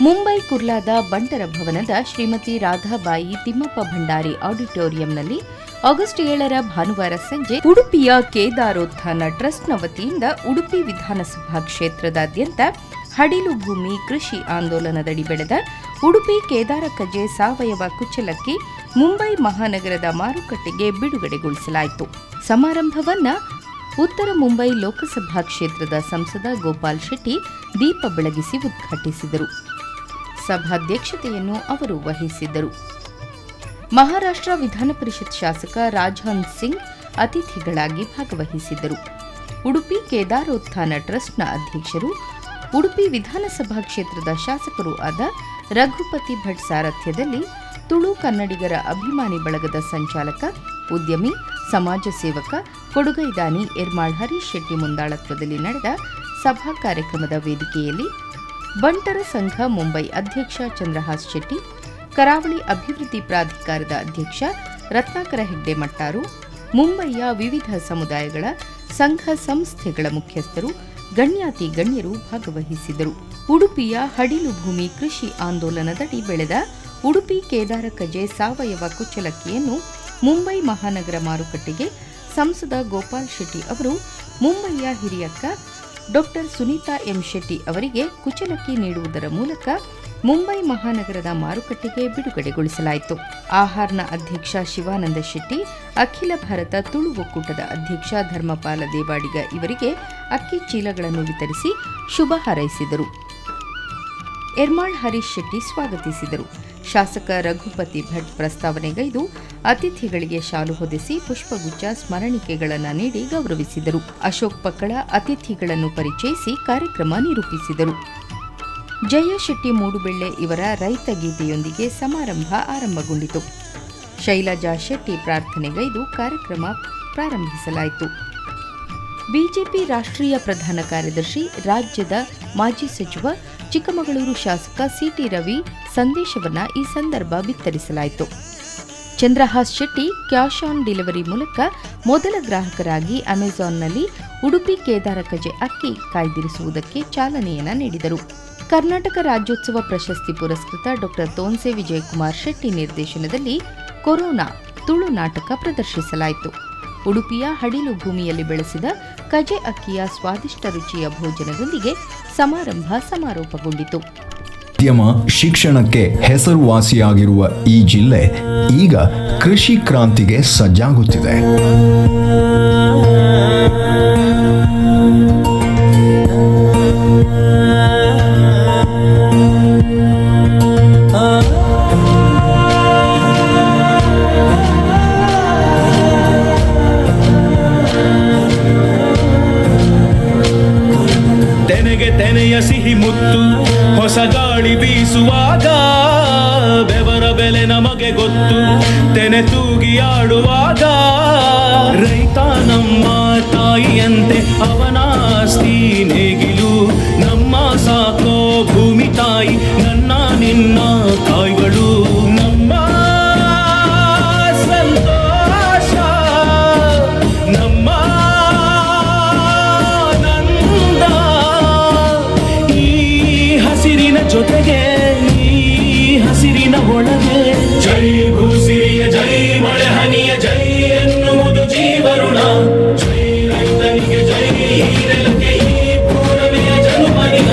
ಮುಂಬೈ ಕುರ್ಲಾದ ಬಂಟರ ಭವನದ ಶ್ರೀಮತಿ ರಾಧಾಬಾಯಿ ತಿಮ್ಮಪ್ಪ ಭಂಡಾರಿ ಆಡಿಟೋರಿಯಂನಲ್ಲಿ ಆಗಸ್ಟ್ 7ರ ಭಾನುವಾರ ಸಂಜೆ ಉಡುಪಿಯ ಕೇದಾರೋತ್ಥಾನ ಟ್ರಸ್ಟ್ನ ವತಿಯಿಂದ ಉಡುಪಿ ವಿಧಾನಸಭಾ ಕ್ಷೇತ್ರದಾದ್ಯಂತ ಹಡಿಲು ಭೂಮಿ ಕೃಷಿ ಆಂದೋಲನದಡಿ ಬೆಳೆದ ಉಡುಪಿ ಕೇದಾರ ಕಜೆ ಸಾವಯವ ಕುಚ್ಚಲಕ್ಕಿ ಮುಂಬೈ ಮಹಾನಗರದ ಮಾರುಕಟ್ಟೆಗೆ ಬಿಡುಗಡೆಗೊಳಿಸಲಾಯಿತು. ಸಮಾರಂಭವನ್ನು ಉತ್ತರ ಮುಂಬೈ ಲೋಕಸಭಾ ಕ್ಷೇತ್ರದ ಸಂಸದ ಗೋಪಾಲ್ ಶೆಟ್ಟಿ ದೀಪ ಬೆಳಗಿಸಿ ಉದ್ಘಾಟಿಸಿದರು. ಸಭಾಧ್ಯಕ್ಷತೆಯನ್ನು ಅವರು ವಹಿಸಿದ್ದರು. ಮಹಾರಾಷ್ಟ್ರ ವಿಧಾನ ಪರಿಷತ್ ಶಾಸಕ ರಾಜಹನ್ಸ್ ಸಿಂಗ್ ಅತಿಥಿಗಳಾಗಿ ಭಾಗವಹಿಸಿದ್ದರು. ಉಡುಪಿ ಕೇದಾರೋತ್ಥಾನ ಟ್ರಸ್ಟ್ನ ಅಧ್ಯಕ್ಷರು, ಉಡುಪಿ ವಿಧಾನಸಭಾ ಕ್ಷೇತ್ರದ ಶಾಸಕರೂ ಆದ ರಘುಪತಿ ಭಟ್ ಸಾರಥ್ಯದಲ್ಲಿ ತುಳು ಕನ್ನಡಿಗರ ಅಭಿಮಾನಿ ಬಳಗದ ಸಂಚಾಲಕ, ಉದ್ಯಮಿ, ಸಮಾಜ ಸೇವಕ, ಕೊಡುಗೈದಾನಿ ಎರ್ಮಾಳ್ ಹರೀಶ್ ಶೆಟ್ಟಿ ಮುಂದಾಳತ್ವದಲ್ಲಿ ನಡೆದ ಸಭಾ ಕಾರ್ಯಕ್ರಮದ ವೇದಿಕೆಯಲ್ಲಿ ಬಂಟರ ಸಂಘ ಮುಂಬೈ ಅಧ್ಯಕ್ಷ ಚಂದ್ರಹಾಸ್ ಶೆಟ್ಟಿ, ಕರಾವಳಿ ಅಭಿವೃದ್ಧಿ ಪ್ರಾಧಿಕಾರದ ಅಧ್ಯಕ್ಷ ರತ್ನಾಕರ ಹೆಗ್ಡೆ ಮಟ್ಟಾರು, ಮುಂಬಯಿಯ ವಿವಿಧ ಸಮುದಾಯಗಳ ಸಂಘ ಸಂಸ್ಥೆಗಳ ಮುಖ್ಯಸ್ಥರು, ಗಣ್ಯಾತಿ ಗಣ್ಯರು ಭಾಗವಹಿಸಿದರು. ಉಡುಪಿಯ ಹಡಿಲು ಭೂಮಿ ಕೃಷಿ ಆಂದೋಲನದಡಿ ಬೆಳೆದ ಉಡುಪಿ ಕೇದಾರ ಕಜೆ ಸಾವಯವ ಕುಚ್ಚಲಕ್ಕಿಯನ್ನು ಮುಂಬೈ ಮಹಾನಗರ ಮಾರುಕಟ್ಟೆಗೆ ಸಂಸದ ಗೋಪಾಲ್ ಶೆಟ್ಟಿ ಅವರು ಮುಂಬಯಿಯ ಹಿರಿಯಕ್ಕ ಡಾ ಸುನೀತಾ ಎಂ ಶೆಟ್ಟಿ ಅವರಿಗೆ ಕುಚ್ಚಲಕ್ಕಿ ನೀಡುವುದರ ಮೂಲಕ ಮುಂಬೈ ಮಹಾನಗರದ ಮಾರುಕಟ್ಟೆಗೆ ಬಿಡುಗಡೆಗೊಳಿಸಲಾಯಿತು. ಆಹಾರ್ನ ಅಧ್ಯಕ್ಷ ಶಿವಾನಂದ ಶೆಟ್ಟಿ, ಅಖಿಲ ಭಾರತ ತುಳು ಒಕ್ಕೂಟದ ಅಧ್ಯಕ್ಷ ಧರ್ಮಪಾಲ ದೇವಾಡಿಗ ಇವರಿಗೆ ಅಕ್ಕಿ ಚೀಲಗಳನ್ನು ವಿತರಿಸಿ ಶುಭ ಹಾರೈಸಿದರು. ಎರ್ಮಾಳ್ ಹರೀಶ್ ಶೆಟ್ಟಿ ಸ್ವಾಗತಿಸಿದರು. ಶಾಸಕ ರಘುಪತಿ ಭಟ್ ಪ್ರಸ್ತಾವನೆಗೈದು ಅತಿಥಿಗಳಿಗೆ ಶಾಲು ಹೊದಿಸಿ ಪುಷ್ಪಗುಚ್ಛ ಸ್ಮರಣಿಕೆಗಳನ್ನು ನೀಡಿ ಗೌರವಿಸಿದರು. ಅಶೋಕ್ ಪಕ್ಕಳ ಅತಿಥಿಗಳನ್ನು ಪರಿಚಯಿಸಿ ಕಾರ್ಯಕ್ರಮ ನಿರೂಪಿಸಿದರು. ಜಯಶೆಟ್ಟಿ ಮೂಡುಬೆಳ್ಳೆ ಇವರ ರೈತ ಗೀತೆಯೊಂದಿಗೆ ಸಮಾರಂಭ ಆರಂಭಗೊಂಡಿತು. ಶೈಲಜಾ ಶೆಟ್ಟಿ ಪ್ರಾರ್ಥನೆಗೈದು ಕಾರ್ಯಕ್ರಮ ಪ್ರಾರಂಭಿಸಲಾಯಿತು. ಬಿಜೆಪಿ ರಾಷ್ಟ್ರೀಯ ಪ್ರಧಾನ ಕಾರ್ಯದರ್ಶಿ, ರಾಜ್ಯದ ಮಾಜಿ ಸಚಿವ, ಚಿಕ್ಕಮಗಳೂರು ಶಾಸಕ ಸಿಟಿ ರವಿ ಸಂದೇಶವನ್ನು ಈ ಸಂದರ್ಭ ಬಿತ್ತರಿಸಲಾಯಿತು. Chandrahas Shetty cash on delivery ಮೂಲಕ ಮೊದಲ ಗ್ರಾಹಕರಾಗಿ ಅಮೆಜಾನ್ನಲ್ಲಿ ಉಡುಪಿ ಕೇದಾರ ಕಜೆ ಅಕ್ಕಿ ಕಾಯ್ದಿರಿಸುವುದಕ್ಕೆ ಚಾಲನೆಯನ್ನು ನೀಡಿದರು. ಕರ್ನಾಟಕ ರಾಜ್ಯೋತ್ಸವ ಪ್ರಶಸ್ತಿ ಪುರಸ್ಕೃತ ಡಾ ತೋನ್ಸೆ ವಿಜಯಕುಮಾರ್ ಶೆಟ್ಟಿ ನಿರ್ದೇಶನದಲ್ಲಿ ಕೊರೋನಾ ತುಳು ನಾಟಕ ಪ್ರದರ್ಶಿಸಲಾಯಿತು. ಉಡುಪಿಯ ಹಡಿಲು ಭೂಮಿಯಲ್ಲಿ ಬೆಳೆಸಿದ ಕಜೆ ಅಕ್ಕಿಯ ಸ್ವಾದಿಷ್ಟ ರುಚಿಯ ಭೋಜನದೊಂದಿಗೆ ಸಮಾರಂಭ ಸಮಾರೋಪಗೊಂಡಿತು. ಉದ್ಯಮ ಶಿಕ್ಷಣಕ್ಕೆ ಹೆಸರುವಾಸಿಯಾಗಿರುವ ಈ ಜಿಲ್ಲೆ ಈಗ ಕೃಷಿ ಕ್ರಾಂತಿಗೆ ಸಜ್ಜಾಗುತ್ತಿದೆ. ತೆನೆಯ ಸಿಹಿ ಮುತ್ತು ಹೊಸ ಗಾಳಿ ಬೀಸುವಾಗ ಬೆವರ ಬೆಲೆ ನಮಗೆ ಗೊತ್ತು. ತೆನೆ ತೂಗಿ ಆಡುವಾಗ ರೈತ ನಮ್ಮ ತಾಯಿಯಂತೆ ಅವನಾಸ್ತಿ ನೇಗಿಲು. ನಮ್ಮ ಸಾಕೋ ಭೂಮಿ ತಾಯಿ ನನ್ನ ನಿನ್ನ ತಾಯಿಗಳು. ನಮ್ಮ ಸಂತೋಷ ನಮ್ಮ ನಂದ. ಈ ಹಸಿರಿನ ಜೊತೆಗೆ ಈ ಹಸಿರಿನ ಒಳಗೆ ಜೈ ಭೂಸಿರಿಯ ಜೈ ಮಳೆ ಹನಿಯ ಜೈ ಎನ್ನುವುದು ಜೀವರುಣ. ಜೈ ರೈತನಿಗೆ ಜೈ ನೆಲಕ್ಕೆ ಈ ಪೂರ್ಣಮೆಯ ಜನುಮದಿನ.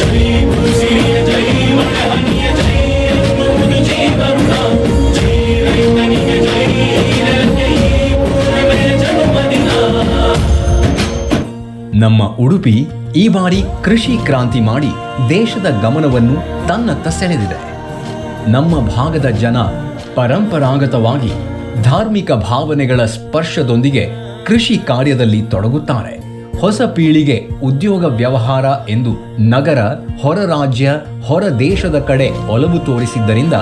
ಜೈ ಭೂಸಿರಿಯ ಜೈ ಮಳೆ ಹನಿಯ ಜೈ ಎನ್ನುವುದು ಜೀವರುಣ. ಜೈ ರೈತನಿಗೆ ಜೈ ನೆಲಕ್ಕೆ ಈ ಪೂರ್ಣಮೆಯ ಜನುಮದಿನ. ನಮ್ಮ ಉಡುಪಿ ಈ ಬಾರಿ ಕೃಷಿ ಕ್ರಾಂತಿ ಮಾಡಿ ದೇಶದ ಗಮನವನ್ನು ತನ್ನತ್ತ ಸೆಳೆದಿದೆ. ನಮ್ಮ ಭಾಗದ ಜನ ಪರಂಪರಾಗತವಾಗಿ ಧಾರ್ಮಿಕ ಭಾವನೆಗಳ ಸ್ಪರ್ಶದೊಂದಿಗೆ ಕೃಷಿ ಕಾರ್ಯದಲ್ಲಿ ತೊಡಗುತ್ತಾರೆ. ಹೊಸ ಪೀಳಿಗೆ ಉದ್ಯೋಗ ವ್ಯವಹಾರ ಎಂದು ನಗರ, ಹೊರ ರಾಜ್ಯ, ಹೊರ ದೇಶದ ಕಡೆ ಒಲವು ತೋರಿಸಿದ್ದರಿಂದ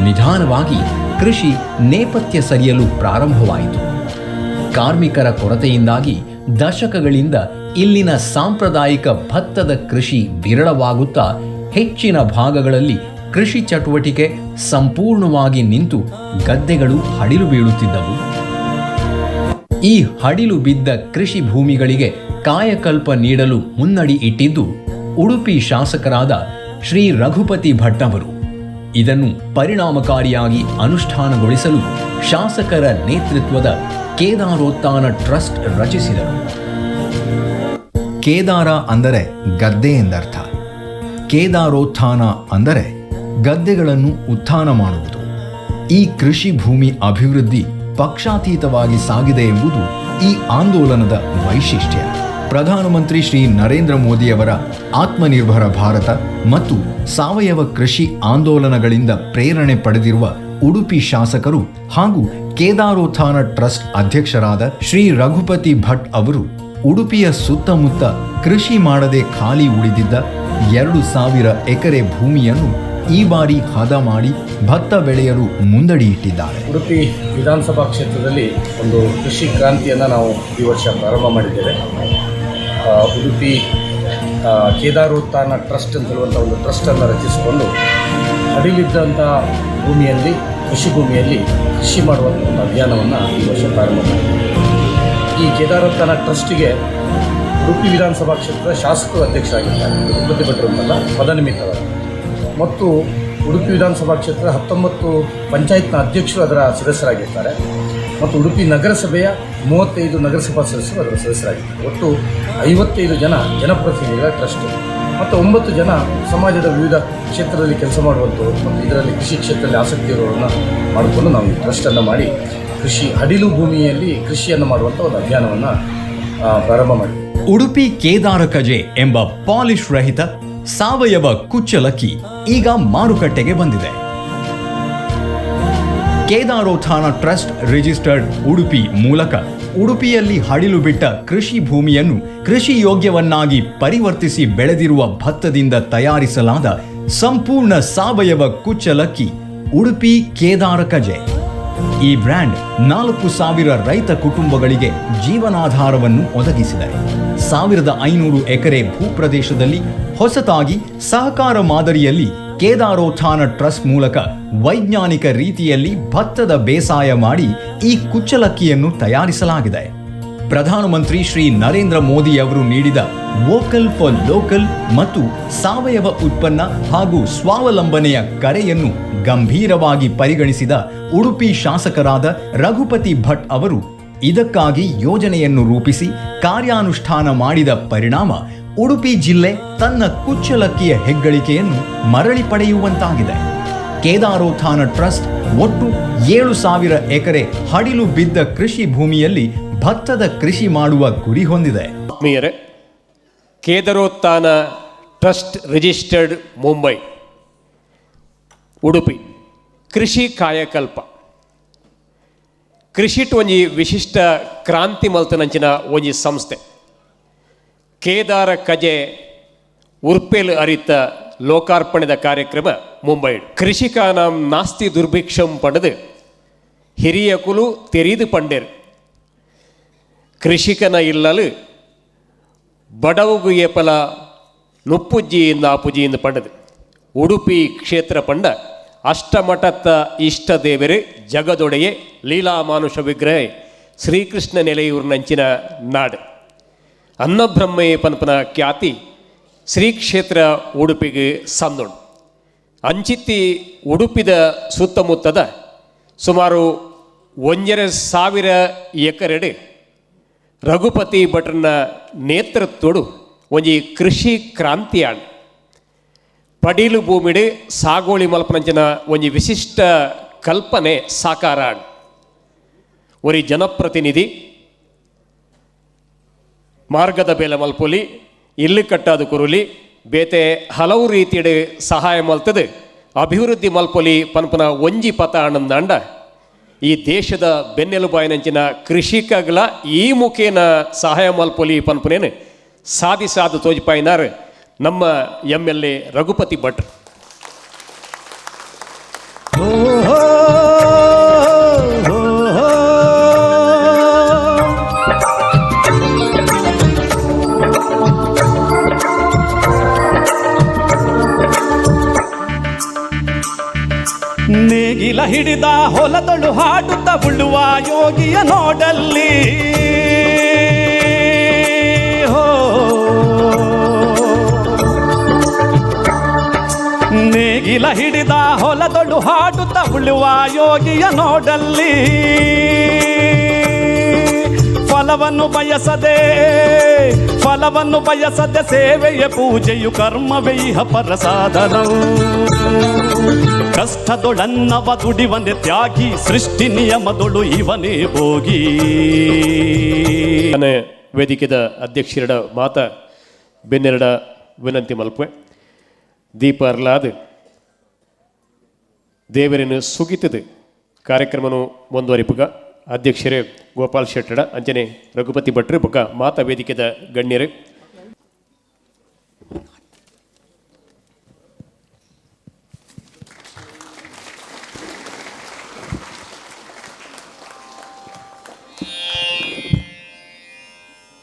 ನಿಧಾನವಾಗಿ ಕೃಷಿ ನೇಪಥ್ಯ ಸರಿಯಲು ಪ್ರಾರಂಭವಾಯಿತು. ಕಾರ್ಮಿಕರ ಕೊರತೆಯಿಂದಾಗಿ ದಶಕಗಳಿಂದ ಇಲ್ಲಿನ ಸಾಂಪ್ರದಾಯಿಕ ಭತ್ತದ ಕೃಷಿ ವಿರಳವಾಗುತ್ತಾ ಹೆಚ್ಚಿನ ಭಾಗಗಳಲ್ಲಿ ಕೃಷಿ ಚಟುವಟಿಕೆ ಸಂಪೂರ್ಣವಾಗಿ ನಿಂತು ಗದ್ದೆಗಳು ಹಡಿಲು ಬೀಳುತ್ತಿದ್ದವು. ಈ ಹಡಿಲು ಬಿದ್ದ ಕೃಷಿ ಭೂಮಿಗಳಿಗೆ ಕಾಯಕಲ್ಪ ನೀಡಲು ಮುನ್ನಡಿ ಇಟ್ಟಿದ್ದು ಉಡುಪಿ ಶಾಸಕರಾದ ಶ್ರೀ ರಘುಪತಿ ಭಟ್ ಅವರು. ಇದನ್ನು ಪರಿಣಾಮಕಾರಿಯಾಗಿ ಅನುಷ್ಠಾನಗೊಳಿಸಲು ಶಾಸಕರ ನೇತೃತ್ವದ ಕೇದಾರೋತ್ಥಾನ ಟ್ರಸ್ಟ್ ರಚಿಸಿದರು. ಕೇದಾರ ಅಂದರೆ ಗದ್ದೆ ಎಂದರ್ಥ. ಕೇದಾರೋತ್ಥಾನ ಅಂದರೆ ಗದ್ದೆಗಳನ್ನು ಉತ್ಥಾನ ಮಾಡುವುದು. ಈ ಕೃಷಿ ಭೂಮಿ ಅಭಿವೃದ್ಧಿ ಪಕ್ಷಾತೀತವಾಗಿ ಸಾಗಿದೆ ಎಂಬುದು ಈ ಆಂದೋಲನದ ವೈಶಿಷ್ಟ್ಯ. ಪ್ರಧಾನಮಂತ್ರಿ ಶ್ರೀ ನರೇಂದ್ರ ಮೋದಿಯವರ ಆತ್ಮನಿರ್ಭರ ಭಾರತ ಮತ್ತು ಸಾವಯವ ಕೃಷಿ ಆಂದೋಲನಗಳಿಂದ ಪ್ರೇರಣೆ ಪಡೆದಿರುವ ಉಡುಪಿ ಶಾಸಕರು ಹಾಗೂ ಕೇದಾರೋತ್ಥಾನ ಟ್ರಸ್ಟ್ ಅಧ್ಯಕ್ಷರಾದ ಶ್ರೀ ರಘುಪತಿ ಭಟ್ ಅವರು ಉಡುಪಿಯ ಸುತ್ತಮುತ್ತ ಕೃಷಿ ಮಾಡದೆ ಖಾಲಿ ಉಳಿದಿದ್ದ 2,000 ಎಕರೆ ಭೂಮಿಯನ್ನು ಈ ಬಾರಿ ಹದ ಮಾಡಿ ಭತ್ತ ಬೆಳೆಯಲು ಮುಂದಡಿಯಿಟ್ಟಿದ್ದಾರೆ. ಉಡುಪಿ ವಿಧಾನಸಭಾ ಕ್ಷೇತ್ರದಲ್ಲಿ ಒಂದು ಕೃಷಿ ಕ್ರಾಂತಿಯನ್ನು ನಾವು ಈ ವರ್ಷ ಪ್ರಾರಂಭ ಮಾಡಿದ್ದೇವೆ. ಉಡುಪಿ ಕೇದಾರೋತ್ಥಾನ ಟ್ರಸ್ಟ್ ಅಂತ ಹೇಳುವಂಥ ಒಂದು ಟ್ರಸ್ಟನ್ನು ರಚಿಸಿಕೊಂಡು ಅಡಿಲಿದ್ದಂಥ ಭೂಮಿಯಲ್ಲಿ ಕೃಷಿ ಮಾಡುವಂಥ ಒಂದು ಅಭಿಯಾನವನ್ನು ಈ ವರ್ಷ ಪ್ರಾರಂಭ ಮಾಡಿದ್ದೇವೆ. ಈ ಕೇದಾರೋತ್ಥಾನ ಟ್ರಸ್ಟಿಗೆ ಉಡುಪಿ ವಿಧಾನಸಭಾ ಕ್ಷೇತ್ರದ ಶಾಸಕರು ಅಧ್ಯಕ್ಷರಾಗಿದ್ದಾರೆ, ರಘುಪತಿ ಭಟ್ರು ಅಂತಲ್ಲ, ಪದನಿಮಿತ್ತವರು. ಮತ್ತು ಉಡುಪಿ ವಿಧಾನಸಭಾ ಕ್ಷೇತ್ರದ 19 ಪಂಚಾಯತ್ನ ಅಧ್ಯಕ್ಷರು ಅದರ ಸದಸ್ಯರಾಗಿರ್ತಾರೆ. ಮತ್ತು ಉಡುಪಿ ನಗರಸಭೆಯ 35 ನಗರಸಭಾ ಸದಸ್ಯರು ಅದರ ಸದಸ್ಯರಾಗಿದ್ದಾರೆ. ಒಟ್ಟು 55 ಜನ ಜನಪ್ರತಿನಿಧಿಗಳ ಟ್ರಸ್ಟ್ ಮತ್ತು 9 ಜನ ಸಮಾಜದ ವಿವಿಧ ಕ್ಷೇತ್ರದಲ್ಲಿ ಕೆಲಸ ಮಾಡುವಂಥವ್ರು ಮತ್ತು ಇದರಲ್ಲಿ ಕೃಷಿ ಕ್ಷೇತ್ರದಲ್ಲಿ ಆಸಕ್ತಿ ಇರೋರನ್ನು ಮಾಡಿಕೊಂಡು ನಾವು ಈ ಟ್ರಸ್ಟನ್ನು ಮಾಡಿ ಅಡಿಲು ಭೂಮಿಯಲ್ಲಿ ಕೃಷಿಯನ್ನು ಮಾಡುವಂಥ ಒಂದು ಅಭಿಯಾನವನ್ನು ಪ್ರಾರಂಭ ಮಾಡಿದ್ವಿ. ಉಡುಪಿ ಕೇದಾರ ಕಜೆ ಎಂಬ ಪಾಲಿಶ್ ರಹಿತ ಸಾವಯವ ಕುಚ್ಚಲಕ್ಕಿ ಈಗ ಮಾರುಕಟ್ಟೆಗೆ ಬಂದಿದೆ. ಕೇದಾರೋತ್ಥಾನ ಟ್ರಸ್ಟ್ ರಿಜಿಸ್ಟರ್ಡ್ ಉಡುಪಿ ಮೂಲಕ ಉಡುಪಿಯಲ್ಲಿ ಹಡಿಲು ಬಿಟ್ಟ ಕೃಷಿ ಭೂಮಿಯನ್ನು ಕೃಷಿ ಯೋಗ್ಯವನ್ನಾಗಿ ಪರಿವರ್ತಿಸಿ ಬೆಳೆದಿರುವ ಭತ್ತದಿಂದ ತಯಾರಿಸಲಾದ ಸಂಪೂರ್ಣ ಸಾವಯವ ಕುಚ್ಚಲಕ್ಕಿ ಉಡುಪಿ ಕೇದಾರ ಕಜೆ. ಈ ಬ್ರ್ಯಾಂಡ್ 4,000 ರೈತ ಕುಟುಂಬಗಳಿಗೆ ಜೀವನಾಧಾರವನ್ನು ಒದಗಿಸಿದೆ. 1,500 ಎಕರೆ ಭೂಪ್ರದೇಶದಲ್ಲಿ ಹೊಸತಾಗಿ ಸಹಕಾರ ಮಾದರಿಯಲ್ಲಿ ಕೇದಾರೋತ್ಥಾನ ಟ್ರಸ್ಟ್ ಮೂಲಕ ವೈಜ್ಞಾನಿಕ ರೀತಿಯಲ್ಲಿ ಭತ್ತದ ಬೇಸಾಯ ಮಾಡಿ ಈ ಕುಚ್ಚಲಕ್ಕಿಯನ್ನು ತಯಾರಿಸಲಾಗಿದೆ. ಪ್ರಧಾನಮಂತ್ರಿ ಶ್ರೀ ನರೇಂದ್ರ ಮೋದಿ ಅವರು ನೀಡಿದ ವೋಕಲ್ ಫಾರ್ ಲೋಕಲ್ ಮತ್ತು ಸಾವಯವ ಉತ್ಪನ್ನ ಹಾಗೂ ಸ್ವಾವಲಂಬನೆಯ ಕರೆಯನ್ನು ಗಂಭೀರವಾಗಿ ಪರಿಗಣಿಸಿದ ಉಡುಪಿ ಶಾಸಕರಾದ ರಘುಪತಿ ಭಟ್ ಅವರು ಇದಕ್ಕಾಗಿ ಯೋಜನೆಯನ್ನು ರೂಪಿಸಿ ಕಾರ್ಯಾನುಷ್ಠಾನ ಮಾಡಿದ ಪರಿಣಾಮ ಉಡುಪಿ ಜಿಲ್ಲೆ ತನ್ನ ಕುಚ್ಚಲಕ್ಕಿಯ ಹೆಗ್ಗಳಿಕೆಯನ್ನು ಮರಳಿ ಪಡೆಯುವಂತಾಗಿದೆ. ಕೇದಾರೋತ್ಥಾನ ಟ್ರಸ್ಟ್ ಒಟ್ಟು 7,000 ಎಕರೆ ಹಡಿಲು ಬಿದ್ದ ಕೃಷಿ ಭೂಮಿಯಲ್ಲಿ ಭತ್ತದ ಕೃಷಿ ಮಾಡುವ ಗುರಿ ಹೊಂದಿದೆ. ಆತ್ಮೀಯರೇ, ಕೇದಾರೋತ್ಥಾನ ಟ್ರಸ್ಟ್ ರಿಜಿಸ್ಟರ್ಡ್ ಮುಂಬೈ ಉಡುಪಿ ಕೃಷಿ ಕಾಯಕಲ್ಪ ಕೃಷಿಟ್ ಒಂಜಿ ವಿಶಿಷ್ಟ ಕ್ರಾಂತಿ ಮಲ್ತನಂಚಿನ ಒಂಜಿ ಸಂಸ್ಥೆ. ಕೇದಾರ ಕಜೆ ಉರ್ಪೇಲ್ ಅರಿತ ಲೋಕಾರ್ಪಣೆದ ಕಾರ್ಯಕ್ರಮ ಮುಂಬೈ. ಕೃಷಿಕಾನಾಂ ನಾಸ್ತಿ ದುರ್ಭಿಕ್ಷಂ ಪಂಡದು ಹಿರಿಯ ಕುಲು ತೆರೀದು ಪಂಡೇರು. ಕೃಷಿಕನ ಇಲ್ಲಲು ಬಡವುಗು ಏಪಲ ನುಪ್ಪುಜ್ಜಿಯಿಂದ ಆಪುಜಿಯಿಂದ ಪಂಡದು. ಉಡುಪಿ ಕ್ಷೇತ್ರ ಪಂಡ ಅಷ್ಟಮಠತ್ತ ಇಷ್ಟ ದೇವರೇ ಜಗದೊಡೆಯೇ ಲೀಲಾ ಮಾನುಷ ವಿಗ್ರಹ ಶ್ರೀಕೃಷ್ಣ ನೆಲೆಯೂರಿನಂಚಿನ ನಾಡು. ಅನ್ನಬ್ರಹ್ಮಯ್ಯ ಪನ್ಪನ ಖ್ಯಾತಿ ಶ್ರೀ ಕ್ಷೇತ್ರ ಉಡುಪಿಗೆ ಸಂದುಂಡು. ಅಂಚಿತ್ತಿ ಉಡುಪಿದ ಸುತ್ತಮುತ್ತದ ಸುಮಾರು 1,500 ಎಕರೆಡೆ ರಘುಪತಿ ಭಟ್ರನ ನೇತೃತ್ವಡು ಒಂಜಿ ಕೃಷಿ ಕ್ರಾಂತಿಯಾಣ್. ಪಡೀಲು ಭೂಮಿಡೆ ಸಾಗೋಳಿ ಮಲ್ಪನಂಚಿನ ಒಂಜಿ ವಿಶಿಷ್ಟ ಕಲ್ಪನೆ ಸಾಕಾರ. ಒರಿ ಜನಪ್ರತಿನಿಧಿ ಮಾರ್ಗದ ಬೇಲೆ ಮಲ್ಪೊಲಿ ಇಲ್ಲಿ ಕಟ್ಟಾದ ಕುರುಲಿ ಬೇತೆ ಹಲವು ರೀತಿಯಡೆ ಸಹಾಯ ಮಲ್ತದೆ ಅಭಿವೃದ್ಧಿ ಮಲ್ಪೊಲಿ ಪನ್ಪನ ಒಂಜಿ ಪತ ಆನಂದಾಂಡ ಈ ದೇಶದ ಬೆನ್ನೆಲುಬಾಯಿನಂಚಿನ ಕೃಷಿಕಗಳ ಈ ಮುಖೇನ ಸಹಾಯ ಮಲ್ಪೊಲಿ ಪನ್ಪನೇನು ಸಾಧಿಸಾದ ತೋಜಿಪಾಯಿನಾರ್ ನಮ್ಮ MLA ರಘುಪತಿ ಭಟ್. ನೇಗಿಲ ಹಿಡಿದ ಹೊಲದಳು ಹಾಡುತ್ತ ಉಳುವ ಯೋಗಿಯ ನೋಡಲ್ಲಿ ನೇಗಿಲ ಹಿಡಿದ ಹೊಲದೊಳು ಹಾಡುತ್ತ ಉಳುವ ಯೋಗಿಯ ನೋಡಲ್ಲಿ ಫಲವನ್ನು ಬಯಸದೆ ಸೇವೆಯ ಪೂಜೆಯು ಕರ್ಮವೇ ಇಹ ಪ್ರಸಾದನವು ಕಷ್ಟದೊಳನ್ನವ ದುಡಿವನೆ ತ್ಯಾಗಿ ಸೃಷ್ಟಿ ನಿಯಮದೊಳು ಇವನೇ ಭೋಗಿ. ವೇದಿಕೆದ ಅಧ್ಯಕ್ಷರ ಮಾತ ಬೆನ್ನೆರಡ ವಿನಂತಿ ಮಲ್ಪೆ ದೀಪ ಅರ್ಲಾದ್ ದೇವರನ್ನು ಸುಗಿತದೆ ಕಾರ್ಯಕ್ರಮನು ಮುಂದುವರಿಪುಗ ಅಧ್ಯಕ್ಷರೇ ಗೋಪಾಲ್ ಶೆಟ್ಟಡ ಅಂಚನೆ ರಘುಪತಿ ಭಟ್ರು ಬೊಕ್ಕ ಮಾತಾ ವೇದಿಕೆದ ಗಣ್ಯರೇ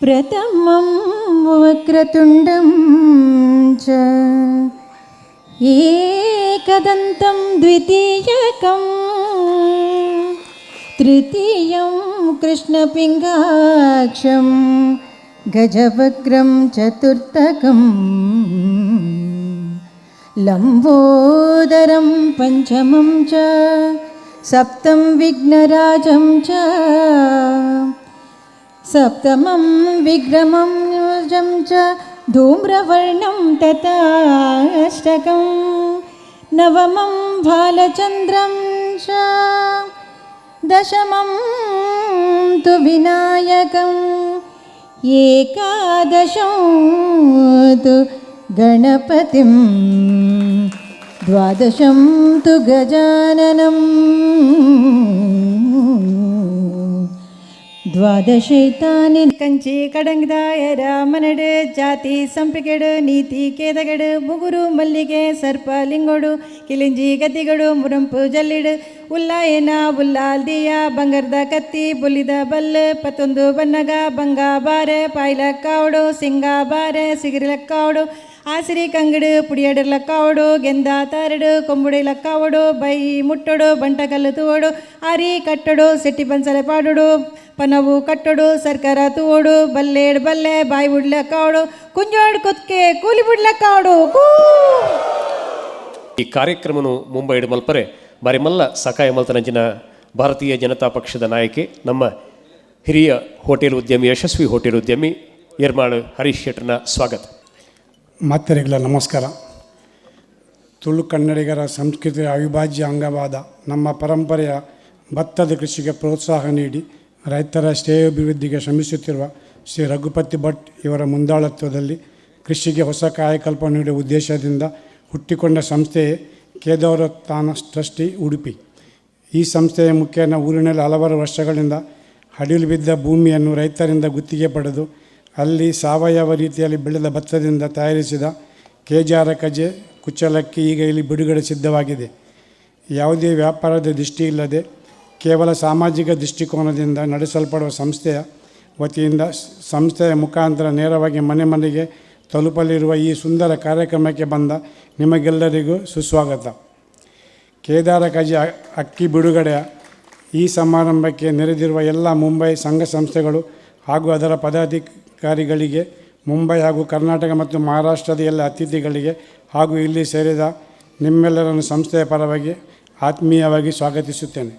प्रथमं वक्रतुण्डं च एकदन्तं द्वितीयकं तृतीयं कृष्णपिङ्गाक्षं गजवक्त्रं चतुर्थकं लम्बोदरं पञ्चमं च सप्तं विघ्नराजं च सप्तमं विग्रमं च धूम्रवर्णं तथाष्टकं नवमं भालचन्द्रं च दशमं तु विनायकम् एकादशं तु गणपतिं द्वादशं तु गजाननम् ದ್ವಾದಶೈತಾನಿ ಕಂಚಿ ಕಡಂಗದಾಯ ರಾಮನಡು ಜಾತಿ ಸಂಪಿಗೆಡು ನೀತಿ ಕೇದಗಡು ಮುಗುರು ಮಲ್ಲಿಗೆ ಸರ್ಪ ಲಿಂಗೋಡು ಕಿಲಿಂಜಿ ಗದ್ದಿಗಡು ಮುರಂಪು ಜಲ್ಲಿಡು ಉಲ್ಲಾಯನ ಉಲ್ಲಾಲ್ದಿಯ ಬಂಗಾರದ ಕತ್ತಿ ಬುಲಿದ ಬಲ್ಲು ಪತ್ತೊಂದು ಬನ್ನಗ ಬಂಗ ಬಾರೆ ಪಾಯ್ಲ ಕಾವಡು ಸಿಂಗ ಬಾರೆ ಸಿಗಿರಿ ಲಕ್ಕಾವಡು ಆಸಿರಿ ಕಂಗಡು ಪುಡಿಯಡು ಲಕ್ಕಾವಡು ಗೆಂದ ತಾರಡು ಕೊಂಬುಡಿ ಲಕ್ಕಾವಡು ಬೈ ಮುಟ್ಟಡು ಬಂಟಕಲ್ಲು ತೂವಡು ಆರಿ ಕಟ್ಟಡು ಸೆಟ್ಟಿ ಬನ್ಸಲೆ ಪಾಡುಡು ಪನವು ಕಟ್ಟಡು ಸರ್ಕಾರ ತೂವಡು ಬಲ್ಲೇಡ್ ಬಲ್ಲೆ ಬಾಯಿ ಬಿಡ್ಲಕ್ಕಾವಡು ಕುಂಜೋಡು ಕುತ್ಕೆ ಕೂಲಿ ಬಿಡ್ಲಕ್ಕಾವಡು ಈ ಕಾರ್ಯಕ್ರಮನು ಮುಂಬೈ ಮಲ್ಪರೆ ಬಾರಿ ಮಲ್ಲ ಸಕಾಯ ಮಲ್ತನಂಚಿನ ಭಾರತೀಯ ಜನತಾ ಪಕ್ಷದ ನಾಯಕಿ ನಮ್ಮ ಹಿರಿಯ ಹೋಟೆಲ್ ಉದ್ಯಮಿ ಯಶಸ್ವಿ ಹೋಟೆಲ್ ಉದ್ಯಮಿ ಯರ್ಮಾಳು ಹರೀಶ್ ಶೆಟ್ಟರ್ನ ಸ್ವಾಗತ. ಮಾತರಿಗಳ ನಮಸ್ಕಾರ. ತುಳು ಕನ್ನಡಿಗರ ಸಂಸ್ಕೃತಿಯ ಅವಿಭಾಜ್ಯ ಅಂಗವಾದ ನಮ್ಮ ಪರಂಪರೆಯ ಭತ್ತದ ಕೃಷಿಗೆ ಪ್ರೋತ್ಸಾಹ ನೀಡಿ ರೈತರ ಶ್ರೇಯೋಭಿವೃದ್ಧಿಗೆ ಶ್ರಮಿಸುತ್ತಿರುವ ಶ್ರೀ ರಘುಪತಿ ಭಟ್ ಇವರ ಮುಂದಾಳತ್ವದಲ್ಲಿ ಕೃಷಿಗೆ ಹೊಸ ಕಾಯಕಲ್ಪ ನೀಡುವ ಉದ್ದೇಶದಿಂದ ಹುಟ್ಟಿಕೊಂಡ ಸಂಸ್ಥೆಯೇ ಕೇದಾರೋತ್ಥಾನ ಟ್ರಸ್ಟಿ ಉಡುಪಿ. ಈ ಸಂಸ್ಥೆಯ ಮುಖೇನ ಊರಿನಲ್ಲಿ ಹಲವಾರು ವರ್ಷಗಳಿಂದ ಹಡಿಲು ಬಿದ್ದ ಭೂಮಿಯನ್ನು ರೈತರಿಂದ ಗುತ್ತಿಗೆ ಪಡೆದು ಅಲ್ಲಿ ಸಾವಯವ ರೀತಿಯಲ್ಲಿ ಬೆಳೆದ ಭತ್ತದಿಂದ ತಯಾರಿಸಿದ ಕೇಜಾರ ಕಜೆ ಕುಚ್ಚಲಕ್ಕಿ ಈಗ ಇಲ್ಲಿ ಬಿಡುಗಡೆ ಸಿದ್ಧವಾಗಿದೆ. ಯಾವುದೇ ವ್ಯಾಪಾರದ ದೃಷ್ಟಿ ಇಲ್ಲದೆ ಕೇವಲ ಸಾಮಾಜಿಕ ದೃಷ್ಟಿಕೋನದಿಂದ ನಡೆಸಲ್ಪಡುವ ಸಂಸ್ಥೆಯ ವತಿಯಿಂದ ಸಂಸ್ಥೆಯ ಮುಖಾಂತರ ನೇರವಾಗಿ ಮನೆ ಮನೆಗೆ ತಲುಪಲಿರುವ ಈ ಸುಂದರ ಕಾರ್ಯಕ್ರಮಕ್ಕೆ ಬಂದ ನಿಮಗೆಲ್ಲರಿಗೂ ಸುಸ್ವಾಗತ. ಕೇದಾರ ಕಜೆ ಅಕ್ಕಿ ಬಿಡುಗಡೆಯ ಈ ಸಮಾರಂಭಕ್ಕೆ ನೆರೆದಿರುವ ಎಲ್ಲ ಮುಂಬೈ ಸಂಘ ಸಂಸ್ಥೆಗಳು ಹಾಗೂ ಅದರ ಪದಾಧಿಕಾರಿಗಳಿಗೆ, ಮುಂಬೈ ಹಾಗೂ ಕರ್ನಾಟಕ ಮತ್ತು ಮಹಾರಾಷ್ಟ್ರದ ಎಲ್ಲ ಅತಿಥಿಗಳಿಗೆ ಹಾಗೂ ಇಲ್ಲಿ ಸೇರಿದ ನಿಮ್ಮೆಲ್ಲರನ್ನು ಸಂಸ್ಥೆಯ ಪರವಾಗಿ ಆತ್ಮೀಯವಾಗಿ ಸ್ವಾಗತಿಸುತ್ತೇನೆ.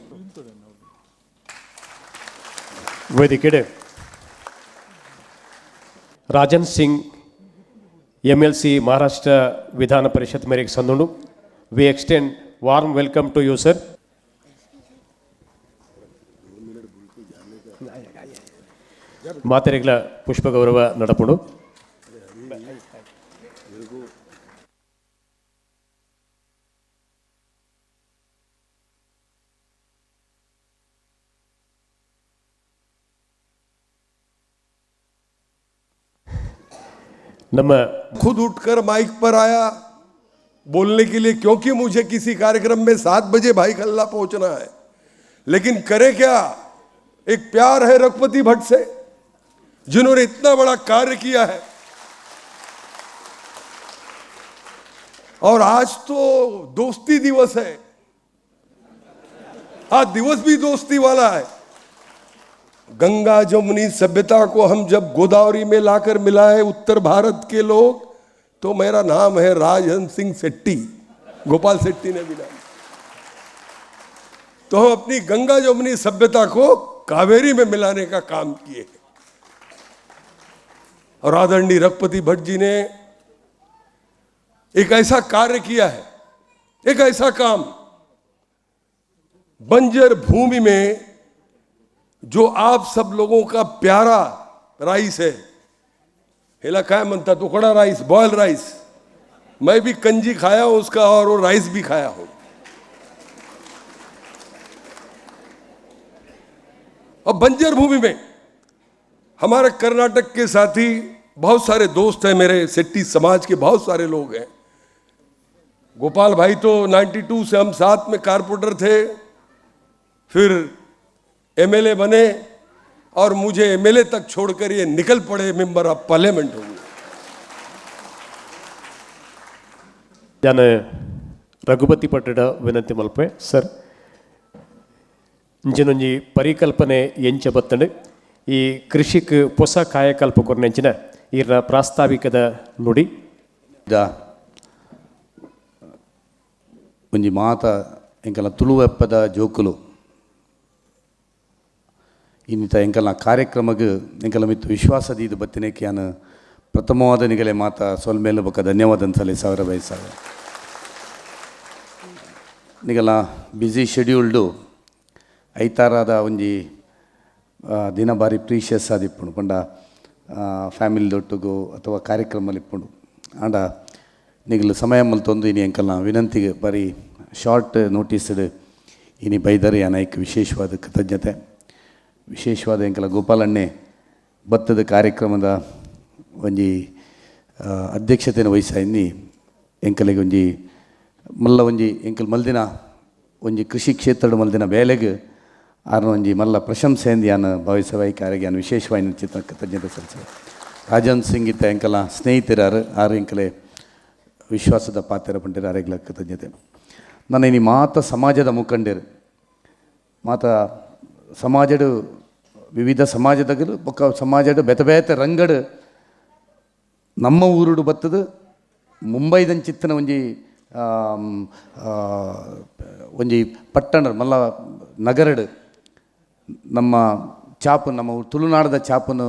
ವೇದಿಕೆಡೆ ರಾಜನ್ ಸಿಂಗ್ MLC ಮಹಾರಾಷ್ಟ್ರ ವಿಧಾನ ಪರಿಷತ್ ಮೇರೆಗೆ ಸಂದುಂಡು. We extend warm welcome to you sir. ಮಾತೆರೆಗಳ ಪುಷ್ಪ ಗೌರವ ನಡಪುಡು. ನಮ್ಮ खुद उठकर माइक पर आया बोलने के लिए, क्योंकि मुझे किसी कार्यक्रम में 7 बजे भाई खल्ला पहुंचना है. लेकिन करे क्या, एक प्यार है रघुपति भट्ट से जिन्होंने इतना बड़ा कार्य किया है. और आज तो दोस्ती दिवस है, आज दिवस भी दोस्ती वाला है. गंगा जमुनी सभ्यता को हम जब गोदावरी में लाकर मिलाए उत्तर भारत के लोग, तो मेरा नाम है राजन सिंह सेट्टी. गोपाल शेट्टी ने भी नाम। तो हम अपनी गंगा जमुनी सभ्यता को कावेरी में मिलाने का काम किए। और आदरणीय रघुपति भट्ट जी ने एक ऐसा कार्य किया है, एक ऐसा काम, बंजर भूमि में जो आप सब लोगों का प्यारा राइस है, हेला काय म्हणता तुकडा राइस, बॉयल राइस, मैं भी कंजी खाया हूं उसका और वो राइस भी खाया हूं। और बंजर भूमि में हमारे कर्नाटक के साथी बहुत सारे दोस्त हैं, मेरे सेट्टी समाज के बहुत सारे लोग हैं। गोपाल भाई तो 92 से हम साथ में कारपोरेटर थे, फिर एमएलए बने और मुझे एमएलए तक छोड़कर ये निकल पड़े मेंबर ऑफ पार्लियामेंट हो गए। ഞാൻ ರಘುಪತಿ ಪಟ್ಟಡ ವಿನಂತಿ ಮಲ್ಪೆ ಸರ್ ಇಂಚಿನೊಂಜಿ ಪರಿಕಲ್ಪನೆ ಎಂಚ ಬತ್ತಂಡು ಈ ಕೃಷಿಕ್ ಹೊಸ ಕಾಯಕಲ್ಪ ಕೊರ್ನೆಂಚಿನ ಈರ್ನ ಪ್ರಾಸ್ತಾವಿಕದ ನುಡಿ ಒಂಜಿ ಮಾತ ಎಂಕಲ ತುಳುವೆಪ್ಪದ ಜೋಕುಲು ಇನ್ನಿತ ಎಂಕಲ್ನ ಕಾರ್ಯಕ್ರಮಕ್ಕೆ ಎಂಕಲ ಮಿತ್ತು ವಿಶ್ವಾಸದ ಇದು ಬತ್ತಿನೇಕೆ ನಾನು ಪ್ರಥಮವಾದ ನಿಗಲೆ ಮಾತ ಸೊಲ್ಮೇಲೆ ಬೊಕ್ಕ ಧನ್ಯವಾದ ಅನ್ಸಲಿ ಸಾವಿರ ಬಯಸಾಗ ನಿಗಲ ಬ್ಯುಸಿ ಶೆಡ್ಯೂಲ್ಡು ಐತಾರಾದ ಒಂಜಿ ದಿನ ಬಾರಿ ಪ್ರೀಷಿಯಸ್ ಆದಿಪ್ಪುಂಡು ಪಂಡ ಫ್ಯಾಮಿಲಿದೊಟ್ಟಿಗೂ ಅಥವಾ ಕಾರ್ಯಕ್ರಮದಲ್ಲಿ ಇಪ್ಪುಂಡು ಆಂಡ ನಿಗಲು ಸಮಯ ಮಲ್ತೊಂದು ಇನಿ ಎಂಕಲ್ನ ವಿನಂತಿಗೆ ಬಾರಿ ಶಾರ್ಟ್ ನೋಟಿಸ್ಡ್ ಇನಿ ಬೈದರೆ ಅನೇಕ ವಿಶೇಷವಾದ ಕೃತಜ್ಞತೆ ವಿಶೇಷವಾದ ಎಂಕಲ ಗೋಪಾಲಣ್ಣೆ ಭತ್ತದ ಕಾರ್ಯಕ್ರಮದ ಒಂಜಿ ಅಧ್ಯಕ್ಷತೆಯನ್ನು ವಹಿಸಿ ಎಂಕಲಿಗೆ ಒಂಜಿ ಮಲ್ಲ ಒಂಜಿ ಎಂಕಲ್ ಮಲ್ದಿನ ಒಂಜಿ ಕೃಷಿ ಕ್ಷೇತ್ರದ ಮಲ್ದಿನ ಬೇಲೆಗೆ ಆರ್ನ ಒಂಜಿ ಮಲ್ಲ ಪ್ರಶಂಸೆಯಿಂದ ಯಾನು ಭಾವಿಸವಾಯ್ಕೆ ಆರಿಗೆ ಯಾನು ವಿಶೇಷವಾಗಿ ಚಿತ್ರ ಕೃತಜ್ಞತೆ ಸಲ್ಲಿಸಿದೆ. ರಾಜನ್ ಸಿಂಗ್ ಇತ್ತ ಎಂಕಲ ಸ್ನೇಹಿತರಾರು ಆರು ಎಂಕಲೆ ವಿಶ್ವಾಸದ ಪಾತ್ರ ಪಂಡಿರ ಆರೆಗ್ಲ ಕೃತಜ್ಞತೆ. ನನ್ನ ಇನಿ ಮಾತ ಸಮಾಜದ ಮುಖಂಡರು ಮಾತ ಸಮಾಜಡು ವಿವಿಧ ಸಮಾಜದಗಲು ಬೊಕ್ಕ ಸಮಾಜಡು ಬೆತ ಬೇತೆ ರಂಗಡು ನಮ್ಮ ಊರುಡು ಬತ್ತದು ಮುಂಬೈದಂಚಿತ್ತಿನ ಒಂಜಿ ಒಂಜಿ ಪಟ್ಟಣ ಮಲ್ಲ ನಗರಡು ನಮ್ಮ ಚಾಪು ನಮ್ಮ ತುಳುನಾಡದ ಚಾಪನ್ನು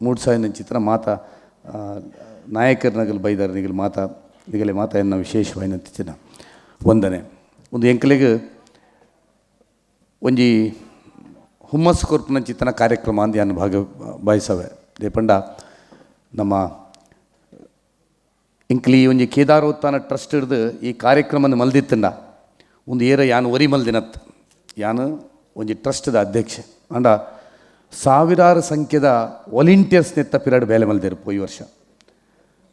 ಮೂಡ್ಸಾಯಿನ ಚಿತ್ರ ಮಾತ ನಾಯಕರನಗಲು ಬೈದಾರ ನಿಗಲು ಮಾತ ನಿಗಲೆ ಮಾತ ಎನ್ನ ವಿಶೇಷವಾಯಿನ ಚಿತ್ರ ವಂದನೆ ಒಂದು ಎಂಕಲಿಗೆ ಒಂಜಿ ಹುಮ್ಮಸ್ ಕೊರ್ಪುನ ಚಿತ್ತನ ಕಾರ್ಯಕ್ರಮ ಅಂದ್ ಯಾನು ಭಾವಿಸವೆ ದೇಪಂಡ ನಮ್ಮ ಇಂಕ್ಲಿ ಒಂಜಿ ಕೇದಾರೋತ್ಥಾನ ಟ್ರಸ್ಟ್ ಹಿಡ್ದು ಈ ಕಾರ್ಯಕ್ರಮನ ಮಲ್ದಿತ್ತಂಡ ಒಂದು ಏರ ಯಾನು ಒರಿ ಮಲ್ದಿನತ್ ಯಾನು ಒಂಜಿ ಟ್ರಸ್ಟ್ದ ಅಧ್ಯಕ್ಷೆ ಅಂಡ ಸಾವಿರಾರು ಸಂಖ್ಯೆದ ವಾಲಂಟಿಯರ್ಸ್ ನೆತ್ತ ಪಿರಿಯಡ್ ಬೇಲೆ ಮಲ್ದಿರು ಈ ವರ್ಷ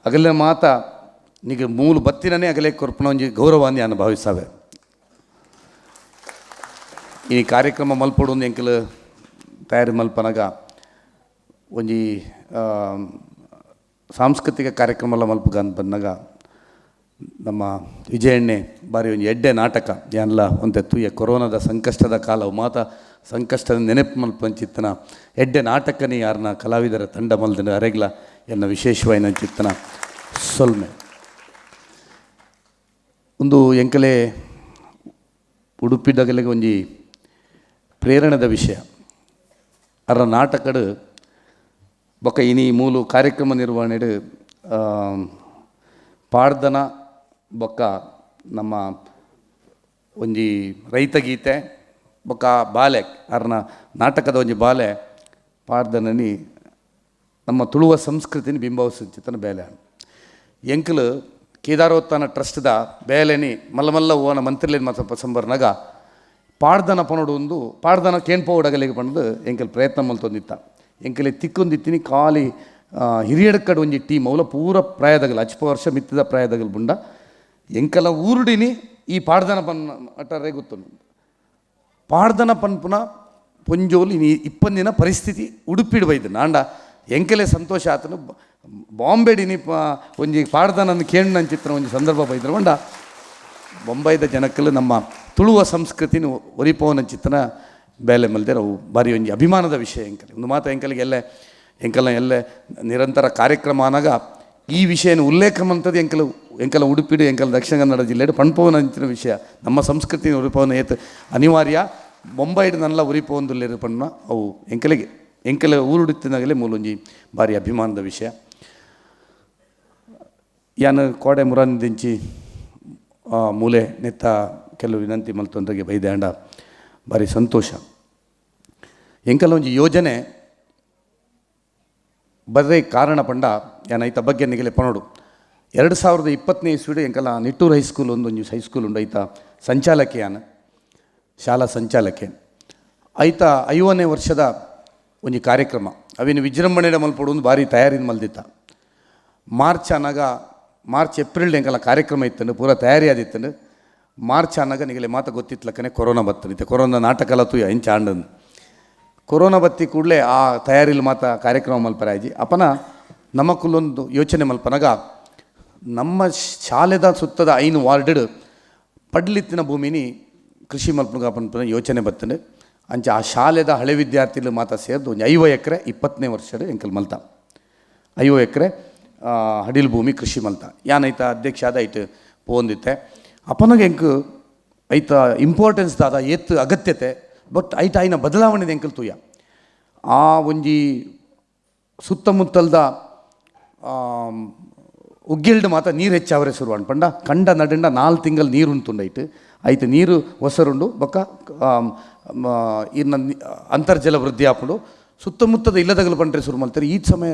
ಅಗಲಿನ ಮಾತ ನಿಗ ಮೂಲ ಬತ್ತಿನೇ ಅಗಲೇ ಕೊರ್ಪುನ ಒಂಜಿ ಗೌರವ ಅಂದ್ ಯಾನು ಭಾವಿಸವೆ. ಈ ಕಾರ್ಯಕ್ರಮ ಮಲ್ಪಡು ಒಂದು ಎಂಕಲು ತಯಾರಿ ಮಲ್ಪನಾಗ ಒಂಜಿ ಸಾಂಸ್ಕೃತಿಕ ಕಾರ್ಯಕ್ರಮ ಎಲ್ಲ ಮಲ್ಪಗ ಅಂತ ಬಂದಾಗ ನಮ್ಮ ವಿಜಯಣ್ಣೆ ಬಾರಿ ಒಂದು ಎಡ್ಡೆ ನಾಟಕ ಎಲ್ಲ ಒಂತೆ ತೂಯ ಕೊರೋನಾದ ಸಂಕಷ್ಟದ ಕಾಲ ಮಾತ ಸಂಕಷ್ಟದ ನೆನಪು ಮಲ್ಪಂಚಿತ್ತನ ಎಡ್ಡೆ ನಾಟಕನೇ ಯಾರನ್ನ ಕಲಾವಿದರ ತಂಡ ಮಲ್ದಿನ ಅರೆಗ್ಲ ಎನ್ನ ವಿಶೇಷವಾಯಿನ ಚಿತ್ತನ ಸೊಲ್ಮೆ ಒಂದು ಎಂಕಲೆ ಉಡುಪಿದಾಗಲಿಗೆ ಒಂಜಿ ಪ್ರೇರಣದ ವಿಷಯ ಅರ ನಾಟಕಡು ಬೊಕ್ಕ ಇನಿ ಮೂಲು ಕಾರ್ಯಕ್ರಮ ನಿರ್ವಹಣೆಡು ಪಾಡ್ದನ ಬೊಕ್ಕ ನಮ್ಮ ಒಂಜಿ ರೈತ ಗೀತೆ ಬೊಕ್ಕ ಬಾಲೆ ಅರ್ನ ನಾಟಕದ ಒಂಜಿ ಬಾಲೆ ಪಾಡ್ದನನಿ ನಮ್ಮ ತುಳುವ ಸಂಸ್ಕೃತಿನ ಬಿಂಬವಿಸಿನ ಬೇಲೆ ಎಂಕಲು ಕೇದಾರೋತ್ಥಾನ ಟ್ರಸ್ಟ್ದ ಬೇಲೆನಿ ಮಲ್ಲ ಮಲ್ಲ ಓನ ಮಂತ್ರಿಲೇನು ಮಾತ ಸಂಬರ್ನಾಗ ಪಾಡ್ದನ ಪನೋಡು ಒಂದು ಪಾಡ್ದನ ಕೇನ್ಪೋಡಗಲಿಗೆ ಪಂದು ಎಂಕಲ್ ಪ್ರಯತ್ನ ಮಲ್ತೊಂದಿತ್ತ ಎಂಕಲೆ ತಿಕ್ಕೊಂದಿತ್ತೀನಿ ಖಾಲಿ ಹಿರಿಯಡಕ್ಕಡು ಒಂಜಿ ಟೀಮ್ ಅವಲ ಪೂರ ಪ್ರಾಯದಗಲು ಅಚ್ಪ ವರ್ಷ ಮಿತ್ತದ ಪ್ರಾಯದಗಲು ಬುಂಡ ಎಂಕಲ ಊರುಡಿನಿ ಈ ಪಾಡ್ದನ ಪನ್ ಅಟ್ಟರೆ ಗೊತ್ತುಂಡು ಪಾಡ್ದನ ಪನ್ಪುನ ಪೊಂಜೋಲು ಇನಿ ಇಪ್ಪಂದಿನ ಪರಿಸ್ಥಿತಿ ಉಡುಪಿಡು ಬೈದು ನಾಂಡ ಎಂಕಲೆ ಸಂತೋಷ ಆತನು ಬಾಂಬೆಡಿನಿ ಒಂಜಿ ಪಾಡ್ದನ ಕೇಂದ್ರ ಚಿತ್ರ ಒಂಜಿ ಸಂದರ್ಭ ಬೈದ್ರು ಬಂಡ ಬೊಂಬೈದ ಜನಕ್ಕಲು ನಮ್ಮ ತುಳುವ ಸಂಸ್ಕೃತಿನ ಒರಿಪೋನ ಚಿತ್ರನ ಬೇಲೆ ಮಲ್ದೆ ಅವು ಬಾರಿ ಒಂಜಿ ಅಭಿಮಾನದ ವಿಷಯ ಎಂಕಲೆ ಒಂದು ಮಾತು ಎಂಕಲಿಗೆ ಎಲ್ಲೇ ನಿರಂತರ ಕಾರ್ಯಕ್ರಮ ಅನ್ನಾಗ ಈ ವಿಷಯನ ಉಲ್ಲೇಖ ಮಂತದ್ದು ಎಂಕಲು ಎಂಕಲ ಉಡುಪಿಡು ಎಂಕಲ ದಕ್ಷಿಣ ಕನ್ನಡ ಜಿಲ್ಲೆಡು ಪಣ್ಪವನ ಅಂಚಿನ ವಿಷಯ ನಮ್ಮ ಸಂಸ್ಕೃತಿ ಉರಿಪವನ ಏತ್ ಅನಿವಾರ್ಯ ಬೊಂಬೈಡು ನಲ್ಲ ಉರಿಪವೊಂದುಲ್ಲೇರು ಪಣ್ಣ ಅವು ಎಂಕಲ ಊರುಡುತ್ತಿನಾಗಲೇ ಮೂಲೊಂಜಿ ಭಾರಿ ಅಭಿಮಾನದ ವಿಷಯ. ಯಾನು ಕೋಡೆ ಮುರಾನಿದಿಂಚಿ ಮೂಲೆ ನೆತ್ತ ಕೆಲವು ವಿನಂತಿ ಮಲ್ತೊಂದರಿಗೆ ಬೈದಾಂಡ ಭಾರಿ ಸಂತೋಷ. ಎಂಕಲ ಒಂಜಿ ಯೋಜನೆ ಬರ್ರೆ ಕಾರಣ ಪಂಡ ಯಾನ ಐತ ಬಗ್ಗೆ ನಿಗಲೆ ಪನೋಡು 2020ನೇ ಇಸ್ವಿಡು ಎಂಕಲ ನಿಟ್ಟೂರು ಹೈಸ್ಕೂಲ್ ಒಂದೊಂದು ಹೈಸ್ಕೂಲ್ ಉಂಡು ಐತ ಸಂಚಾಲಕಿ ಯಾನ ಶಾಲಾ ಸಂಚಾಲಕಿ ಐತ 50ನೇ ವರ್ಷದ ಒಂಜಿ ಕಾರ್ಯಕ್ರಮ ಅವೇನು ವಿಜೃಂಭಣೆಡ ಮಲ್ಪಡು ಒಂದು ಭಾರಿ ತಯಾರಿನ ಮಲ್ದಿತ್ತ. ಮಾರ್ಚ್ ಏಪ್ರಿಲ್ ಎಂಕಲ ಕಾರ್ಯಕ್ರಮ ಇತ್ತಂಡು ಪೂರ ತಯಾರಿ ಆದಿತ್ತಂಡು. ಮಾರ್ಚ್ ಆನಾಗ ನಿಗಲೆ ಮಾತ ಗೊತ್ತಿತ್ಲಕ್ಕನೆ ಕೊರೋನಾ ಬತ್ತನಿತ್ತೆ. ಕೊರೋನಾ ನಾಟಕಲತ್ತು ಎಂಚ ಆಂಡಂದು ಕೊರೋನಾ ಬತ್ತಿ ಕೂಡಲೇ ಆ ತಯಾರಿಲಿ ಮಾತ ಕಾರ್ಯಕ್ರಮ ಮಲ್ಪರಾಯ್ಜಿ ಅಪನ ನಮಕ್ಕಲ್ಲೊಂದು ಯೋಚನೆ ಮಲ್ಪನಾಗ ನಮ್ಮ ಶಾಲೆದ ಸುತ್ತದ 5 ವಾರ್ಡ್ ಪಡ್ಲಿತ್ತಿನ ಭೂಮಿನಿ ಕೃಷಿ ಮಲ್ಪನಾಗ ಪನ್ಪನ ಯೋಚನೆ ಬತ್ತಂಡು ಅಂಚೆ ಆ ಶಾಲೆದ ಹಳೆ ವಿದ್ಯಾರ್ಥಿಗಳು ಮಾತ ಸೇರಿದು ಒಂದು 5 ಎಕರೆ 20ನೇ ವರ್ಷದ ಎಂಕಲ್ ಮಲ್ತ 5 ಎಕರೆ ಹಡಿಲ್ ಭೂಮಿ ಕೃಷಿ ಮಲ್ತ ಯಾನೈತ ಅಧ್ಯಕ್ಷ ಆದ ಐಟ್ ಪೋಂದಿತ್ತೆ ಅಪನಾಗ ಎಂಕ್ ಐತ ಇಂಪಾರ್ಟೆನ್ಸ್ ದಾದ ಏತ್ ಅಗತ್ಯತೆ ಬಟ್ ಐಟ ಐನ ಬದಲಾವಣೆ ಎಂಕಲ್ ತೂಯ ಆ ಒಂಜಿ ಸುತ್ತಮುತ್ತಲ್ದ ಉಗ್ಗಿಲ್ಡು ಮಾತ ನೀರು ಹೆಚ್ಚಾವರೆ ಶುರು ಅನ್ಪಂಡ ಕಂಡ ನಡಂಡ 4 ತಿಂಗಳು ನೀರು ಉಂಟುಂಡೈಟ್ ಐತೆ ನೀರು ಒಸರುಂಡು ಬೊಕ್ಕ ಇನ್ನು ಅಂತರ್ಜಲ ವೃದ್ಧಿ ಆಪುಂಡು ಸುತ್ತಮುತ್ತದ ಇಲ್ಲದಗಲು ಪಂಡ್ರೆ ಶುರು ಮಾಡ್ತಾರೆ. ಈ ಸಮಯ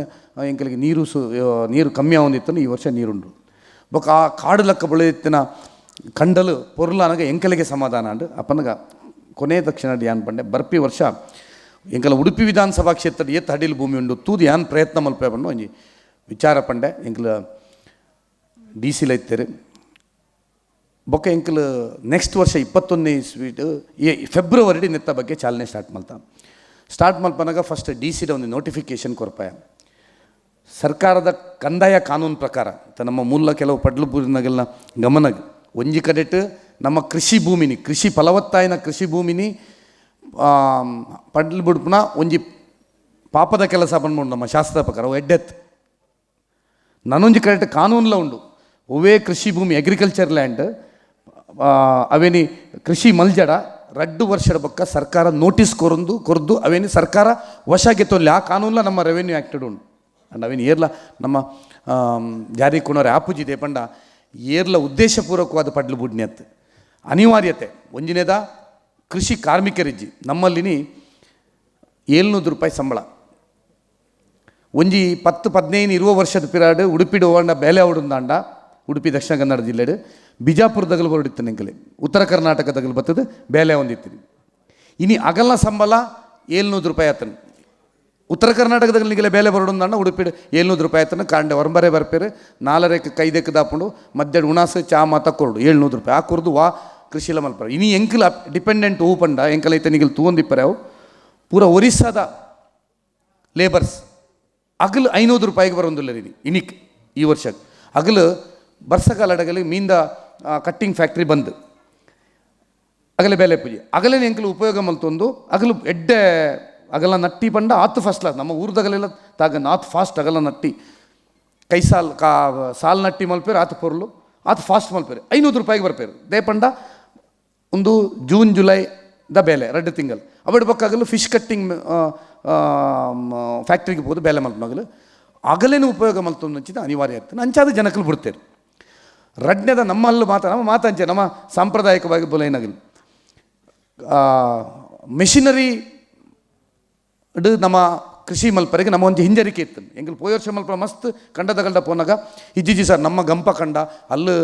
ಎಂಕಲಿಗೆ ನೀರು ಕಮ್ಮಿ ಆಗೊಂದಿತ್ತು ಈ ವರ್ಷ ನೀರುಂಡು ಬೊಕ್ಕ ಆ ಕಾಡು ಲೆಕ್ಕ ಬೆಳೆಯುತ್ತಿನ ಕಂಡಲು ಪೊರ್ಲಾನಾಗ ಎಂಕಲಿಗೆ ಸಮಾಧಾನ ಅಂಡು ಅಪ್ಪನಗ ಕೊನೆ ದಕ್ಷಿಣ ಯಾನ್ ಪಂಡೆ ಬರ್ಪಿ ವರ್ಷ ಎಂಕಲ ಉಡುಪಿ ವಿಧಾನಸಭಾ ಕ್ಷೇತ್ರದ ಏತ್ ಹಡಿಲ್ ಭೂಮಿ ಉಂಡು ತೂದು ಯಾನ್ ಪ್ರಯತ್ನ ಮಲ್ಪೆ ಬಂಡು ಒಂಜಿ ವಿಚಾರ ಪಂಡೆ ಎಂಕಲ DC ಇತ್ತೇರು ಬೊಕ್ಕ ಎಂಕಲು ನೆಕ್ಸ್ಟ್ ವರ್ಷ 21ನೇ ಇಸ್ವಿಡು ಫೆಬ್ರವರಿ ನೆತ್ತ ಬಗ್ಗೆ ಚಾಲನೆ ಸ್ಟಾರ್ಟ್ ಮಲ್ಪನಾಗ ಫಸ್ಟ್ DC ಒಂದು ನೋಟಿಫಿಕೇಶನ್ ಕೊರಪಾಯ ಸರ್ಕಾರದ ಕಂದಾಯ ಕಾನೂನು ಪ್ರಕಾರ ನಮ್ಮ ಮೂಲ ಕೆಲವು ಪಡ್ಲುಪೂರಿನಾಗೆಲ್ಲ ಗಮನ ಒಂಜಿ ಕಡೆಟ್ ನಮ್ಮ ಕೃಷಿ ಫಲವತ್ತಾಯಿನ ಕೃಷಿ ಭೂಮಿನಿ ಪಡ್ಲು ಬಿಡ್ಪುನ ಒಂಜಿ ಪಾಪದ ಕೆಲಸ ಬಂದ್ಬಿಡು ನಮ್ಮ ಶಾಸ್ತ್ರದ ಪ್ರಕಾರ ಅವು ಎಡ್ಡೆತ್ ನಾನೊಂಜಿ ಕರೆಕ್ಟ್ ಕಾನೂನ್ಲ ಉಂಡು ಒವೇ ಕೃಷಿ ಭೂಮಿ ಅಗ್ರಿಕಲ್ಚರ್ ಲ್ಯಾಂಡ್ ಅವೇನಿ ಕೃಷಿ ಮಲ್ಜಡ 2 ವರ್ಷದ ಬೊಕ್ಕ ಸರ್ಕಾರ ನೋಟಿಸ್ ಕೊರ್ದು ಅವೇನಿ ಸರ್ಕಾರ ವಶಕ್ಕೆ ತೊಲ್ಲಿ ಆ ಕಾನೂನ್ಲ ನಮ್ಮ ರೆವೆನ್ಯೂ ಆ್ಯಕ್ಟೆಡ್ ಉಂಡು ಅಂಡ್ ಅವೇನು ಏರ್ಲ ನಮ್ಮ ಜಾರಿ ಕುಣರ ಆಪುಜಿದೆ ಪಂಡ ಏರ್ಲ ಉದ್ದೇಶಪೂರ್ವಕವಾದ ಪಡ್ಲು ಬುಡ್ನ್ಯತ್ ಅನಿವಾರ್ಯತೆ ಒಂಜಿನೇದ ಕೃಷಿ ಕಾರ್ಮಿಕರಿಜ್ಜಿ ನಮ್ಮಲ್ಲಿನಿ 700 ರೂಪಾಯಿ ಸಂಬಳ ಒಂಜಿ 10-15 ವರ್ಷದ ಪಿರಾಡ್ ಉಡುಪಿಡು ಹೋಂಡ ಬೇಲೆ ಅವಡುಂದಾಂಡ ಉಡುಪಿ ದಕ್ಷಿಣ ಕನ್ನಡ ಜಿಲ್ಲೆಡು ಬಿಜಾಪುರದಗಲು ಹೊರಡಿತ್ತು ನೆಂಕಲೆ ಉತ್ತರ ಕರ್ನಾಟಕದಗಲು ಬತ್ತದು ಬೇಲೆ ಹೊಂದಿತ್ತು ಇನಿ ಅಗಲ ಸಂಬಳ 700 ರೂಪಾಯಿ ಆತನು ಉತ್ತರ ಕರ್ನಾಟಕದಲ್ಲಿ ನಿಗಲೆ ಬೇಲೆ ಬರೋಣ ಉಡುಪಿಡು 700 ರೂಪಾಯಿ ಆತನ ಕಾಂಡೆ ಹೊರಬರೆ ಬರ್ಪೇರು 4 ದಾಪುಂಡು ಮಧ್ಯಾಹ್ನ ಉಣಾಸು ಚಾ ಮಾತ ಕೊರಡು 700 ರೂಪಾಯಿ ಆ ಕೊರ್ದು ವಾ ಕೃಷಿಲ ಮಲ್ಪರ ಇನಿ ಎಂಕಲ್ ಡಿಪೆಂಡೆಂಟ್ ಹೂ ಪಂಡ ಎಂಕಲೈತೆ ನಿಗಲು ತೂಂದಿಪ್ಪರೆ ಅವು ಪೂರ ಒರಿಸ್ಸಾದ ಲೇಬರ್ಸ್ ಅಗಲು 500 ರೂಪಾಯಿಗೆ ಬರೋದಿಲ್ಲ ರೀ ಇನಿಕ್ ಈ ವರ್ಷ ಅಗಲು ಬರ್ಸಕಾಲಡಗಲಿ ಮೀಂದ ಕಟ್ಟಿಂಗ್ ಫ್ಯಾಕ್ಟ್ರಿ ಬಂದು ಅಗಲೆ ಬೇಲೆ ಪೂಜೆ ಅಗಲೇನು ಎಂಕಲು ಉಪಯೋಗ ಮಲ್ತೊಂದು ಅಗಲು ಎಡ್ಡೆ ಅಗಲ ನಟ್ಟಿ ಪಂಡ ಆತು ಫಸ್ಟ್ ಕ್ಲಾಸ್ ನಮ್ಮ ಊರ್ದಾಗಲೆಲ್ಲ ತಾಗ ಆತು ಫಾಸ್ಟ್ ಅಗಲ ನಟ್ಟಿ ಕೈ ಸಾಲ್ ನಟ್ಟಿ ಮಲ್ಪೇರು ಆತು ಪೊರ್ಲು ಆತು ಫಾಸ್ಟ್ ಮಲ್ಪೇರು 500 ರೂಪಾಯಿಗೆ ಬರ್ಪೇರು ದೇ ಪಂಡ ಒಂದು ಜೂನ್ ಜುಲೈ ದ ಬೇಲೆ 2 ತಿಂಗಳು ಅವಡ್ ಬೊಕ್ಕಾಗಲು ಫಿಶ್ ಕಟ್ಟಿಂಗ್ ಫ್ಯಾಕ್ಟ್ರಿಗೆ ಹೋದು ಬೇಲೆ ಮಲ್ಪನಾಗಲು ಅಗಲೇನು ಉಪಯೋಗ ಮಲ್ತೊಂದು ಹಂಚಿದ ಅನಿವಾರ್ಯ ಆಗ್ತದೆ ಅಂಚಾದ ಜನಕ್ಕಲು ಬಿಡ್ತೇರು ರಡ್ನೆದ ನಮ್ಮಲ್ಲೂ ನಮ್ಮ ಮಾತಂಚೆ ನಮ್ಮ ಸಾಂಪ್ರದಾಯಿಕವಾಗಿ ಬೊಲೈನಾಗಲಿ ಮೆಷಿನರಿ ನಮ್ಮ ಕೃಷಿ ಮಲ್ಪರಿಗೆ ನಮ್ಮ ಒಂದು ಹಿಂಜರಿಕೆ ಇತ್ತು ಎಂಗಲ್ ಪೋಯ ವರ್ಷ ಮಲ್ಪ ಮಸ್ತ್ ಕಂಡ ಪೋನಾಗ ಇಜ್ಜಿಜಿ ಸರ್ ನಮ್ಮ ಗಂಪ ಕಂಡ ಅಲ್ಲಿ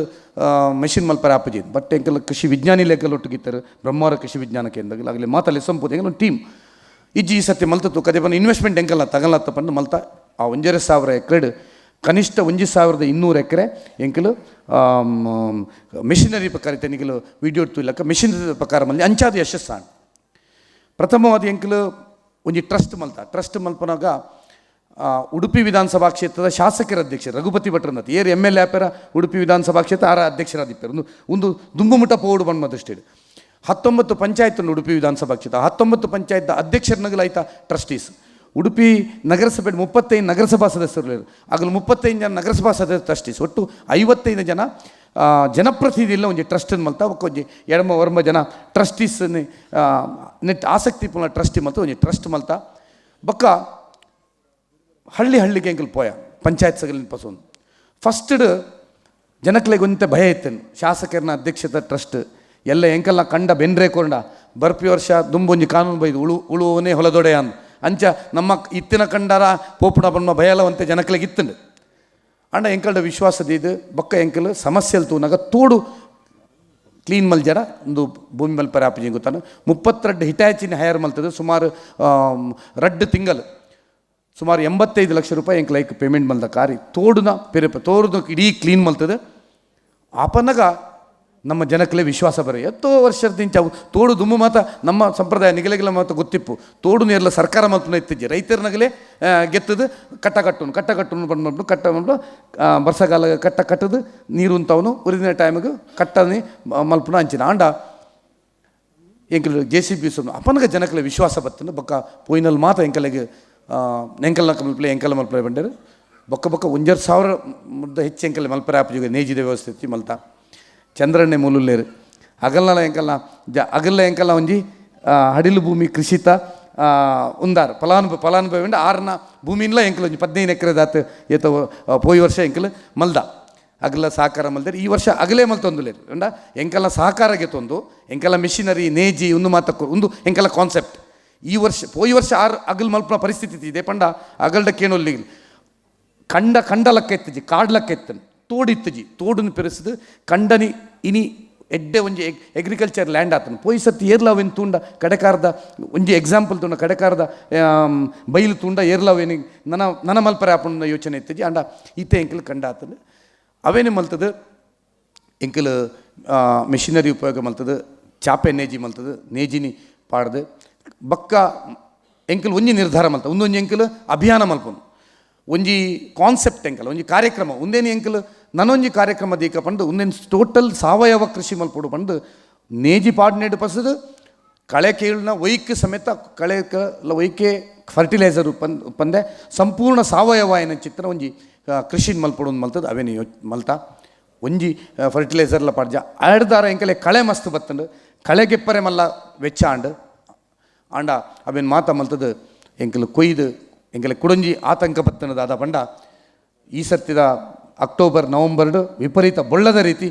ಮೆಷಿನ್ ಮಲ್ಪರೆ ಆಪಜಿ ಬಟ್ ಎಂಕಲ್ ಕೃಷಿ ವಿಜ್ಞಾನಿ ಲೆಕ್ಕಲ್ ಒಟ್ಟಿಗಿತ್ತಾರೆ ಬ್ರಹ್ಮಾವರ ಕೃಷಿ ವಿಜ್ಞಾನ ಕೇಂದ್ರ ಆಗಲಿ ಮಾತಲ್ಲಿ ಸಂಪೂರ್ಣ ಎಂಗಲ್ ಒಂದು ಟೀಮ್ ಇಜ್ಜಿ ಈ ಸತ್ಯ ಮಲ್ತತ್ತು ಕದೆ ಬಂದು ಇನ್ವೆಸ್ಟ್ಮೆಂಟ್ ಎಂಕಲ್ಲ ತಗಲತ್ತ ಪಂದು ಮಲ್ತ ಆ 1,500 ಎಕರೆ ಕನಿಷ್ಠ 1,200 ಎಕರೆ ಎಂಕಲು ಮೆಷಿನರಿ ಪ್ರಕಾರ ತೆನಿಕಲು ವಿಡಿಯೋ ತುಲಕ ಮೆಷಿನರಿ ಪ್ರಕಾರ ಮಲ್ಲಿ ಅಂಚಾದ ಯಶಸ್ಸಾಣ ಪ್ರಥಮವಾದ ಎಂಕಲು ಒಂಜಿ ಟ್ರಸ್ಟ್ ಮಲ್ಪನಾಗ ಉಡುಪಿ ವಿಧಾನಸಭಾ ಕ್ಷೇತ್ರದ ಶಾಸಕರ ಅಧ್ಯಕ್ಷರು ರಘುಪತಿ ಭಟ್ರನತ್ ಏರ್ MLA ಆಪೇರ ಉಡುಪಿ ವಿಧಾನಸಭಾ ಕ್ಷೇತ್ರ ಆರ ಅಧ್ಯಕ್ಷರಾದಿಪ್ಪೇರು ಒಂದು ದುಂಬುಮುಟ ಪೋಡು ಬಣ್ಣ ದೃಷ್ಟಿಡು 19 ಪಂಚಾಯತ್ ಉಡುಪಿ ವಿಧಾನಸಭಾ ಕ್ಷೇತ್ರ 19 ಪಂಚಾಯತ್ ಅಧ್ಯಕ್ಷರನಗಲಾಯ್ತ ಟ್ರಸ್ಟೀಸ್ ಉಡುಪಿ ನಗರಸಭೆ 35 ನಗರಸಭಾ ಸದಸ್ಯರು ಆಗಲು 35 ಜನ ನಗರಸಭಾ ಸದಸ್ಯರು ಟ್ರಸ್ಟೀಸ್ ಒಟ್ಟು 55 ಜನ ಜನಪ್ರತಿನಿಧಿಲ್ಲ ಒಂಜಿ ಟ್ರಸ್ಟನ್ನು ಮಲ್ತ ಒಂಜಿ ಎಡಮ ವರ್ಮ ಜನ ಟ್ರಸ್ಟೀಸ್ ನೆಟ್ ಆಸಕ್ತಿಪೂರ್ಣ ಟ್ರಸ್ಟಿ ಮಲ್ತ ಒಂಜಿ ಟ್ರಸ್ಟ್ ಮಲ್ತ ಬೊಕ್ಕ ಹಳ್ಳಿಗೆ ಎಂಕಲ್ ಪೋಯ ಪಂಚಾಯತ್ ಸಗಲಿನ ಪಸೊಂದು ಫಸ್ಟ್ ಜನಕ್ಲೆಗೆ ಒಂತೆ ಭಯ ಇತ್ತೇನು ಶಾಸಕರನ್ನ ಅಧ್ಯಕ್ಷತೆ ಟ್ರಸ್ಟ್ ಎಲ್ಲ ಎಂಕಲ್ನ ಕಂಡ ಬೆನ್ರೆ ಕೊಂಡ ಬರ್ಪಿ ವರ್ಷ ದುಂಬೊಂಜಿ ಕಾನೂನು ಬೈದು ಉಳುವನೇ ಹೊಲದೊಡೆ ಅಂದ್ ಅಂಚ ನಮ್ಮ ಇತ್ತಿನ ಕಂಡರ ಪೋಪುಣ ಬಣ್ಣ ಭಯಲವಂತೆ ಜನಕ್ಲೆಗೆ ಇತ್ತಂಡು ಅಂಡ ಎಂಕಲ್ಡ ವಿಶ್ವಾಸದ ಇದು ಬೊಕ್ಕ ಎಂಕಲ್ ಸಮಸ್ಯೆಲ್ ತೂನಾಗ ತೋಡು ಕ್ಲೀನ್ ಮಲ್ಜರ ಒಂದು ಭೂಮಿ ಮಲ್ಪರ ಆಪಜಿ ಗೊತ್ತಾನು 32 ಹಿಟಾಚಿನ ಹೈರ್ ಮಲ್ತದೆ ಸುಮಾರು 2 ತಿಂಗಳು ಸುಮಾರು 85 ಲಕ್ಷ ರೂಪಾಯಿ ಎಂಕ್ ಲೈಕ್ ಪೇಮೆಂಟ್ ಮಲ್ದ ಕಾರಿ ತೋಡುನ ತೋರುದು ಇಡೀ ಕ್ಲೀನ್ ಮಲ್ತದೆ ಆಪನಾಗ ನಮ್ಮ ಜನಕ್ಕಲೇ ವಿಶ್ವಾಸ ಬರ ಎತ್ತೋ ವರ್ಷದಿಂದ ಅವು ತೋಡು ದುಮ್ಮು ಮಾತ ನಮ್ಮ ಸಂಪ್ರದಾಯ ನಿಗಲೆಗಳ ಮಾತು ಗೊತ್ತಿಪ್ಪು ತೋಡು ನೀರ್ಲ ಸರ್ಕಾರ ಮಾತನ್ನ ಎತ್ತಿಜ್ಜಿ ರೈತರನಗಲೇ ಗೆತ್ತದು ಕಟ್ಟುನು ಬಂದ್ಬಿಟ್ಟು ಕಟ್ಟ ವರ್ಷಗಾಲ ಕಟ್ಟದು ನೀರು ಅಂತವನು ಉರಿದಿನ ಟೈಮಿಗೆ ಕಟ್ಟನೆ ಮಲ್ಪುನ ಅಂಚಿನ ಆಂಡ ಎಂಕಲ್ JCB ಸೊನ್ನು ಅಪನಗ ಜನಕ್ಕಲೇ ವಿಶ್ವಾಸ ಬರ್ತದೆ ಬೊಕ್ಕ ಪೋಯಿನಲ್ಲಿ ಮಾತ ಎಂಕಲೆಗೆ ಎಂಕಲ ಮಲ್ಪಲೆ ಬಂಡರು ಬೊಕ್ಕ 1,000 ಹೆಚ್ಚು ಎಂಕಲ್ ಮಲ್ಪರೆ ಆಪಜಿಗೆ ನೇಜಿದ ವ್ಯವಸ್ಥೆ ಇತ್ತು ಮಲ್ತ ಚಂದ್ರಣ್ಣೆ ಮೂಲುಲ್ಲೇರು ಅಗಲ್ನ ಅಗಲ್ಲ ಎಂಕಲ್ಲ ಒಂಜಿ ಹಡಿಲು ಭೂಮಿ ಕೃಷಿತ ಉಂದಾರು ಫಲಾನುಭವಿ ಉಂಡು 6ನ ಭೂಮಿನ್ಲ ಎಂಕಲ್ ಒಂಜಿ 15 ಎಕರೆ ದಾತು ಏತ ಪೋಯಿ ವರ್ಷ ಎಂಕಲ್ ಮಲ್ದ ಅಗಲ ಸಹಕಾರ ಮಲ್ದಾರೆ ಈ ವರ್ಷ ಅಗಲೇ ಮಲ್ತೊಂದುಲೇರು ಉಂಡ ಎಂಕಲ್ಲ ಸಹಕಾರಗೆ ತೊಂದು ಎಂಕಲ್ಲ ಮಿಷಿನರಿ ನೇಜಿ ಒಂದು ಮಾತಕ್ಕೆ ಒಂದು ಎಂಕಲ್ಲ ಕಾನ್ಸೆಪ್ಟ್ ಈ ವರ್ಷ ಪೋಯಿ ವರ್ಷ 6 ಅಗಲ್ ಮಲ್ಪನ ಪರಿಸ್ಥಿತಿ ಇದೆ ಪಂಡ ಅಗಲ್ಡಕ್ಕೇನೊಲ್ಲಿ ಕಂಡಲಕ್ಕ ಎತ್ತಜಿ ಕಾಡ್ಲಕ್ಕ ಎತ್ತನು ತೋಡಿತ್ತಜಿ ತೋಡನ್ನು ಪೆರೆಸಿದು ಕಂಡನಿ ಇನಿ ಎಡ್ಡೆ ಒಂಜಿ ಅಗ್ರಿಕಲ್ಚರ್ ಲ್ಯಾಂಡ್ ಆತನು ಪೋಯಿ ಸತಿ ಏರ್ಲಾವೇನು ತೂಂಡ ಕಡೆಕಾರದ ಒಂಜಿ ಎಕ್ಸಾಂಪಲ್ ತೂಂಡ ಕಡೆಕಾರದ ಬೈಲು ತೂಂಡ ಏರ್ಲಾವೇನಿ ನನ್ನ ಮಲ್ಪರೆ ಆಪುಂಡ ಯೋಚನೆ ಇತ್ತಜಿ ಅಂಡ ಈತೆ ಎಂಕಲ್ ಕಂಡ ಆತನು ಅವೇನೇ ಮಲ್ತದು ಎಂಕಲ್ ಮೆಷಿನರಿ ಉಪಯೋಗ ಮಲ್ತದು ಚಾಪೆ ನೇಜಿ ಮಲ್ತದು ನೇಜಿನಿ ಪಾಡ್ದು ಬಕ್ಕ ಎಂಕಲ್ ಒಂಜಿ ನಿರ್ಧಾರ ಮಲ್ತ ಒಂದೊಂಜಿ ಎಂಕಲ್ ಅಭಿಯಾನ ಮಲ್ಪನು ಒಂಜಿ ಕಾನ್ಸೆಪ್ಟ್ ಎಂಕಲ್ ಒಂಜಿ ಕಾರ್ಯಕ್ರಮ ಒಂದೇನು ಎಂಕಲ್ ನನ್ನೊಂಜಿ ಕಾರ್ಯಕ್ರಮ ದೀಕ ಪಂಡು ಒಂದೇನು ಟೋಟಲ್ ಸಾವಯವ ಕೃಷಿ ಮಲ್ಪಡು ಪಂಡು ನೇಜಿ ಪಾಡ್ನೇಡು ಪಸದು ಕಳೆ ಕೀಳ್ನ ಒಯ್ಕೆ ಸಮೇತ ಕಳೆಕಲ್ಲ ಒಯ್ಕೆ ಫರ್ಟಿಲೈಸರ್ ಪಂದೆ ಸಂಪೂರ್ಣ ಸಾವಯವ ಏನ ಚಿತ್ರ ಒಂಜಿ ಕೃಷಿ ಮಲ್ಪಡು ಮಲ್ತದು ಅವೇನು ಮಲ್ತ ಒಂಜಿ ಫರ್ಟಿಲೈಸರ್ಲ ಪಾಡ್ಜ ಆಡ್ದಾರ ಎಂಕಲೆ ಕಳೆ ಮಸ್ತ್ ಬತ್ತಂಡು ಕಳೆಗೆಪ್ಪರೆ ಮಲ್ಲ ವೆಚ್ಚ ಆಂಡ ಅವೇನು ಮಾತ ಮಲ್ತದು ಎಂಕಲ್ ಕೊಯ್ದು ಎಂಕಲೆ ಕುಡಂಜಿ ಆತಂಕ ಬತ್ತನದಾದ ಪಂಡ ಈ ಸರ್ತಿದ ಅಕ್ಟೋಬರ್ ನವಂಬರ್ ವಿಪರೀತ ಬೊಳ್ಳದ ರೀತಿ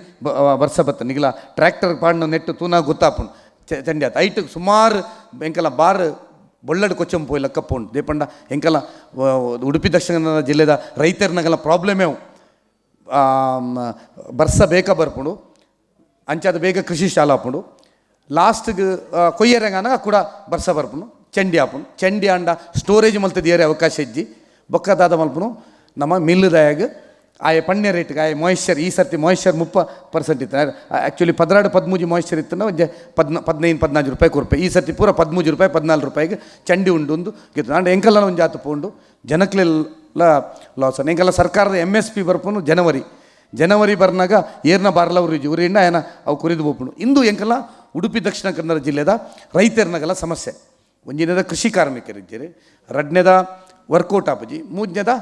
ವರ್ಷ ಬತ್ತ ನಿಗಲ ಟ್ರ್ಯಾಕ್ಟರ್ ಪಾಡ್ನ ನೆಟ್ಟು ತೂನ ಗೊತ್ತಾಪುಂಡು ಚಂಡಿ ಆತ ಐಟಿಗೆ ಸುಮಾರು ಎಂಕಲ ಬಾರ್ ಬೊಳ್ಳಡು ಕೊಚ್ಚಂ ಪೋಯಿ ಲಕ್ಕಪ್ಪುಂಡು ದೇಪಂಡ ಎಂಕಲ ಉಡುಪಿ ದಕ್ಷಿಣ ಕನ್ನಡ ಜಿಲ್ಲೆದ ರೈತರನಗೆಲ್ಲ ಪ್ರಾಬ್ಲಮೇ ಬರ್ಸ ಬೇಕ ಬರ್ಪುಂಡು ಅಂಚಾದ ಬೇಗ ಕೃಷಿ ಶಾಲಾ ಆಪುಂಡು ಲಾಸ್ಟ್ಗೆ ಕೊಯ್ಯರಂಗಾನಾಗ ಕೂಡ ಬರ್ಸ ಬರ್ಪುಂಡು ಚಂಡಿ ಆಪುಂಡು ಚಂಡಿ ಆಂಡ ಸ್ಟೋರೇಜ್ ಮಲ್ತದ ಏರೆ ಅವಕಾಶ ಇಜ್ಜಿ ಬೊಕ್ಕದಾದ ಮಲ್ಪುನು ನಮ್ಮ ಮಿಲ್ಲುದಾಯಾಗ ಆಯ ಪಣ್ಯ ರೇಟ್ಗೆ ಆಯ ಮಾಯಿಶ್ಚರ್ ಈ ಸರ್ತಿ ಮಾಯಿಶ್ಚರ್ 30% ಇತ್ತು ಆ್ಯಕ್ಚುಲಿ 13 ಮಾಯಿಶ್ಚರ್ ಇತ್ತು ಒಂಜ 15-14 ರೂಪಾಯಿ ಕೊರ್ಪೆ ಈ ಸರ್ತಿ ಪೂರ 13 ರೂಪಾಯಿ 14 ರೂಪಾಯಿಗೆ ಚಂಡಿ ಉಂಡು ಗೆದ್ದು ಅಂಡ್ ಎಂಕಲ್ಲ ಒಂದು ಜಾತು ಪೋಂಡು ಜನಕ್ಲೆಲ್ಲ ಲಾಸ್ ಎಂಕಲ್ಲ ಸರ್ಕಾರದ MSP ಬರ್ಪುನು ಜನವರಿ ಬರ್ನಾಗ ಏರ್ನ ಬಾರ್ಲ ಉರಿಯಿಂದ ಏನ ಅವು ಕುರಿದು ಬೋಪುಂಡು ಇಂದು ಎಂಕಲ್ಲ ಉಡುಪಿ ದಕ್ಷಿಣ ಕನ್ನಡ ಜಿಲ್ಲೆದ ರೈತರನಗೆಲ್ಲ ಸಮಸ್ಯೆ ಒಂಜಿನದ ಕೃಷಿ ಕಾರ್ಮಿಕರಿದ್ದೀರಿ ರಡ್ನೆದ ವರ್ಕೌಟ್ ಆಪಜಿ ಮೂರನೇದ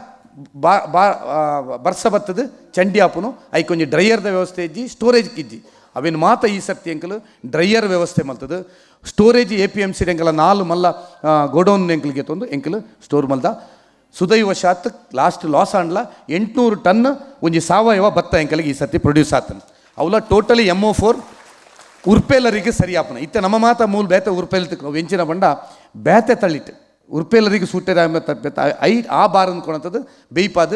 ಬರ್ಸ ಬತ್ತದ ಚಂಡಿ ಆಪುನು ಐಕೊಂಜಿ ಡ್ರೈಯರ್ದ ವ್ಯವಸ್ಥೆ ಇಜ್ಜಿ ಸ್ಟೋರೇಜ್ ಇಜ್ಜಿ ಅವೇನು ಮಾತ ಈ ಸರ್ತಿ ಎಂಕಲು ಡ್ರೈಯರ್ ವ್ಯವಸ್ಥೆ ಮಲ್ತದು ಸ್ಟೋರೇಜ್ APMC ಎಂಕಲ 4 ಮಲ್ಲ ಗೋಡೌನ್ ಎಂಕಲ್ಗೆ ತಂದು ಎಂಕಲು ಸ್ಟೋರ್ ಮಲ್ದ ಸುದೈವಶಾತ್ ಲಾಸ್ಟ್ ಲಾಸ್ ಆಂಡ್ಲ 800 ಟನ್ ಒಂಜಿ ಸಾವಯವ ಭತ್ತ ಎಂಕಲಿಗೆ ಈ ಸರ್ತಿ ಪ್ರೊಡ್ಯೂಸ್ ಆತನು ಅವಲ ಟೋಟಲಿ MO4 ಉರ್ಪೇಲರಿಗೆ ಸರಿ ಆಪನ ಇತ್ತೆ ನಮ್ಮ ಮಾತ ಮೂಲ ಬೇತೆ ಉರ್ಪೇಲ್ ವೆಂಚಿನ ಬಂಡ ಬೇತೆ ತಳ್ಳಿಟ್ಟು ಉರ್ಪೇಲರಿಗೆ ಸೂಟೆ ಆ ಬಾರ್ ಅಂದ್ಕೊಳಂಥದ್ದು ಬೇಯ್ಪಾದ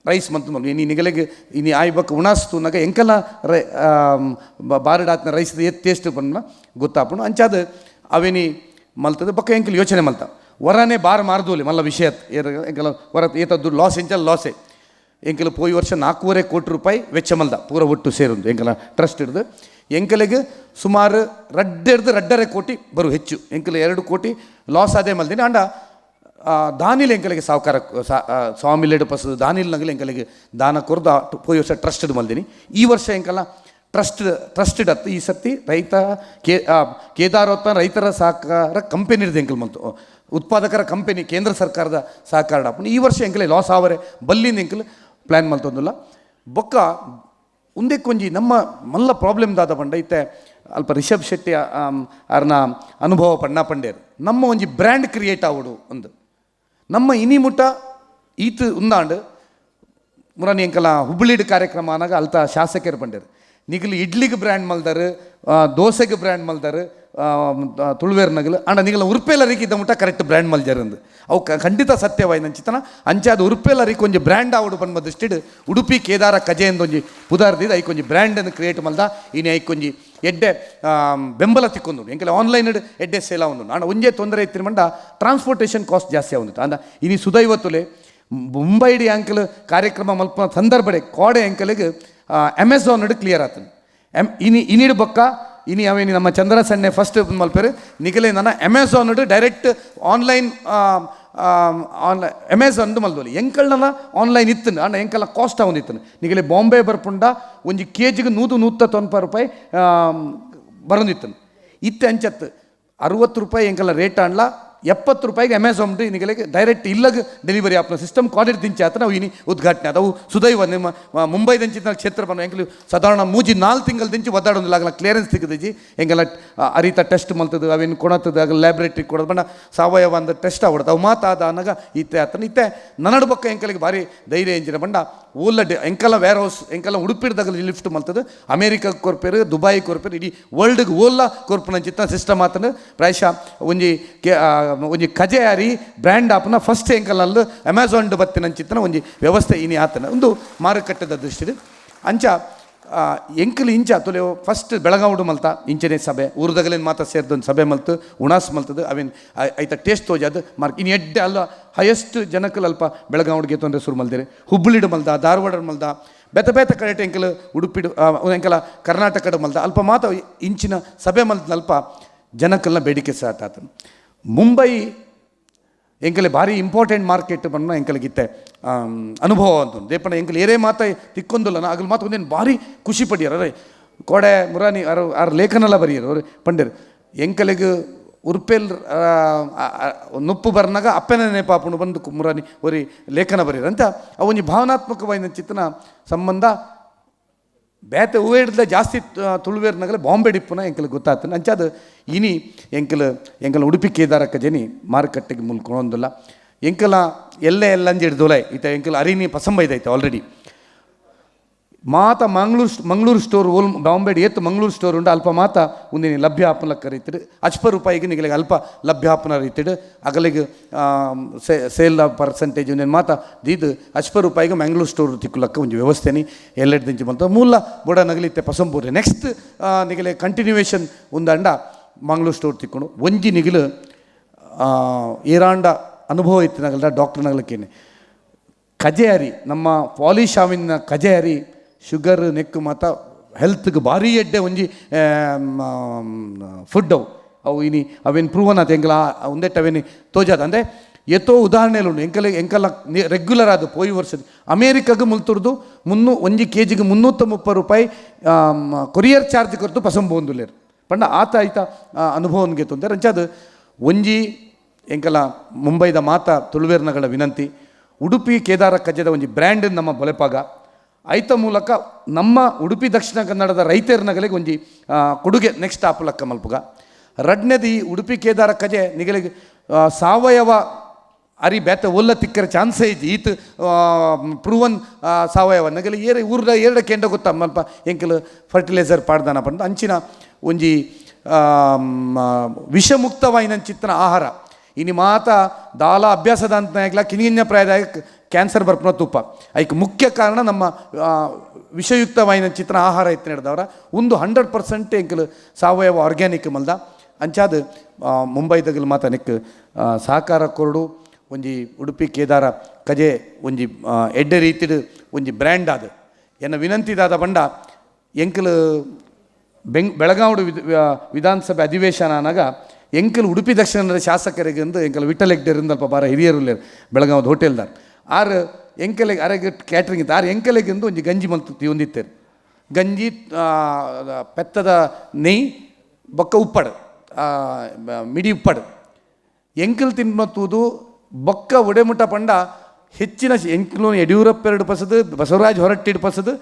ರೈಸ್ ಮಂತ್ ಇನ್ನು ನಿಗಲೆಗೆ ಇನ್ನು ಆಯ್ಬಕ್ಕೆ ಉಣಾಸ್ತುನಾಗ ಎಂಕಲ್ಲ ಬಾರಡಾತ್ನ ರೈಸ್ದ ಟೇಸ್ಟ್ ಬಂದ ಗೊತ್ತಾಪುಣು ಅಂಚಾದ ಅವೇನಿ ಮಲ್ತದ ಬಕ್ಕ ಎಂಕಲ್ ಯೋಚನೆ ಮಲ್ತ ವರನೇ ಬಾರ್ ಮಾರ್ದೋಲಿ ಮಲ್ಲ ವಿಷಯ ಎಂಕಲ ವರ ಏತದ್ದು ಲಾಸ್ ಎಂಚಲ್ ಲಾಸೆ ಎಂಕಲ್ ಪೋಯಿ ವರ್ಷ 4.5 ಕೋಟಿ ರೂಪಾಯಿ ವೆಚ್ಚ ಮಲ್ದ ಪೂರ ಒಟ್ಟು ಸೇರೊಂದು ಎಂಕಲ ಟ್ರಸ್ಟ್ ಹಿಡ್ದು ಎಂಕಲಿಗೆ ಸುಮಾರು ರಡ್ಡರೆ ಕೋಟಿ ಬರು ಹೆಚ್ಚು ಎಂಕಲ 2 ಕೋಟಿ ಲಾಸ್ ಆದೇ ಮಲ್ದಿನಿ ಅಂಡ ದಾನಿಲ್ ಎಂಕಲಿಗೆ ಸಾವುಕಾರ ಸ್ವಾಮಿ ಲೇಡು ಪಸದು ದಾನಿಲ್ ನಗಲಿ ಎಂಕಲಿಗೆ ದಾನ ಕೊರ್ದು ಪೋಯಿ ವರ್ಷ ಟ್ರಸ್ಟಡ್ ಮಲ್ದಿನಿ ಈ ವರ್ಷ ಎಂಕಲ ಟ್ರಸ್ಟೆಡ್ ಈ ಸರ್ತಿ ರೈತ ಕೇದಾರೋತ್ನ ರೈತರ ಸಹಕಾರ ಕಂಪೆನಿ ಇರ್ದು ಎಂಕಲ್ ಮಲ್ತು ಉತ್ಪಾದಕರ ಕಂಪೆನಿ ಕೇಂದ್ರ ಸರ್ಕಾರದ ಸಹಕಾರ ಆಪುಂಡು. ಈ ವರ್ಷ ಎಂಕಲೆ ಲಾಸ್ ಆವರೆ ಬಲ್ಲಿಂದ ಎಂಕಲ್ ಪ್ಲ್ಯಾನ್ ಮಲ್ತೊಂದುಲ್ಲ. ಬೊಕ್ಕ ಉಂದೆ ಕೊಂಜಿ ನಮ್ಮ ಮಲ್ಲ ಪ್ರಾಬ್ಲಮ್ ದಾದ ಪಂಡ ಇತ್ತೆ ಅಲ್ಪ ರಿಷಬ್ ಶೆಟ್ಟಿ ಅವ್ರನ್ನ ಅನುಭವ ಪಣ್ಣ ಪಂಡೇರು ನಮ್ಮ ಒಂಜಿ ಬ್ರ್ಯಾಂಡ್ ಕ್ರಿಯೇಟ್ ಆವಡು ಒಂದು ನಮ್ಮ ಇನಿ ಮುಟ್ಟ ಈತ್ ಉಂದಾಂಡು ಮುರಾನಿ ಎಂಕಲ ಹುಬ್ಬಳ್ಳಿಡ್ ಕಾರ್ಯಕ್ರಮ ಅನ್ನಾಗ ಅಲ್ತ ಶಾಸಕರು ಪಂಡೇರು ನಿಗಲು ಇಡ್ಲಿಗೆ ಬ್ರ್ಯಾಂಡ್ ಮಲ್ದಾರು, ದೋಸೆಗೆ ಬ್ರ್ಯಾಂಡ್ ಮಲ್ದಾರು, ತುಳುವೇರು ನಗಲು ಆಂಡ ನಿಗಲ ಉರುಪೇಲರಿಗೆ ಇದ್ದ ಮುಟ್ಟ ಕರೆಕ್ಟ್ ಬ್ರ್ಯಾಂಡ್ ಮಲ್ಜಾರಂದು ಅವು ಖಂಡಿತ ಸತ್ಯವಾಯಿ ನಂಚಿತನ ಅಂಚೆ ಅದು ಉರುಪೇಲರಿಗೆ ಒಂಜಿ ಬ್ರ್ಯಾಂಡ್ ಆವಡು ಬಂದು ದೃಷ್ಟಿಡು ಉಡುಪಿ ಕೇದಾರ ಕಜೆ ಎಂದೊಂಜಿ ಪುದಾರ್ದಿದ್ದು ಐಕೊಂಜಿ ಬ್ರ್ಯಾಂಡನ್ನು ಕ್ರಿಯೇಟ್ ಮಲ್ದ ಇನಿ ಐಕೊಂಜಿ ಎಡ್ಡೆ ಬೆಂಬಲ ತಿಕ್ಕೊಂಡು ಎಂಕಲೆ ಆನ್ಲೈನ್ ಎಡ್ಡೆ ಸೇಲ್ ಆವೊಂದು ಆಂಡ ಒಂಜೇ ತೊಂದರೆ ಇತ್ತಿನ ಮಂಡ ಟ್ರಾನ್ಸ್ಪೋರ್ಟೇಷನ್ ಕಾಸ್ಟ್ ಜಾಸ್ತಿ ಆವೊಂದಿತ್ತು ಅಂದ ಇನಿ ಸುದೈವತ್ತುಲೆ ಮುಂಬೈಡಿ ಆಂಕಲ್ ಕಾರ್ಯಕ್ರಮ ಮಲ್ಪ ಸಂದರ್ಭಡೆ ಕೋಡೆ ಆಂಕಲಿಗೆ ಅಮೆಝಾನ್ ಕ್ಲಿಯರ್ ಆತನು ಇನಿಡು ಬೊಕ್ಕ ಇನಿ ಅವೇನಿ ನಮ್ಮ ಚಂದ್ರ ಸಣ್ಣೆ ಫಸ್ಟ್ ಮಲ್ಪೇರು ನಿಗಲೇ ನನ್ನ ಅಮೆಝಾನ್ ಡೈರೆಕ್ಟ್ ಆನ್ಲೈನ್ ಅಮೆಝಾನ್ದು ಮಲ್ದೋಲಿ ಎಂಕಲ್ನಲ್ಲ ಆನ್ಲೈನ್ ಇತ್ತನು ಅಣ್ಣ ಎಂಕಲ್ಲ ಕಾಸ್ಟ್ ಆವೊಂದಿತ್ತನು ನಿಗಲೇ ಬಾಂಬೆ ಬರ್ಪುಂಡ ಒಂಜಿ ಕೆಜಿಗೆ 190 ರೂಪಾಯಿ ಬರೋದಿತ್ತನು ಇತ್ತೆ ಅಂಚತ್ತು 60 ರೂಪಾಯಿ ಎಂಕಲ್ಲ ರೇಟ್ ಆಣ್ಲ 70 ರೂಪಾಯಿಗೆ ಅಮೆಝಾನ್ ನಿಗಲಿಗೆ ಡೈರೆಕ್ಟ್ ಇಲ್ಲಗ ಡೆಲಿವರಿ ಆಪ್ನ ಸಿಸ್ಟಮ್ ಕ್ವಾಲಿಟಿ ದಿಂಚೆ ಆತ ನಾವು ಇನಿ ಉದ್ಘಾಟನೆ ಅವು ಸುದೈವ ನಿಮ್ಮ ಮುಂಬೈ ದಂಚಿನ ಕ್ಷೇತ್ರ ಬನ್ನ ಎಂಕಲು ಸಾಧಾರಣ 3-4 ತಿಂಗಳು ದಿಂಚಿ ಒದ್ದಾಡೊಂದಿಲ್ಲ ಆಗಲ್ಲ ಕ್ಲಿಯರೆನ್ಸ್ ತೆಗೆದಿಜಿ ಎಂಗೆಲ್ಲ ಅರಿತ ಟೆಸ್ಟ್ ಮಲ್ತದ್ದು ಅವೇನು ಕೊಣತದ್ದು ಆಗಲ್ಲ ಲ್ಯಾಬ್ರೇಟ್ರಿ ಕೊಡೋದು ಬಣ್ಣ ಸಾವಯವ ಅಂದ ಟೆಸ್ಟ್ ಆವಡ್ದು ಅವು ಮಾತಾದ ಅನ್ನಗ ಇತ್ತೆ ಆತನ ಇತ್ತೆ ನನ್ನಡು ಬಕ್ಕ ಎಂಕಲಿಗೆ ಭಾರಿ ಧೈರ್ಯ ಎಂಜಿನ ಬಂಡ ಓಲ್ಲ ಎಂಕಲ್ಲ ವೇರ್ ಹೌಸ್ ಎಂಕಲ್ಲ ಉಡುಪಿಡ್ದಾಗ ಲಿಫ್ಟ್ ಮಲ್ತದ್ದು ಅಮೇರಿಕಾಗೆ ಕೊರ್ಪೇರು ದುಬೈ ಕೊರ್ಪೇರು ಇಡೀ ವರ್ಲ್ಡ್ಗೆ ಓಲ್ಲ ಕೊರ್ಪನ ಚಿತ್ತ ಸಿಸ್ಟಮ್ ಆತನ ಪ್ರಾಯಶಃ ಒಂಜಿ ಕಜೆ ಯಾರಿ ಬ್ರ್ಯಾಂಡ್ ಆಪನ ಫಸ್ಟ್ ಎಂಕಲಲ್ಲಿ ಅಮೆಝಾನ್ ಬತ್ತಿನ ಚಿತ್ತನ ಒಂಜಿ ವ್ಯವಸ್ಥೆ ಇನಿ ಆತನ ಒಂದು ಮಾರುಕಟ್ಟೆದ ದೃಷ್ಟಿಡು ಅಂಚ ಎಂಕಲ್ ಇಂಚ ತೊಲೆ ಫಸ್ಟ್ ಬೆಳಗಾವುಡು ಮಲ್ತ ಇಂಚನೆ ಸಭೆ ಊರ್ದಗಲೇನು ಮಾತಾ ಸೇರಿದೊಂದು ಸಭೆ ಮಲ್ತು ಉಣಾಸ್ ಮಲ್ತದ್ದು ಅವೇನು ಐತ ಟೇಸ್ಟ್ ತೋಜದು ಮಾರ್ಕ್ ಇನ್ನು ಎಡ್ಡೆ ಅಲ್ಲ ಹೈಯೆಸ್ಟ್ ಜನಕ್ಕಲ್ಲಿ ಅಲ್ಪ ಬೆಳಗಾವುಡಿಗೆ ತೊಂದರೆ ಶುರು ಮಲ್ದಿರಿ ಹುಬ್ಬಳ್ಳಿಡು ಮಲ್ದ ಧಾರವಾಡ ಮಲ್ದ ಬೇತ ಕಡೆ ಎಂಕಲ್ ಉಡುಪಿಡು ಎಂಕಲ ಕರ್ನಾಟಕದ ಮಲ್ದ ಅಲ್ಪ ಮಾತ ಇಂಚಿನ ಸಭೆ ಮಲ್ತ ಅಲ್ಪ ಜನಕ್ಕಲ್ಲ ಬೇಡಿಕೆ ಸ್ಟಾರ್ಟ್ ಆತ ಮುಂಬೈ ಎಂಕಲೆ ಭಾರಿ ಇಂಪಾರ್ಟೆಂಟ್ ಮಾರ್ಕೆಟ್ ಬಣ್ಣ ಎಂಕಲಿಗಿತ್ತೆ ಅನುಭವ ಅಂತ ದೇಪಣ ಎಂಕಲ್ ಏರೇ ಮಾತ ತಿಕ್ಕೊಂದಿಲ್ಲ ಆಗಲು ಮಾತು ಒಂದೇನು ಭಾರಿ ಖುಷಿ ಪಡ್ಯಾರ ಅರೆ ಕೋಡೆ ಮುರಾನಿ ಆರು ಲೇಖನೆಲ್ಲ ಬರೆಯರು ಅವ್ರು ಪಂಡ್ಯರು ಎಂಕಲಿಗೆ ಉರ್ಪೇಲ್ ನುಪ್ಪು ಬರ್ನಾಗ ಅಪ್ಪನ ನೆಪಾಪುಂಡು ಬಂದು ಮುರಾನಿ ಒರಿ ಲೇಖನ ಬರೀರು ಅಂತ ಅವೊಂದು ಭಾವನಾತ್ಮಕವಾದ ಚಿತ್ತನ ಸಂಬಂಧ ಬೇತೆ ಹೂವೇಡ್ದ ಜಾಸ್ತಿ ತುಳುವೇರ್ನಾಗಲೇ ಬಾಂಬೆ ಡಿಪ್ಪುನ ಎಂಕಲ್ ಗೊತ್ತಾಗ್ತಾನೆ ಅಂಚಾದ ಇನಿ ಎಂಕಲ ಉಡುಪಿ ಕೇದಾರ ಕಜನಿ ಮಾರುಕಟ್ಟೆಗೆ ಮುಲ್ಕೊಂದಿಲ್ಲ ಎಂಕಲ ಎಲ್ಲಂಜಿ ಹಿಡ್ದೋಲೆ ಈತ ಎಂಕಲ್ ಅರಿನಿ ಪಸಂಬೈದೈತೆ ಆಲ್ರೆಡಿ ಮಾತ ಮಂಗಳೂರು ಸ್ಟೋರ್ ಓಲ್ ಬಾಂಬೆ ಏತ್ ಮಂಗಳೂರು ಸ್ಟೋರ್ ಉಂಡು ಅಲ್ಪ ಮಾತ ಒಂದಿನ ಲಭ್ಯ ಆಪನಕ್ಕೆ ಕರೀತಿಡು 60 ರೂಪಾಯಿಗೆ ನಿಗಲಿಗೆ ಅಲ್ಪ ಲಭ್ಯ ಆಪನ ರೀತಿಡು ಅಗಲಿಗೆ ಸೇಲ್ ಪರ್ಸೆಂಟೇಜ್ ಒಂದೇನು ಮಾತ ದೀದು 60 ರೂಪಾಯಿಗೆ ಮಂಗಳೂರು ಸ್ಟೋರ್ ತಿಕ್ಕಲಕ್ಕ ಒಂದು ವ್ಯವಸ್ಥೆನಿ ಎಲ್ಲೆಡ್ ದಿಂಚಿ ಬಂತ ಮೂಲ ಬುಡ ನಗಲಿತ್ತೆ ಪಸಂಪೂರ್ರೆ ನೆಕ್ಸ್ಟ್ ನಿಗಲೆ ಕಂಟಿನ್ಯೂವೇಷನ್ ಒಂದಂಡ ಮಂಗಳೂರು ಸ್ಟೋರ್ ತಿಕ್ಕೊಂಡು ಒಂಜಿ ನಿಗಿಲು ಏರಾಂಡ ಅನುಭವ ಇತ್ತು ನಗಲ್ದ ಡಾಕ್ಟರ್ ನಗಲಕ್ಕೇನೆ ಕಜೆಯರಿ ನಮ್ಮ ಪಾಲಿಶಾವಿನ ಕಜೆಯರಿ ಶುಗರ್ ನೆಕ್ ಮಾತ ಹೆಲ್ತ್ಗೆ ಭಾರಿ ಎಡ್ಡೆ ಒಂಜಿ ಫುಡ್ ಅವು ಇನಿ ಅವೇನು ಪ್ರೂವನ್ ಆತ ಎಂಕಲ ಒಂದೆಟ್ಟು ಅವೇನು ತೋಜಾದ ಅಂದರೆ ಎತ್ತೋ ಉದಾಹರಣೆಲು ಎಂಕಲ್ಲ ರೆಗ್ಯುಲರ್ ಆದ ಪೋಯಿ ವರ್ಷದ ಅಮೇರಿಕಾಗೆ ಮುಲ್ತುರ್ದು 1 kg 330 ರೂಪಾಯಿ ಕೊರಿಯರ್ ಚಾರ್ಜ್ ಕೊರ್ತು ಪಸಂಬೋಂದುಲೇರು ಪಂಡ ಆತ ಆಯ್ತ ಅನುಭವನ್ಗೆ ತೊಂದರೆ ಅಂಚಾದ ಒಂಜಿ ಎಂಕಲ ಮುಂಬೈದ ಮಾತ ತುಳುವೇರ್ನಗಳ ವಿನಂತಿ ಉಡುಪಿ ಕೇದಾರ ಕಜ್ಜದ ಒಂಜಿ ಬ್ರ್ಯಾಂಡ್ ನಮ್ಮ ಬೊಲೆಪಾಗ ಐತ ಮೂಲಕ ನಮ್ಮ ಉಡುಪಿ ದಕ್ಷಿಣ ಕನ್ನಡದ ರೈತರ್ನಗಳಿಗೆ ಒಂಜಿ ಕೊಡುಗೆ ನೆಕ್ಸ್ಟ್ ಆಪಲಕ್ಕ ಮಲ್ಪುಗ ರಡ್ನೆದಿ ಉಡುಪಿ ಕೇದಾರ ಕಜೆ ನಿಗಲಿಗೆ ಸಾವಯವ ಅರಿ ಬೇತ ಒಲ್ಲ ತಿಕ್ಕರ ಚಾನ್ಸೇ ಇದ್ದು ಈತ್ ಪ್ರೂವನ್ ಸಾವಯವ ನಗಲಿ ಊರ್ದ ಕೆಂಡ ಗೊತ್ತ ಮಲ್ಪ ಎಂಕಲ್ ಫರ್ಟಿಲೈಸರ್ ಪಾಡ್ದಾನ ಪಂಡ ಅಂಚಿನ ಒಂಜಿ ವಿಷಮುಕ್ತವಾಯಿನ ಚಿತ್ತನ ಆಹಾರ ಇನಿ ಮಾತ ದಾಲ ಅಭ್ಯಾಸದ ಅಂತ ಕಿನಿಗಿನ ಪ್ರಾಯದಾಗ ಕ್ಯಾನ್ಸರ್ ಬರ್ಪನ ತುಪ್ಪ ಐಕ್ ಮುಖ್ಯ ಕಾರಣ ನಮ್ಮ ವಿಷಯುಕ್ತವಾಯಿನ ಚಿತ್ರ ಆಹಾರ ಇತ್ತು ನಡೆದವರ ಒಂದು 100% ಎಂಕಲು ಸಾವಯವ ಆರ್ಗ್ಯಾನಿಕ್ ಮಲ್ದ ಅಂಚಾದ ಮುಂಬೈದಾಗಲು ಮಾತ ನೆಕ್ ಸಹಕಾರ ಕೊರಡು ಒಂಜಿ ಉಡುಪಿ ಕೇದಾರ ಕಜೆ ಒಂಜಿ ಎಡ್ಡೆ ರೀತಿಡು ಒಂಜಿ ಬ್ರ್ಯಾಂಡ್ ಆದ ಎನ್ನ ವಿನಂತಿದಾದ ಬಂಡ ಎಂಕಲು ಬೆಳಗಾವಿ ವಿಧಾನಸಭೆ ಅಧಿವೇಶನ ಅನ್ನಾಗ ಎಂಕಲ್ ಉಡುಪಿ ದಕ್ಷಿಣ ಕನ್ನಡ ಶಾಸಕರಿಗೆ ಅಂದು ಎಂಕಲ್ ವಿಠಲ್ ಹೆಗ್ಡೆರಿಂದ ಅಲ್ಪ ಬಾರ ಹಿರಿಯರುಲ್ಲೇರು ಬೆಳಗಾವದ ಹೋಟೆಲ್ದಾರ್ ಆರು ಎಂಕಲೆಗೆ ಅರೆಗೆ ಕ್ಯಾಟ್ರಿಂಗ್ ಇತ್ತು ಆರು ಎಂಕಲೆಗೆ ಒಂದು ಒಂಜಿ ಗಂಜಿ ಮಲ್ತು ಒಂದಿತ್ತೇರು ಗಂಜಿ ಪೆತ್ತದ ನೆಯ್ ಬೊಕ್ಕ ಉಪ್ಪಡು ಮಿಡಿ ಉಪ್ಪಡು ಎಂಕಲ್ ತಿನ್ಮತ್ತುದು ಬೊಕ್ಕ ಒಡೆಮುಟ ಪಂಡ ಹೆಚ್ಚಿನ ಎಂಕ್ಲು ಯಡಿಯೂರಪ್ಪ 2% ಬಸವರಾಜ್ ಹೊರಟ್ಟಿಡ್ ಪಸದು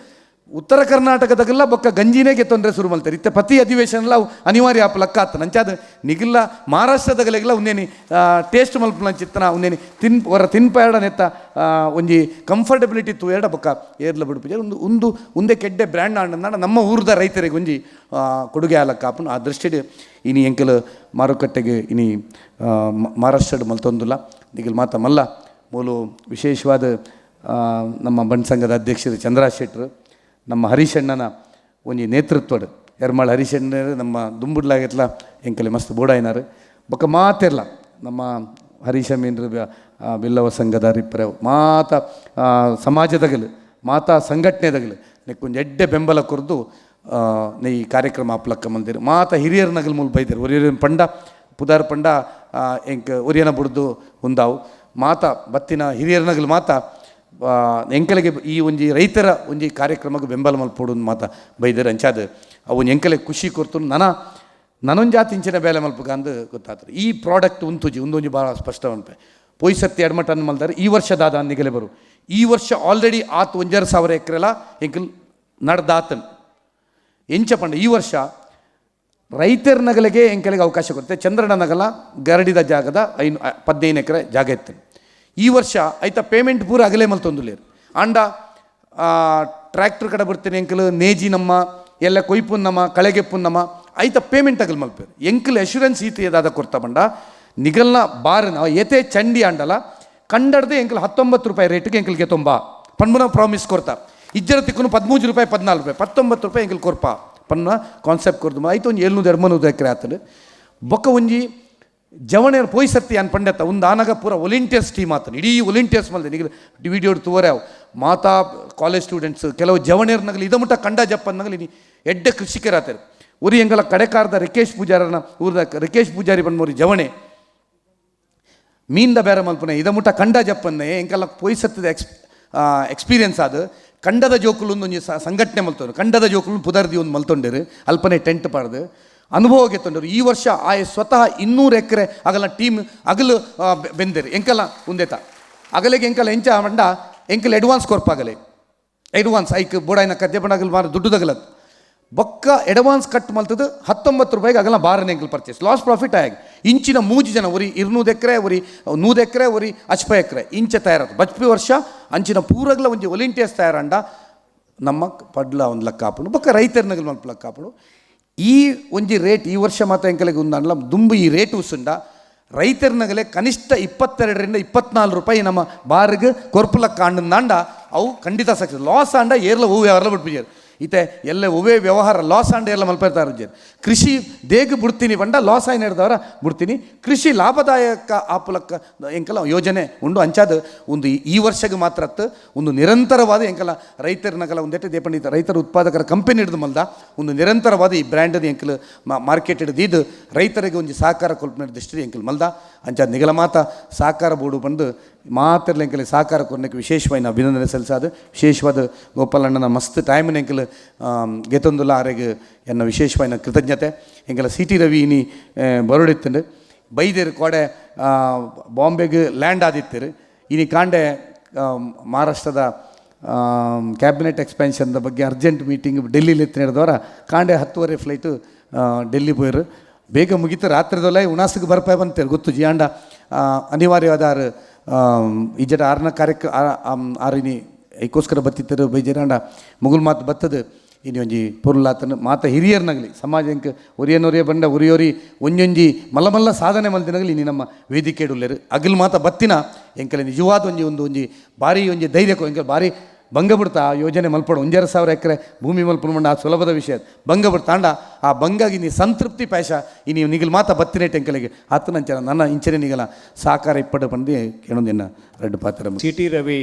ಉತ್ತರ ಕರ್ನಾಟಕದಾಗೆಲ್ಲ ಬೊಕ್ಕ ಗಂಜಿನೇಗೆ ತೊಂದರೆ ಶುರು ಮಾಡ್ತಾರೆ ಇತ್ತೆ ಪ್ರತಿ ಅಧಿವೇಶನ ಅವು ಅನಿವಾರ್ಯ ಆಪ ಲೆಕ್ಕ ಆತ ನಂಚಾದ ನಿಗಿಲ್ಲ ಮಹಾರಾಷ್ಟ್ರದಾಗಲೆಲ್ಲ ಉಂದೇನಿ ಟೇಸ್ಟ್ ಮಲ್ಪನ ಚಿತ್ತನ ಉಂದೇನಿ ತಿನ್ಪೇಡ ನೆತ್ತ ಒಂಜಿ ಕಂಫರ್ಟಬಿಲಿಟಿ ತೂಯೇಡ ಬೊಕ್ಕ ಏರ್ಲ ಬಿಡುಪುಜೆ ಉಂದೆ ಕೆಡ್ಡೆ ಬ್ರ್ಯಾಂಡ್ ಆಂಡ ನಮ್ಮ ಊರದ ರೈತರಿಗೆ ಒಂಜಿ ಕೊಡುಗೆ ಆಲಕ್ಕ ಆಪುನು ಆ ದೃಷ್ಟಿಡ್ ಇನಿ ಎಂಕಲ್ ಮಾರುಕಟ್ಟೆಗೆ ಇನಿ ಮಹಾರಾಷ್ಟ್ರಡ್ ಮಲ್ತೊಂದುಲ್ಲ ನಿಗಿಲ್ ಮಾತ ಮಲ್ಲ ಮೂಲು ವಿಶೇಷವಾದ ನಮ್ಮ ಬಣ್ ಸಂಘದ ಅಧ್ಯಕ್ಷರು ಚಂದ್ರಾಜ್ ಶೆಟ್ಟರು ನಮ್ಮ ಹರೀಶಣ್ಣನ ಒಂಜಿ ನೇತೃತ್ವಡ್ ಎರ್ಮಾಳ್ ಹರೀಶಣ್ಣ ನಮ್ಮ ದುಂಬುಡ್ಲಾಗೆತ್ಲ ಎಂಕಲೆ ಮಸ್ತ್ ಬೋಡಾಯಿನಾರು ಬೊಕ್ಕ ಮಾತೆರ್ಲ ನಮ್ಮ ಹರೀಶ ಮೀನ್ರು ಬಿಲ್ಲವ ಸಂಘದ ರಿಪ್ಪರೆ ಮಾತ ಸಮಾಜದಗಲು ಮಾತಾ ಸಂಘಟನೆದಗಲು ನೆಕ್ಕೊಂದು ಎಡ್ಡೆ ಬೆಂಬಲ ಕೊರ್ದು ಈ ಕಾರ್ಯಕ್ರಮ ಆಪ್ಲಕ್ಕ ಮಂದಿರು ಮಾತ ಹಿರಿಯರ ನಗಲು ಮೂಲ ಬೈದರು ಒರಿಯರ ಪಂಡ ಪುದಾರ್ ಪಂಡ ಎಂಕ ಒರಿಯನ ಬುಡ್ದು ಹೊಂದಾವು ಮಾತ ಬತ್ತಿನ ಹಿರಿಯರ ನಗಲು ಮಾತ ಎಂಕಲೆಗೆ ಈ ಒಂಜಿ ರೈತರ ಒಂಜಿ ಕಾರ್ಯಕ್ರಮಕ್ಕೆ ಬೆಂಬಲ ಮಲ್ಪೋಡು ಮಾತ ಬೈದರು ಅಂಚಾದ ಅವನು ಎಂಕಲೆ ಖುಷಿ ಕೊರ್ತು ನನೊಂದು ಜಾತಿ ಇಂಚಿನ ಬೇಲೆ ಮಲ್ಪಗ ಅಂದು ಗೊತ್ತಾಗ್ತದೆ ಈ ಪ್ರಾಡಕ್ಟ್ ಉಂತುಜಿ ಒಂದೊಂಜಿ ಭಾಳ ಸ್ಪಷ್ಟ ಅನ್ಪೆ ಪೊಯ್ ಸತ್ತಿ ಎಡ್ಮಟ ಅನ್ ಮಲ್ದಾರೆ ಈ ವರ್ಷದಾದ ನಿಗಲೆ ಬರು ಈ ವರ್ಷ ಆಲ್ರೆಡಿ ಆತು 1,500 ಎಕರೆಲ ಎಂಕಲ್ ನಡ್ದಾತನ್ ಎಂಚ ಪಂಡ ಈ ವರ್ಷ ರೈತರ ನಗಲಿಗೆ ಎಂಕಲೆಗೆ ಅವಕಾಶ ಕೊಡುತ್ತೆ ಚಂದ್ರನ ನಗಲ ಗರಡಿದ ಜಾಗದ 15 ಎಕರೆ ಜಾಗ ಇತ್ತು ಈ ವರ್ಷ ಐತ ಪೇಮೆಂಟ್ ಪೂರ ಅಗಲೇ ಮಲ್ತೊಂದುಲೇರು ಆಂಡ ಟ್ರ್ಯಾಕ್ಟರ್ ಕಡೆ ಬರ್ತೀನಿ ಎಂಕಲ್ ನೇಜಿ ನಮ್ಮ ಎಲ್ಲ ಕೊಯ್ಪುನ್ ನಮ್ಮ ಕಳೆಗೆಪ್ಪುನ್ ನಮ್ಮ ಐತ ಪೇಮೆಂಟ್ ಅಗಲ್ ಮಲ್ಪೇರು ಎಂಕಲ್ ಅಶ್ಯೂರೆನ್ಸ್ ಈತ ಏದಾದ ಕೊಡ್ತಾ ಬಂಡ ನಿಗಲ್ನ ಬಾರನ ಏತೆ ಚಂಡಿ ಆಂಡಲ ಕಂಡಡ್ದೆ ಎಂಕಲ್ 19 ರೂಪಾಯಿ ರೇಟ್ಗೆ ಎಂಕಲ್ಗೆ ತೊಂಬ ಪನ್ಮುನ ಪ್ರಾಮಿಸ್ ಕೊಡ್ತಾ ಇಜ್ಜರ ತಿಕ್ಕನು 13 ರೂಪಾಯಿ 14 ರೂಪಾಯಿ 19 ರೂಪಾಯಿ ಎಂಕಲ್ ಕೊರ್ಪ ಪನ್ನ ಕಾನ್ಸೆಪ್ಟ್ ಕೊಡ್ದು ಆಯ್ತು ಒಂದು 700 ಎಕರೆ ಆತನು ಬೊಕ್ಕ ಒಂಜಿ ಜವಣೇರು ಪೋಯ್ ಸತ್ತಿ ಅನ್ ಪಂಡತ್ತ ಒಂದು ಆನಾಗ ಪೂರ ವಾಲಂಟಿಯರ್ಸ್ ಟೀಮ್ ಆತನು ಇಡೀ ವಾಲಂಟಿಯರ್ಸ್ ಮಲ್ದೆ ನಿಗ ವಿಡಿಯೋ ತೂವರ್ಯಾವ ಮಾತಾ ಕಾಲೇಜ್ ಸ್ಟೂಡೆಂಟ್ಸ್ ಕೆಲವು ಜವಣೇರ್ನಗಲಿ ಇದ ಮುಟ್ಟ ಕಂಡ ಜಪ್ಪನ್ನಗಲಿ ನೀ ಎಡ್ಡೆ ಕೃಷಿಕರಾತಾರೆ ಉರಿ ಎಂಗಲ ಕಡೆಕಾರದ ರಿಕೇಶ್ ಪೂಜಾರನ ಊರದ ರಿಕೇಶ್ ಪೂಜಾರಿ ಬಂದ್ಮೋರಿ ಜವಣೆ ಮೀನ್ದ ಬೇರೆ ಮಲ್ಪನೆ ಇದ ಮುಟ್ಟ ಕಂಡ ಜಪ್ಪನ್ನೇ ಎಂಕಲ್ಲ ಪೋಯ್ ಸತ್ತದ ಎಕ್ಸ್ಪೀರಿಯನ್ಸ್ ಆದ ಕಂಡದ ಜೋಕುಲು ಒಂದು ಸಂಘಟನೆ ಮಲ್ತವ್ರು ಕಂಡದ ಜೋಕುಲು ಪುದರ್ದಿ ಒಂದು ಮಲ್ತೊಂಡರು ಅಲ್ಪನೆ ಟೆಂಟ್ ಪಾಡ್ದು ಅನುಭವಕ್ಕೆ ತೊಂದರು ಈ ವರ್ಷ ಸ್ವತಃ 200 ಎಕರೆ ಅಗಲ ಟೀಮ್ ಅಗಲು ಬೆಂದೇರು ಎಂಕಲ್ಲ ಉಂದೇತ ಅಗಲಿಗೆ ಎಂಕಲ್ಲ ಎಂಚ ಮಂಡ ಎಂಕಲ್ ಅಡ್ವಾನ್ಸ್ ಕೊರ್ಪಾಗಲೆ ಅಡ್ವಾನ್ಸ್ ಐಕ್ ಬೋಡಾಯಿನ ಕದ್ದೆ ಬಂಡಾಗಲ್ ಮಾರು ದುಡ್ಡು ತಗಲತ್ ಬೊಕ್ಕ ಅಡ್ವಾನ್ಸ್ ಕಟ್ ಮಲ್ತದ್ದು 19 ರೂಪಾಯಿಗೆ ಅಗಲ ಬಾರನೆ ಎಂಕಲ್ ಪರ್ಚೇಸ್ ಲಾಸ್ ಪ್ರಾಫಿಟ್ ಆಗಿ ಇಂಚಿನ 3 ಜನ ಒರಿ 200 ಎಕರೆ ಒರಿ 100 ಎಕರೆ ಒರಿ 80 ಎಕರೆ ಇಂಚ ತಯಾರದು ಬಜ್ಪಿ ವರ್ಷ ಅಂಚಿನ ಪೂರಗ್ಲ ಒಂಜಿ ವಾಲಂಟಿಯರ್ಸ್ ತಯಾರಂಡ ನಮ್ಮ ಪಡ್ಲ ಒಂದು ಲೆಕ್ಕ ಹಾಪುಡು ಬೊಕ್ಕ ರೈತರ್ನಗಲ್ ಮಲ್ಪ ಲೆಕ್ಕ ಹಾಪುಡು ಈ ಒಂಜಿ ರೇಟ್ ಈ ವರ್ಷ ಮಾತ್ರ ಎಂಕಲೆಗೆ ಉಂದಲ್ಲ ದುಂಬು ಈ ರೇಟ್ ಉಸುಂಡ ರೈತರ್ನಗಲೆ ಕನಿಷ್ಠ 22ರಿಂದ 24 ರೂಪಾಯಿ ನಮ್ಮ ಬಾರ್ಗೆ ಕೊರ್ಪುಲಕ್ಕ ಆಂಡಂದಾಂಡ ಅವು ಖಂಡಿತ ಸಕ್ಸಸ್ ಲಾಸ್ ಆಂಡ ಏರ್ಲ ಹೂವು ಅವರೆಲ್ಲ ಬಿಟ್ಬಿಜಾರು ಈತೆ ಎಲ್ಲ ಹೂವೇ ವ್ಯವಹಾರ ಲಾಸ್ ಆಂಡ ಎಲ್ಲ ಮಲ್ಪೇರ್ತಾರೆ ಜರ್ ಕೃಷಿ ದೇಗ ಬಿಡ್ತೀನಿ ಬಂಡ ಲಾಸ್ ಆಯ್ನ ಹಿಡ್ದವರ ಬಿಡ್ತೀನಿ ಕೃಷಿ ಲಾಭದಾಯಕ ಆಪುಲಕ್ಕ ಎಂಕಲ ಯೋಜನೆ ಉಂಡು ಅಂಚಾದ ಒಂದು ಈ ವರ್ಷಕ್ಕೆ ಮಾತ್ರ ಒಂದು ನಿರಂತರವಾದ ಎಂಕಲ ರೈತರನಗಲ ಒಂದೆಟ್ಟೆ ದೇಪಂಡಿತ ರೈತರ ಉತ್ಪಾದಕರ ಕಂಪನಿ ಹಿಡಿದು ಮಲ್ದ ಒಂದು ನಿರಂತರವಾದ ಈ ಬ್ರ್ಯಾಂಡ್ ಎಂಕಲ್ ಮಾರ್ಕೆಟ್ ಹಿಡಿದು ರೈತರಿಗೆ ಒಂದು ಸಹಕಾರ ಕೊಲ್ಪನೆ ದೃಷ್ಟಿ ಎಂಕಲ್ ಮಲ್ದ ಅಂಚಾದ ನಿಗಲ ಮಾತ ಸಹಕಾರ ಬೋರ್ಡು ಬಂದು ಮಾತಿರ್ಲ ಎಂಕಲ್ ಸಹಕಾರ ಕೊರ್ನಕ್ಕೆ ವಿಶೇಷವಾಗಿ ಅಭಿನಂದನೆ ಸಲ್ಲಿಸಾದ ವಿಶೇಷವಾದ ಗೋಪಾಲಣ್ಣನ ಮಸ್ತ್ ಟೈಮಿನ ಎಂಕಲ್ ಗೆತೊಂದುಲ್ಲ ಆರೆಗೆ ಎನ್ನ ವಿಶೇಷವಾಗಿ ಕೃತಜ್ಞತೆ ಎಂಕಲ ಸಿ ಟಿ ರವಿ ಇನಿ ಬರೋಡಿತ್ತು ಬೈದೇರು ಕೋಡೆ ಬಾಂಬೆಗೆ ಲ್ಯಾಂಡ್ ಆದಿತ್ತರು ಇನಿ ಕಾಂಡೆ ಮಹಾರಾಷ್ಟ್ರದ ಕ್ಯಾಬಿನೆಟ್ ಎಕ್ಸ್ಪೆನ್ಷನ್ದ ಬಗ್ಗೆ ಅರ್ಜೆಂಟ್ ಮೀಟಿಂಗ್ ಡೆಲ್ಲಿಲಿ ಎತ್ತಿ ನಡೆದವರ ಕಾಂಡೆ 10:30 ಫ್ಲೈಟು ಡೆಲ್ಲಿ ಪೋಯರು ಬೇಗ ಮುಗಿತು ರಾತ್ರಿದೊಲೆ ಉಣಾಸಿಗೆ ಬರ್ಪಾಯ್ ಬಂತೇರು ಗೊತ್ತು ಜಿಯಾಂಡ ಅನಿವಾರ್ಯವಾದ ಇಜ್ಜಟ ಆರನ ಆರಿನಿ ಐಕೋಸ್ಕರ ಬತ್ತಿತ್ತರು ಬೈಜರಾಂಡ ಮುಗುಲ್ ಮಾತು ಬತ್ತದು ಇನ್ನು ಒಂಜಿ ಪೊರ್ಲಾತನ ಮಾತ ಹಿರಿಯರ್ನಾಗಲಿ ಸಮಾಜಕ್ಕೆ ಒರಿಯನೊರಿಯ ಬಂಡ ಉರಿಯೋರಿ ಒಂಜೊಂಜಿ ಮಲ್ಲ ಸಾಧನೆ ಮಲ್ದಿನಾಗಲಿ ಇನ್ನು ನಮ್ಮ ವೇದಿಕೆ ಉಳ್ಳೇರು ಅಗಲ್ ಮಾತ ಬತ್ತಿನ ಎಂಕಲೆ ನಿಜವಾದ ಒಂಜಿ ಭಾರಿ ಒಂಜಿ ಧೈರ್ಯ ಎಂಕಲ್ ಭಾರಿ ಭಂಗ ಬಿಡ್ತಾ ಆ ಯೋಜನೆ ಮಲ್ಪಡು 1,500 ಎಕರೆ ಭೂಮಿ ಮಲ್ಪಡು ಆ ಸುಲಭದ ವಿಷಯ ಭಂಗ ಬಿಡ್ತಾಂಡ ಆ ಭಂಗಾಗಿ ನೀ ಸಂತೃಪ್ತಿ ಪೈಸ ಇನ್ನು ನಿಗಲ್ ಮಾತ ಬತ್ತಿನೇ ಟೆಂಕಲಿಗೆ ಹತ್ತು ನಂಚ ನನ್ನ ಇಂಚನೆ ನಿಗಲ ಸಹಕಾರ ಇಪ್ಪಡು ಬಂದು ಕೇಳೋದಿನ್ನ ರೆಡ್ ಪಾತ್ರ ಸಿ ಟಿ ರವಿ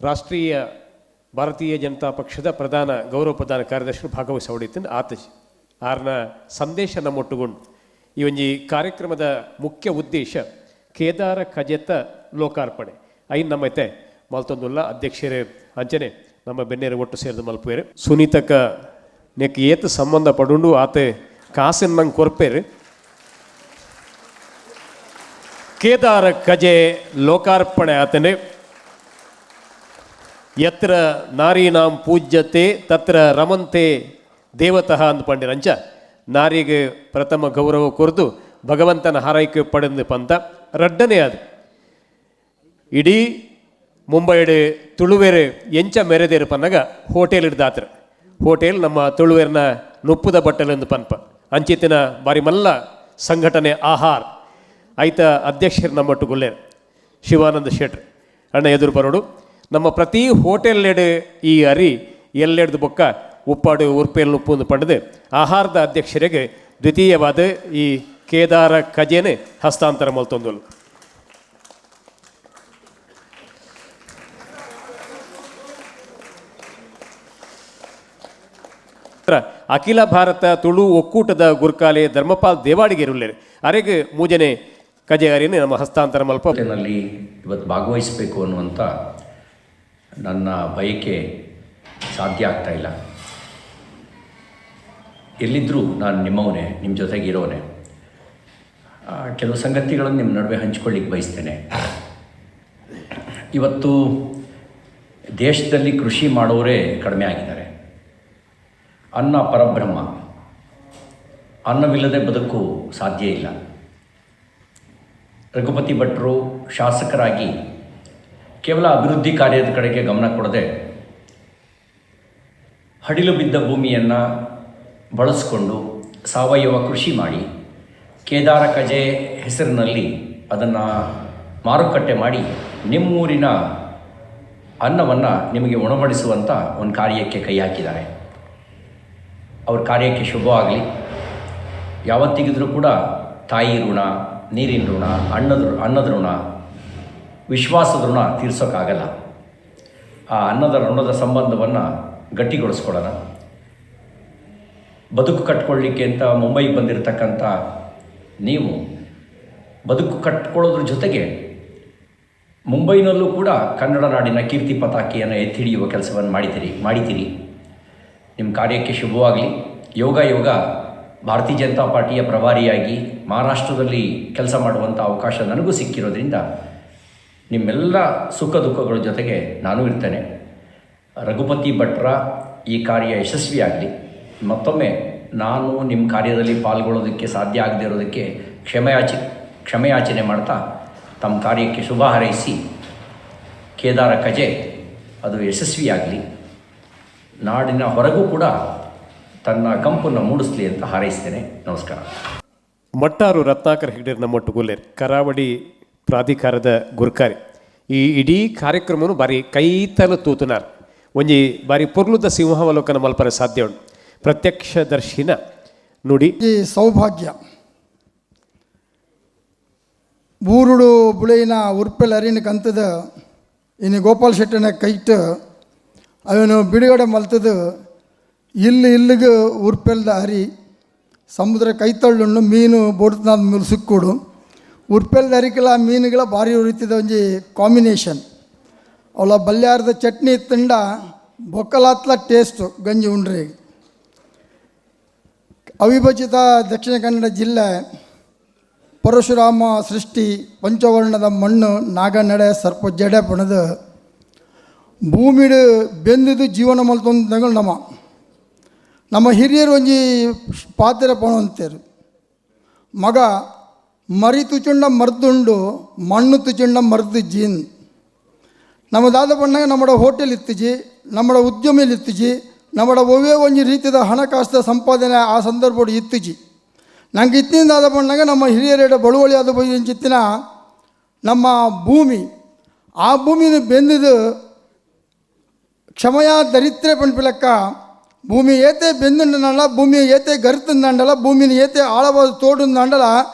ರಾಷ್ಟ್ರೀಯ ಭಾರತೀಯ ಜನತಾ ಪಕ್ಷದ ಪ್ರಧಾನ ಗೌರವ ಪ್ರಧಾನ ಕಾರ್ಯದರ್ಶಿ ಭಾಗವಹಿಸೋಡಿತ್ತು ಆತಜಿ ಆರ್ನ ಸಂದೇಶ ನಮ್ಮೊಟ್ಟುಗೊಂಡು ಈ ಒಂಜಿ ಕಾರ್ಯಕ್ರಮದ ಮುಖ್ಯ ಉದ್ದೇಶ ಕೇದಾರ ಖಜೆತ ಲೋಕಾರ್ಪಣೆ ಐನ್ ನಮ್ಮೈತೆ ಮಲ್ತೊಂದುಲ್ಲ ಅಧ್ಯಕ್ಷರೇ ಅಂಚನೆ ನಮ್ಮ ಬೆನ್ನೇರು ಒಟ್ಟು ಸೇರಿದ ಮಲ್ಪೇರು ಸುನೀತಕ್ಕ ನೆಕ್ ಏತು ಸಂಬಂಧ ಪಡುಂಡು ಆತ ಕಾಸಿನ ನಂಗೆ ಕೊರ್ಪೇರು ಕೇದಾರ ಕಜೆ ಲೋಕಾರ್ಪಣೆ ಆತನೆ. ಯತ್ರ ನಾರೀನಾಂ ಪೂಜ್ಯತೆ ತತ್ರ ರಮಂತೆ ದೇವತಃ ಅಂದು ಪಂಡಿರಂಚ ನಾರಿಗೆ ಪ್ರಥಮ ಗೌರವ ಕೊರೆದು ಭಗವಂತನ ಹಾರೈಕೆ ಪಡೆದು ಪಂತ ರಡ್ಡನೇ ಅದು. ಇಡೀ ಮುಂಬೈಡ್ ತುಳುವೆರೆ ಎಂಚ ಮೆರೆದೇರು ಪನ್ನಗ ಹೋಟೆಲ್ ಹಿಡ್ದಾತ್ರ. ಹೋಟೆಲ್ ನಮ್ಮ ತುಳುವೆರ್ನ ನುಪ್ಪುದ ಬಟ್ಟಲೆಂದು ಪನ್ಪ ಅಂಚಿತ್ತಿನ ಬಾರಿ ಮಲ್ಲ ಸಂಘಟನೆ ಆಹಾರ ಐತ ಅಧ್ಯಕ್ಷರು ನಮ್ಮೊಟ್ಟು ಗುಲ್ಲೇರು ಶಿವಾನಂದ ಶೆಟ್ರ್ ಅಣ್ಣ ಎದುರು ಬರೋಡು. ನಮ್ಮ ಪ್ರತಿ ಹೋಟೆಲ್ಲೆಡೆ ಈ ಅರಿ ಎಲ್ಲೆಡ್ದು ಬೊಕ್ಕ ಉಪ್ಪಾಡು ಉರ್ಪೇಲ್ ಉಪ್ಪು ಪಡೆದು ಆಹಾರದ ಅಧ್ಯಕ್ಷರಿಗೆ ದ್ವಿತೀಯವಾದ ಈ ಕೇದಾರ ಕಜೆನೆ ಹಸ್ತಾಂತರ ಮಲ್ತೊಂದಲು. ಅಖಿಲ ಭಾರತ ತುಳು ಒಕ್ಕೂಟದ ಗುರ್ಕಾಲೆ ಧರ್ಮಪಾಲ್ ದೇವಾಡಿಗೆ ಇರುಳ್ಳೇರು ಅರೆಗೆ ಮೂಜನೆ ಕಜೆ ಅರಿನೇ ನಮ್ಮ ಹಸ್ತಾಂತರ ಮಲ್ಪನಲ್ಲಿ ಇವತ್ತು ಭಾಗವಹಿಸಬೇಕು ಅನ್ನುವಂಥ ನನ್ನ ಬಯಕೆ ಸಾಧ್ಯ ಆಗ್ತಾ ಇಲ್ಲ. ಎಲ್ಲಿದ್ದರೂ ನಾನು ನಿಮ್ಮವನೇ, ನಿಮ್ಮ ಜೊತೆಗೆ ಇರೋನೆ. ಕೆಲವು ಸಂಗತಿಗಳನ್ನು ನಿಮ್ಮ ನಡುವೆ ಹಂಚ್ಕೊಳ್ಳಿಕ್ಕೆ ಬಯಸ್ತೇನೆ. ಇವತ್ತು ದೇಶದಲ್ಲಿ ಕೃಷಿ ಮಾಡೋರೇ ಕಡಿಮೆ ಆಗಿದ್ದಾರೆ. ಅನ್ನ ಪರಬ್ರಹ್ಮ, ಅನ್ನವಿಲ್ಲದೆ ಬದುಕು ಸಾಧ್ಯ ಇಲ್ಲ. ರಘುಪತಿ ಭಟ್ರು ಶಾಸಕರಾಗಿ ಕೇವಲ ಅಭಿವೃದ್ಧಿ ಕಾರ್ಯದ ಕಡೆಗೆ ಗಮನ ಕೊಡದೆ ಹಡಿಲು ಬಿದ್ದ ಭೂಮಿಯನ್ನು ಬಳಸಿಕೊಂಡು ಸಾವಯವ ಕೃಷಿ ಮಾಡಿ ಕೇದಾರ ಕಜೆ ಹೆಸರಿನಲ್ಲಿ ಅದನ್ನು ಮಾರುಕಟ್ಟೆ ಮಾಡಿ ನಿಮ್ಮೂರಿನ ಅನ್ನವನ್ನು ನಿಮಗೆ ಉಣಬಡಿಸುವಂಥ ಒಂದು ಕಾರ್ಯಕ್ಕೆ ಕೈ ಹಾಕಿದ್ದಾರೆ. ಅವ್ರ ಕಾರ್ಯಕ್ಕೆ ಶುಭವಾಗಲಿ. ಯಾವತ್ತಿಗಿದ್ರೂ ಕೂಡ ತಾಯಿ ಋಣ, ನೀರಿನ ಋಣ, ಅನ್ನದ ಋಣ, ವಿಶ್ವಾಸದ ಋಣ ತೀರ್ಸೋಕ್ಕಾಗಲ್ಲ. ಆ ಋಣದ ಸಂಬಂಧವನ್ನು ಗಟ್ಟಿಗೊಳಿಸ್ಕೊಳ್ಳೋಣ. ಬದುಕು ಕಟ್ಕೊಳ್ಳಿಕ್ಕೆ ಅಂತ ಮುಂಬೈಗೆ ಬಂದಿರತಕ್ಕಂಥ ನೀವು ಬದುಕು ಕಟ್ಕೊಳ್ಳೋದ್ರ ಜೊತೆಗೆ ಮುಂಬೈನಲ್ಲೂ ಕೂಡ ಕನ್ನಡ ನಾಡಿನ ಕೀರ್ತಿ ಪತಾಕೆಯನ್ನು ಎತ್ತಿಡಿಯುವ ಕೆಲಸವನ್ನು ಮಾಡಿದ್ದೀರಿ. ನಿಮ್ಮ ಕಾರ್ಯಕ್ಕೆ ಶುಭವಾಗಲಿ. ಯೋಗ ಭಾರತೀಯ ಜನತಾ ಪಾರ್ಟಿಯ ಪ್ರಭಾರಿಯಾಗಿ ಮಹಾರಾಷ್ಟ್ರದಲ್ಲಿ ಕೆಲಸ ಮಾಡುವಂಥ ಅವಕಾಶ ನನಗೂ ಸಿಕ್ಕಿರೋದ್ರಿಂದ ನಿಮ್ಮೆಲ್ಲ ಸುಖ ದುಃಖಗಳ ಜೊತೆಗೆ ನಾನು ಇರ್ತೇನೆ. ರಘುಪತಿ ಭಟ್ರ ಈ ಕಾರ್ಯ ಯಶಸ್ವಿಯಾಗಲಿ. ಮತ್ತೊಮ್ಮೆ ನಾನು ನಿಮ್ಮ ಕಾರ್ಯದಲ್ಲಿ ಪಾಲ್ಗೊಳ್ಳೋದಕ್ಕೆ ಸಾಧ್ಯ ಆಗದೇ ಇರೋದಕ್ಕೆ ಕ್ಷಮೆಯಾಚನೆ ಮಾಡ್ತಾ ತಮ್ಮ ಕಾರ್ಯಕ್ಕೆ ಶುಭ ಹಾರೈಸಿ ಕೇದಾರ ಕಜೆ ಅದು ಯಶಸ್ವಿಯಾಗಲಿ. ನಾಡಿನ ಹೊರಗೂ ಕೂಡ ತನ್ನ ಕಂಪನ್ನು ಮೂಡಿಸಲಿ ಅಂತ ಹಾರೈಸ್ತೇನೆ. ನಮಸ್ಕಾರ. ಮಟ್ಟಾರು ರತ್ನಾಕರ್ ಹೆಗ್ಡೇರ್ ನಮ್ಮೊಟ್ಟು ಗುಲ್ಲೇರ್ ಕರಾವಳಿ ಪ್ರಾಧಿಕಾರದ ಗುರ್ಕಾರಿ. ಈ ಇಡೀ ಕಾರ್ಯಕ್ರಮವನ್ನು ಬಾರಿ ಕೈತಲು ತೂತುನಾರ್ ಒಂಜಿ ಬಾರಿ ಪೊರ್ಲುದ ಸಿಂಹಾವಲೋಕನ ಮಲ್ಪರೆ ಸಾಧ್ಯ ಉಂಟು. ಪ್ರತ್ಯಕ್ಷದರ್ಶಿನ ನುಡಿ ಈ ಸೌಭಾಗ್ಯ ಬೂರುಡು ಬುಳೆಯಿನ ಉರ್ಪೆಲ್ ಅರಿನ ಕಂತದ ಇನ್ನು ಗೋಪಾಲ್ ಶೆಟ್ಟನ ಕೈಟ್ ಅವನು ಬಿಡುಗಡೆ ಮಲ್ತದು ಇಲ್ಲಿಗೆ ಉರ್ಪೆಲ್ದ ಹರಿ ಸಮುದ್ರ ಕೈತಳ್ಳುಣ್ಣು ಮೀನು ಬೋಡ್ತನಾದ ಮೇಲೆ ಸಿಕ್ಕೋಡು ಉರ್ಪೆಲ್ದ ಹರಿಕೆಲ್ಲ ಮೀನುಗಳ ಭಾರಿ ರೀತಿದ ಒಂಜಿ ಕಾಂಬಿನೇಷನ್. ಅವಳ ಬಲ್ಯಾರದ ಚಟ್ನಿ ತಿಂಡ ಬೊಕ್ಕಲಾತ್ಲ ಟೇಸ್ಟು ಗಂಜಿ ಉಂಡ್ರಿ. ಅವಿಭಜಿತ ದಕ್ಷಿಣ ಕನ್ನಡ ಜಿಲ್ಲೆ ಪರಶುರಾಮ ಸೃಷ್ಟಿ ಪಂಚವರ್ಣದ ಮಣ್ಣು ನಾಗನಡೆ ಸರ್ಪ ಜಡೆ ಪಣದು ಭೂಮಿಡು ಬೆಂದಿದ್ದು ಜೀವನ ಮಲ್ತೊಂದು ನಮ್ಮ ಹಿರಿಯರು ಒಂಜಿ ಪಾತ್ರೆ ಪಣ ಅಂತೇರು. ಮಗ ಮರಿ ತುಚುಂಡ ಮರ್ದುಂಡು ಮಣ್ಣು ತುಚುಂಡ ಮರ್ದು ಜೀನ್. ನಮ್ಮ ದಾದ ಪಣ್ಣಾಗ ನಮ್ಮ ಹೋಟೆಲ್ ಇತ್ತಿಜಿ, ನಮ್ಮ ಉದ್ಯಮಿಲಿ ಇತ್ತಿಜಿ, ನಮ್ಮ ಒವೇ ಒಂಜಿ ರೀತಿಯ ಹಣಕಾಸು ಸಂಪಾದನೆ ಆ ಸಂದರ್ಭ ಇತ್ತಿಜಿ. ನಂಗೆ ಇತ್ತಿನ ಆದ ಪಣ್ಣಾಗ ನಮ್ಮ ಹಿರಿಯರ ಬಳುವಳಿ ಆದ ಚಿತ್ತಿನ ನಮ್ಮ ಭೂಮಿ ಆ ಭೂಮಿನ ಬೆಂದಿದ್ದು ಕ್ಷಮಯ ದರಿದ್ರೆ ಪಣ್ಪಿಲಕ್ಕ ಭೂಮಿ ಏತೆ ಬೆಂದುಂಡಲ್ಲ, ಭೂಮಿ ಏತೆ ಗರ್ತಂದಂಡಲ್ಲ, ಭೂಮಿನ ಏತೆ ಆಳವಾದ ತೋಡುಂದಂಡಲ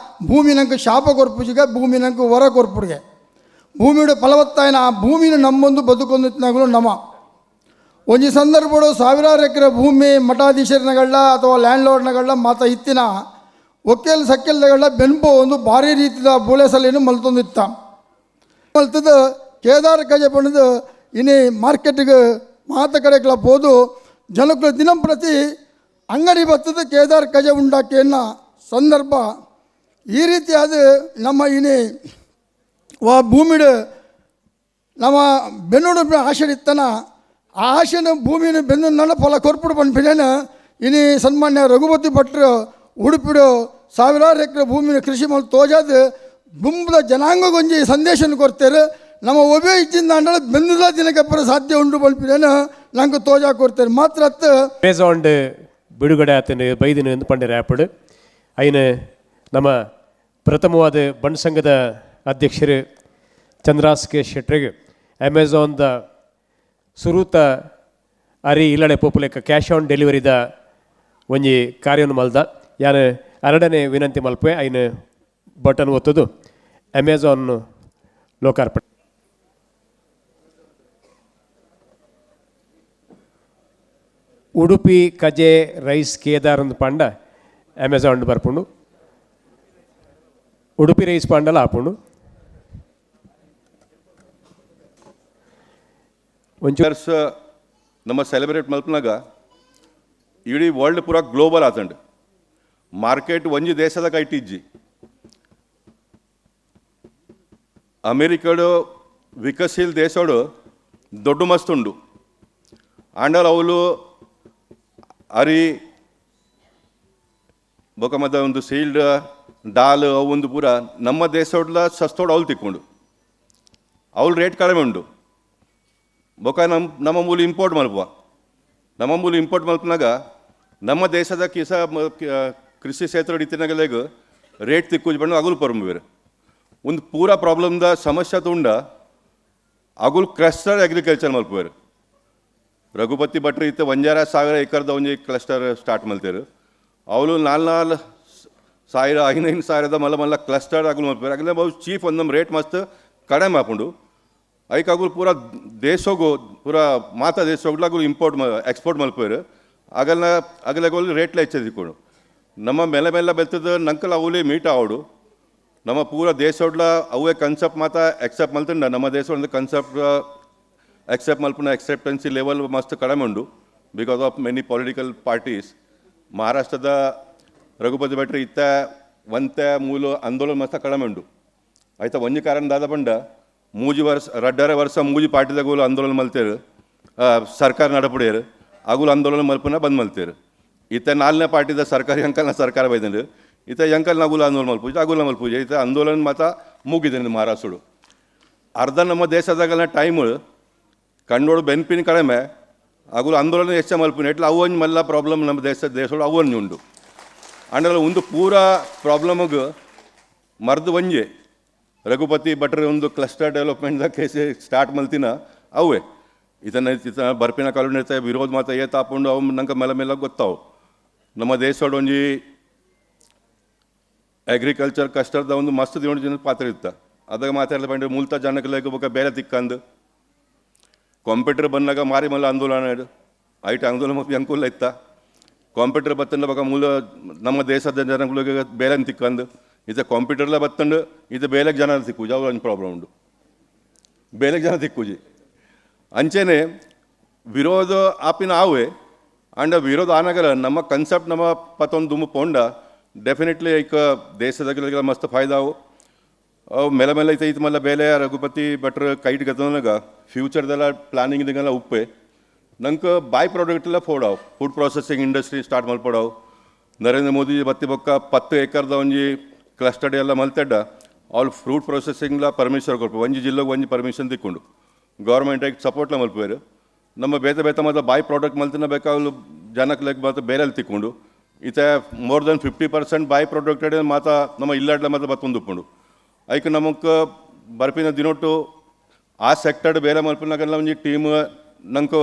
ಭೂಮಿ ನಂಗೆ ಶಾಪ ಕೊರ್ಪುಜಿಗೆ, ಭೂಮಿ ನಂಗೆ ಹೊರ ಕೊರ್ಪುಡಿಗೆ, ಭೂಮಿയുടെ ಫಲವತ್ತಾಯನ ಆ ಭೂಮಿನ ನಮ್ಮೊಂದು ಬದುಕೊಂದಿತ್ನಾಗಲು ನಮ್ಮ ಒಂಜಿ ಸಂದರ್ಭಗಳು ಸಾವಿರಾರು ಎಕರೆ ಭೂಮಿ ಮಠಾಧೀಶರನಗಳ ಅಥವಾ ಲ್ಯಾಂಡ್ಲಾರ್ಡ್ನಗಳ ಮಾತ ಇತ್ತಿನ ಒಕ್ಕೇಲ್ ಸಕ್ಕೆಲ್ದಗಳ ಬೆನ್ಪು ಒಂದು ಭಾರಿ ರೀತಿಯ ಬೂಳೆಸಲೇನು ಮಲ್ತೊಂದಿತ್ತ ಮಲ್ತದ ಕೇದಾರ ಕಜೆ ಪಣದು ಇನ್ನೇ ಮಾರ್ಕೆಟ್ಗೆ ಮಾತ ಕಡೆಗಳ ಹೋದು ಜನಗಳು ದಿನಂಪ್ರತಿ ಅಂಗಡಿ ಬರ್ತದ ಕೇದಾರ ಕಜೆ ಉಂಡಾಕೆ ಅನ್ನೋ ಸಂದರ್ಭ ಈ ರೀತಿಯಾದ ನಮ್ಮ ಇನ್ನೇ वा भूमिड ನಮ್ಮ ಬೆನ್ನುಡು ಆಶೆ ಇತ್ತನ ಆ ಆಶೆನ ಭೂಮಿನ ಬೆನ್ನು ನನ್ನ ಫಲ ಕೊರ್ಪುಡು ಬಂದ್ಬಿಡೇನ ಇನಿ ಸನ್ಮಾನ್ಯ ರಘುಪತಿ ಭಟ್ರು ಉಡುಪಿಡು ಸಾವಿರಾರು ಎಕರೆ ಭೂಮಿನ ಕೃಷಿ ಮಾಡಿ ತೋಜಾದ ಗುಂಪದ ಜನಾಂಗಗೊಂಜಿ ಸಂದೇಶನ ಕೊಡ್ತಾರೆ ನಮ್ಮ ಒಬ್ಬೇ ಇಚ್ಚಿಂದ ಅಂಡಳ ಬೆನ್ನುದ ದಿನಕ್ಕೆ ಸಾಧ್ಯ ಉಂಟು ಬಂದ್ಬಿಡೇನ ನಂಗೆ ತೋಜಾ ಕೊಡ್ತಾರೆ ಮಾತ್ರ ಅಮೆಝಾನ್ ಬಿಡುಗಡೆ ಆತನ ಬೈದಿನ ಎಂದು ಪಂಡೆ ರ್ಯಾಪಿಡ್ ಐನ ನಮ್ಮ ಪ್ರಥಮವಾದ ಬಣ್ಣ ಸಂಘದ ಅಧ್ಯಕ್ಷರು ಚಂದ್ರಾಸ್ ಕೆ ಶೆಟ್ರಿಗೆ ಅಮೆಝಾನ್ದ ಸುರೂತ ಅರಿ ಇಲ್ಲಡೆ ಪೋಪುಲೆಕ್ಕ ಕ್ಯಾಶ್ ಆನ್ ಡೆಲಿವರಿದ ಒಂಜಿ ಕಾರ್ಯವನ್ನು ಮಲ್ದ ಯಾನು ಎರಡನೇ ವಿನಂತಿ ಮಲ್ಪೆ ಐನು ಬಟನ್ ಒತ್ತದು ಅಮೆಝಾನ್ ಲೋಕಾರ್ಪಣೆ. ಉಡುಪಿ ಕಜೆ ರೈಸ್ ಕೇದಾರ್ ಅಂದ್ ಪಂಡ ಅಮೆಝಾನ್ ಬರ್ಪುಂಡು ಉಡುಪಿ ರೈಸ್ ಪಂಡಲ ಆಪುಂಡು ವರ್ಷ ನಮ್ಮ ಸೆಲೆಬ್ರೇಟ್ ಮಲ್ಪನಾಗ ಇಡೀ ವರ್ಲ್ಡ್ ಪೂರ ಗ್ಲೋಬಲ್ ಆತಂಡ್ ಮಾರ್ಕೆಟ್ ಒಂಜಿ ದೇಶದ ಕೈಟಿಜ್ಜಿ ಅಮೇರಿಕಾಡು ವಿಕಸೀಲ್ ದೇಶಡು ದೊಡ್ಡ ಮಸ್ತುಂಡು ಆಂಡಲ್ ಅವಳು ಅರಿ ಬೊಕ ಮದ ಒಂದು ಸೀಲ್ಡ್ ಡಾಲ್ ಅವು ಒಂದು ಪೂರ ನಮ್ಮ ದೇಶಡ್ಲ ಸಸ್ತೋಡು ಅವಳು ತಿಕ್ಕೊಂಡು ಅವಳು ರೇಟ್ ಕಡಿಮೆ ಉಂಡು ಬೊಕ ನಮ್ಮ ಮೂಲ ಇಂಪೋರ್ಟ್ ಮಲ್ಪುವ ನಮ್ಮ ಮೂಲ ಇಂಪೋರ್ಟ್ ಮಲ್ಪನಾಗ ನಮ್ಮ ದೇಶದ ಕೃಷಿ ಕ್ಷೇತ್ರ ಇತ್ತಿನಾಗಲೆಗ ರೇಟ್ ತಿಕ್ಕುಜ್ ಬಣ್ಣ ಅಗುಲು ಪರಂಬೇರು ಒಂದು ಪೂರ ಪ್ರಾಬ್ಲಮ್ದ ಸಮಸ್ಯೆ ತುಂಡ ಅಗುಲು ಕ್ಲಸ್ಟರ್ ಅಗ್ರಿಕಲ್ಚರ್ ಮಲ್ಪುವರು ರಘುಪತಿ ಭಟ್ರು ಇತ್ತು 1,000 ಎಕರ್ದ ಒಂಜಿ ಕ್ಲಸ್ಟರ್ ಸ್ಟಾರ್ಟ್ ಮಲ್ತೇರು ಅವಳು 4,000 5,000 ಮಲ್ಲ ಮಲ್ಲ ಕ್ಲಸ್ಟರ್ ಅಗುಲು ಮಲ್ಪೇರು ಅಗಲೇ ಬಹು ಚೀಫ್ ಒಂದು ರೇಟ್ ಮಸ್ತ್ ಕಡಿಮೆ ಹಾಕೊಂಡು ಐಕಾಗುಲು ಪೂರ ದೇಶೋಗು ಪೂರ ಮಾತಾ ದೇಶೋಗ್ಲಾಗುಲು ಇಂಪೋರ್ಟ್ ಎಕ್ಸ್ಪೋರ್ಟ್ ಮಲ್ಪೇರು ಅಗಲಗೋಲು ರೇಟ್ಲ ಹೆಚ್ಚದಿಕೊಂಡು ನಮ್ಮ ಮೇಲೆ ಮೇಲೆ ಬೆಲ್ತದ ನಂಕಲ್ ಅವಲೇ ಮೀಟ ಆವಡು ನಮ್ಮ ಪೂರ ದೇಶೋಡ್ಲ ಅವೇ ಕನ್ಸೆಪ್ಟ್ ಮಾತಾ ಎಕ್ಸೆಪ್ಟ್ ಮಲ್ತಂಡ ನಮ್ಮ ದೇಶದ ಕನ್ಸೆಪ್ಟ್ ಎಕ್ಸೆಪ್ಟ್ ಮಲ್ಪನ ಎಕ್ಸೆಪ್ಟೆನ್ಸಿ ಲೆವೆಲ್ ಮಸ್ತ್ ಕಡಿಮೆ ಉಂಡು because of many political parties ಮಹಾರಾಷ್ಟ್ರದ ರಘುಪತಿ ಭಟ್ರು ಇತ್ತ ಒಂತೆ ಮೂಲ ಆಂದೋಲನ ಮಸ್ತ್ ಕಡಿಮೆ ಉಂಡು ಆಯ್ತಾ ಒಂಜಿ ಕಾರಣ ದಾದ ಪಂಡ ಮೂಜಿ ವರ್ಷ 2.5 ವರ್ಷ ಮೂಜಿ ಪಾರ್ಟಿದಾಗಲು ಆಂದೋಲನ ಮಲ್ತೇರು ಸರ್ಕಾರ ನಡಪಡೇರು ಆಗುಲು ಆಂದೋಲನ ಮಲ್ಪನ ಬಂದ್ ಮಲ್ತೇರು ಇತ್ತ 4ನೇ ಪಾರ್ಟಿದ ಸರ್ಕಾರಿ ಅಂಕಲ್ನ ಸರ್ಕಾರ ಬೈದಂಡು ಇತ್ತ ಅಂಕಲ್ ನಗುಲ ಆಂದೋಲನ ಮಲ್ಪೂಜೆ ಆಗುಲ ಮಲ್ಪೂಜೆ ಇತ್ತ ಆಂದೋಲನ ಮಾತ ಮುಗಿದೇನೆ ಮಹಾರಾಷ್ಟ್ರಡು ಅರ್ಧ ನಮ್ಮ ದೇಶದಾಗಲ ಟೈಮ್ ಕಣ್ಣೋಡು ಬೆನ್ಪಿನ ಕಡಿಮೆ ಆಗುಲು ಆಂದೋಲನ ಹೆಚ್ಚ ಮಲ್ಪುನ ಎಟ್ಲ ಅವನ್ ಮಲ್ಲ ಪ್ರಾಬ್ಲಮ್ ನಮ್ಮ ದೇಶೋಡು ಅವನ್ ಉಂಡು ಅಂಡಲ್ಲ ಒಂದು ಪೂರ ಪ್ರಾಬ್ಲಮ್ಗೆ ಮರ್ದು ಒಂಜೆ ರಘುಪತಿ ಭಟ್ರ ಒಂದು ಕ್ಲಸ್ಟರ್ ಡೆವಲಪ್ಮೆಂಟ್ದ ಕೇಸ್ ಸ್ಟಾರ್ಟ್ ಮಲ್ತಿನ ಅವೇ ಇದನ್ನ ಬರ್ಪಿನ ಕಾಲೋನಿ ಇರ್ತಾವೆ ವಿರೋಧ ಮಾತ ತಾಪುಂಡು ಅವು ನಂಗೆ ಮೇಲೆ ಮೇಲೆ ಗೊತ್ತಾವು ನಮ್ಮ ದೇಶದ ಒಂಜಿ ಅಗ್ರಿಕಲ್ಚರ್ ಕಸ್ಟರ್ದ ಒಂದು ಮಸ್ತ್ ದಿನ ಜನ ಪಾತ್ರ ಇತ್ತ ಅದಾಗ ಮಾತಾಡಲ ಬಂದ್ರೆ ಮೂಲತ ಜನಕ್ಕೆ ಬೇಕಾ ಬೇರೆ ತಿಕ್ಕಂದು ಕಾಂಪ್ಯೂಟರ್ ಬಂದಾಗ ಮಾರಿ ಮಲ್ಲ ಆಂದೋಲನ ಐಟ್ ಆಂದೋಲನ ಅನುಕೂಲ ಇತ್ತ ಕಾಂಪ್ಯೂಟರ್ ಬತ್ತಂಡ ಬೇಕಾ ಮೂಲ ನಮ್ಮ ದೇಶದ ಜನಗಳಿಗೆ ಬೇರೆ ತಿಕ್ಕಂದು ಇದು ಕಾಂಪ್ಯೂಟರ್ಲ ಬತ್ತಂಡು ಇದು ಬೇಲೆಗೆ ಜನ ತಿಕ್ಕೂಜಿ ಅವ್ರು ಒಂದು ಪ್ರಾಬ್ಲಮ್ ಉಂಡು ಬೇಲೆಗೆ ಜನ ತಿಕ್ಕೂಜಿ ಅಂಚೆನೆ ವಿರೋಧ ಆಪಿನ ಆವೆ ಅಂಡ್ ವಿರೋಧ ಆನಾಗಲ್ಲ ನಮ್ಮ ಕನ್ಸೆಪ್ಟ್ ನಮ್ಮ ಪತ್ತೊಂದು ದುಮ್ಮು ಪೋಂಡ ಡೆಫಿನೆಟ್ಲಿ ಈಗ ದೇಶದಾಗೆಲ್ಲ ಮಸ್ತ್ ಫಾಯ್ದಾವು ಅವು ಮೇಲೆ ಮೇಲೆ ಐತೆ ಇದು ಮಲ್ಲ ಬೇಲೆ ರಘುಪತಿ ಭಟ್ರು ಕೈಟ್ ಗತನಾಗ ಫ್ಯೂಚರ್ದೆಲ್ಲ ಪ್ಲಾನಿಂಗ್ದಾಗೆಲ್ಲ ಉಪ್ಪೆ ನಂಗೆ ಬಾಯ್ ಪ್ರಾಡಕ್ಟೆಲ್ಲ ಫೋಡಾವು ಫುಡ್ ಪ್ರೊಸೆಸಿಂಗ್ ಇಂಡಸ್ಟ್ರಿ ಸ್ಟಾರ್ಟ್ ಮಲ್ಪಡಾವು ನರೇಂದ್ರ ಮೋದಿ ಬತ್ತಿ ಬೊಕ್ಕ 10 ಎಕರ್ದ ಒಂಜಿ ಕ್ಲಸ್ಟರ್ ಎಲ್ಲ ಮಲ್ತೆಡ್ಡ ಅವ್ರು ಫ್ರೂಟ್ ಪ್ರೊಸೆಸಿಂಗ್ಲ ಪರ್ಮಿಷನ್ ಕೊಡ್ಬೇಕು ಒಂಜಿ ಜಿಲ್ಲೆಗೆ ಒಂಜಿ ಪರ್ಮಿಷನ್ ತಿಕ್ಕೊಂಡು ಗೌರ್ಮೆಂಟಾಗಿ ಸಪೋರ್ಟ್ಲ ಮಲ್ಪೇರು ನಮ್ಮ ಬೇತ ಮಾತ್ರ ಬಾಯ್ ಪ್ರಾಡಕ್ಟ್ ಮಲ್ತಿನ ಬೇಕಾಗಲು ಜನಕ್ಕೆ ಲೆಕ್ಕ ಮಾತ್ರ ಬೇರೆಲ್ಲಿ ತಿಕ್ಕೊಂಡು ಈತ ಮೋರ್ ದೆನ್ 50% ಬಾಯ್ ಪ್ರಾಡಕ್ಟ್ ಮಾತ್ರ ನಮ್ಮ ಇಲ್ಲಾಡ್ಲ ಮಾತ್ರ ಬತ್ತೊಂದು ಉಪ್ಪುಂಡು ಐಕೆ ನಮಗೆ ಬರ್ಪಿನ ದಿನೊಟ್ಟು ಆ ಸೆಕ್ಟರ್ ಬೇರೆ ಮಲ್ಪನಾಗೆಲ್ಲ ಒಂಜಿ ಟೀಮ್ ನಂಗೆ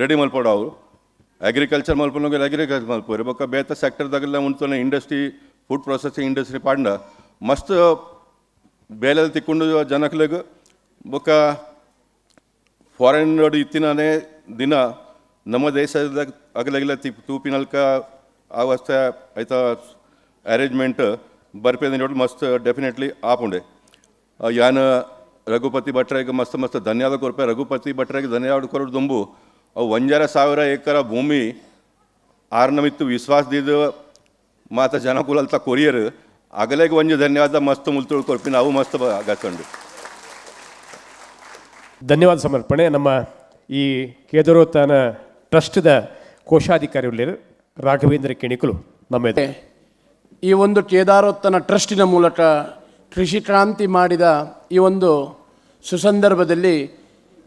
ರೆಡಿ ಮಲ್ಪಡವು ಅಗ್ರಿಕಲ್ಚರ್ ಮಲ್ಪನಾಗ ಅಗ್ರಿಕಲ್ಚರ್ ಮಲ್ಪೋರು ಬೊಕ್ಕ ಬೇತ ಸೆಕ್ಟರ್ದಾಗೆಲ್ಲ ಮುಂತಾನೆ ಇಂಡಸ್ಟ್ರಿ ಫುಡ್ ಪ್ರೊಸೆಸಿಂಗ್ ಇಂಡಸ್ಟ್ರಿ ಪಾಂಡ ಮಸ್ತ್ ಬೇಲೆಲ್ಲಿ ತಿಕ್ಕೊಂಡು ಜನಕ್ಲೆಗ್ ಬೊಕ್ಕ ಫಾರಿನ್ ಇತ್ತಿನೇ ದಿನ ನಮ್ಮ ದೇಶದ ಅಗಲೆಲ್ಲ ತೂಪಿನಲ್ಕ ಅವಸ್ಥೆ ಆಯ್ತಾ ಅರೇಂಜ್ಮೆಂಟ್ ಬರ್ಪೇದ ನೋಡಿ ಮಸ್ತ್ ಡೆಫಿನೆಟ್ಲಿ ಆಪುಂಡೆ ಯಾನ ರಘುಪತಿ ಭಟ್ರಿಗೆ ಮಸ್ತ್ ಮಸ್ತ್ ಧನ್ಯವಾದ ಕೊರ್ಪೆ ರಘುಪತಿ ಭಟ್ರಿಗೆ ಧನ್ಯವಾದ ಕೊರೋದು ದುಂಬು ಅವು 1,000 ಎಕರ ಭೂಮಿ ಆರ್ನಮಿತ್ತು ವಿಶ್ವಾಸ ದಿದ್ದು ಮಾತ ಜನಕುಲಲ್ತ ಕೊರಿಯರ್ ಅಗಲೆಗೆ ಒಂಜಿ ಧನ್ಯವಾದ ಮಸ್ತ್ ಮುಲ್ತುಳು ಕೊರ್ಪಿನ ಅವು ಮಸ್ತ್ ಆಗತ್ತಂಡು ಧನ್ಯವಾದ ಸಮರ್ಪಣೆ. ನಮ್ಮ ಈ ಕೇದಾರೋತ್ಥಾನ ಟ್ರಸ್ಟ್ದ ಕೋಶಾಧಿಕಾರಿ ರಾಘವೇಂದ್ರ ಕಿಣಿಕಲು ನಮ್ಮ ಈ ಒಂದು ಕೇದಾರೋತ್ಥಾನ ಟ್ರಸ್ಟಿನ ಮೂಲಕ ಕೃಷಿ ಕ್ರಾಂತಿ ಮಾಡಿದ ಈ ಒಂದು ಸುಸಂದರ್ಭದಲ್ಲಿ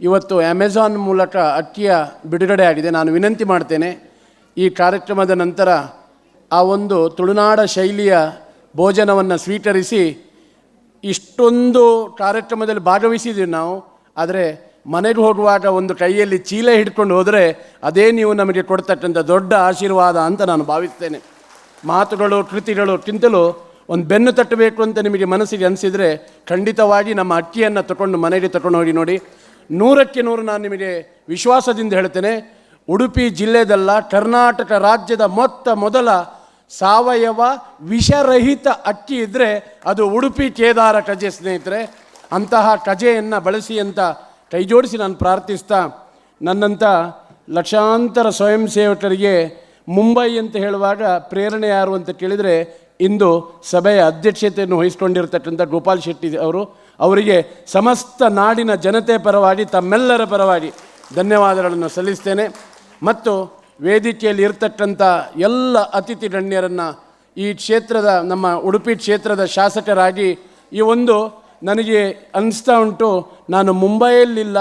ಇವತ್ತು ಅಮೆಜಾನ್ ಮೂಲಕ ಅಕ್ಕಿಯ ಬಿಡುಗಡೆ ಆಗಿದೆ. ನಾನು ವಿನಂತಿ ಮಾಡ್ತೇನೆ, ಈ ಕಾರ್ಯಕ್ರಮದ ನಂತರ ಆ ಒಂದು ತುಳುನಾಡ ಶೈಲಿಯ ಭೋಜನವನ್ನು ಸ್ವೀಕರಿಸಿ, ಇಷ್ಟೊಂದು ಕಾರ್ಯಕ್ರಮದಲ್ಲಿ ಭಾಗವಹಿಸಿದ್ದೀವಿ ನಾವು, ಆದರೆ ಮನೆಗೆ ಹೋಗುವಾಗ ಒಂದು ಕೈಯಲ್ಲಿ ಚೀಲ ಹಿಡ್ಕೊಂಡು ಹೋದರೆ ಅದೇ ನೀವು ನಮಗೆ ಕೊಡ್ತಕ್ಕಂಥ ದೊಡ್ಡ ಆಶೀರ್ವಾದ ಅಂತ ನಾನು ಭಾವಿಸ್ತೇನೆ. ಮಾತುಗಳು ಕೃತಿಗಳಕ್ಕಿಂತಲೂ ಒಂದು ಬೆನ್ನು ತಟ್ಟಬೇಕು ಅಂತ ನಿಮಗೆ ಮನಸ್ಸಿಗೆ ಅನಿಸಿದರೆ ಖಂಡಿತವಾಗಿ ನಮ್ಮ ಅಕ್ಕಿಯನ್ನು ತಗೊಂಡು ಮನೆಗೆ ತಗೊಂಡು ಹೋಗಿ ನೋಡಿ. 100ಕ್ಕೆ 100 ನಾನು ನಿಮಗೆ ವಿಶ್ವಾಸದಿಂದ ಹೇಳ್ತೇನೆ, ಉಡುಪಿ ಜಿಲ್ಲೆದಲ್ಲ ಕರ್ನಾಟಕ ರಾಜ್ಯದ ಮೊದಲ ಸಾವಯವ ವಿಷರಹಿತ ಅಕ್ಕಿ ಇದ್ದರೆ ಅದು ಉಡುಪಿ ಕೇದಾರ ಕಜೆ ಸ್ನೇಹಿತರೆ. ಅಂತಹ ಕಜೆಯನ್ನು ಬಳಸಿ ಅಂತ ಕೈಜೋಡಿಸಿ ನಾನು ಪ್ರಾರ್ಥಿಸ್ತಾ, ನನ್ನಂಥ ಲಕ್ಷಾಂತರ ಸ್ವಯಂ ಸೇವಕರಿಗೆ ಮುಂಬೈ ಅಂತ ಹೇಳುವಾಗ ಪ್ರೇರಣೆ ಯಾರು ಅಂತ ಕೇಳಿದರೆ, ಇಂದು ಸಭೆಯ ಅಧ್ಯಕ್ಷತೆಯನ್ನು ವಹಿಸಿಕೊಂಡಿರ್ತಕ್ಕಂಥ ಗೋಪಾಲ್ ಶೆಟ್ಟಿ ಅವರಿಗೆ ಸಮಸ್ತ ನಾಡಿನ ಜನತೆ ಪರವಾಗಿ ತಮ್ಮೆಲ್ಲರ ಪರವಾಗಿ ಧನ್ಯವಾದಗಳನ್ನು ಸಲ್ಲಿಸ್ತೇನೆ. ಮತ್ತು ವೇದಿಕೆಯಲ್ಲಿ ಇರ್ತಕ್ಕಂಥ ಎಲ್ಲ ಅತಿಥಿ ಗಣ್ಯರನ್ನು ಈ ಕ್ಷೇತ್ರದ ನಮ್ಮ ಉಡುಪಿ ಕ್ಷೇತ್ರದ ಶಾಸಕರಾಗಿ ಈ ಒಂದು ನನಗೆ ಅನಿಸ್ತಾ ಉಂಟು, ನಾನು ಮುಂಬೈಯಲ್ಲಿಲ್ಲ,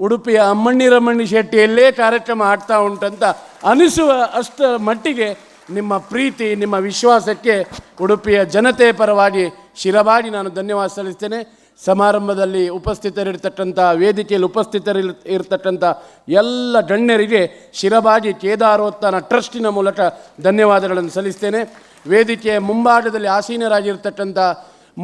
ಉಡುಪಿಯ ಅಮ್ಮಣ್ಣಿ ರಮಣ್ಣಿ ಶೆಟ್ಟಿಯಲ್ಲೇ ಕಾರ್ಯಕ್ರಮ ಆಗ್ತಾ ಉಂಟಂತ ಅನಿಸುವ ಅಷ್ಟರ ಮಟ್ಟಿಗೆ ನಿಮ್ಮ ಪ್ರೀತಿ, ನಿಮ್ಮ ವಿಶ್ವಾಸಕ್ಕೆ ಉಡುಪಿಯ ಜನತೆ ಪರವಾಗಿ ಶಿರಬಾಗಿ ನಾನು ಧನ್ಯವಾದ ಸಲ್ಲಿಸ್ತೇನೆ. ಸಮಾರಂಭದಲ್ಲಿ ಉಪಸ್ಥಿತರಿರ್ತಕ್ಕಂಥ, ವೇದಿಕೆಯಲ್ಲಿ ಉಪಸ್ಥಿತರಿರ್ತಕ್ಕಂಥ ಎಲ್ಲ ಗಣ್ಯರಿಗೆ ಶಿರಬಾಗಿ ಕೇದಾರೋತ್ಥಾನ ಟ್ರಸ್ಟಿನ ಮೂಲಕ ಧನ್ಯವಾದಗಳನ್ನು ಸಲ್ಲಿಸ್ತೇನೆ. ವೇದಿಕೆಯ ಮುಂಭಾಗದಲ್ಲಿ ಆಸೀನರಾಗಿರ್ತಕ್ಕಂಥ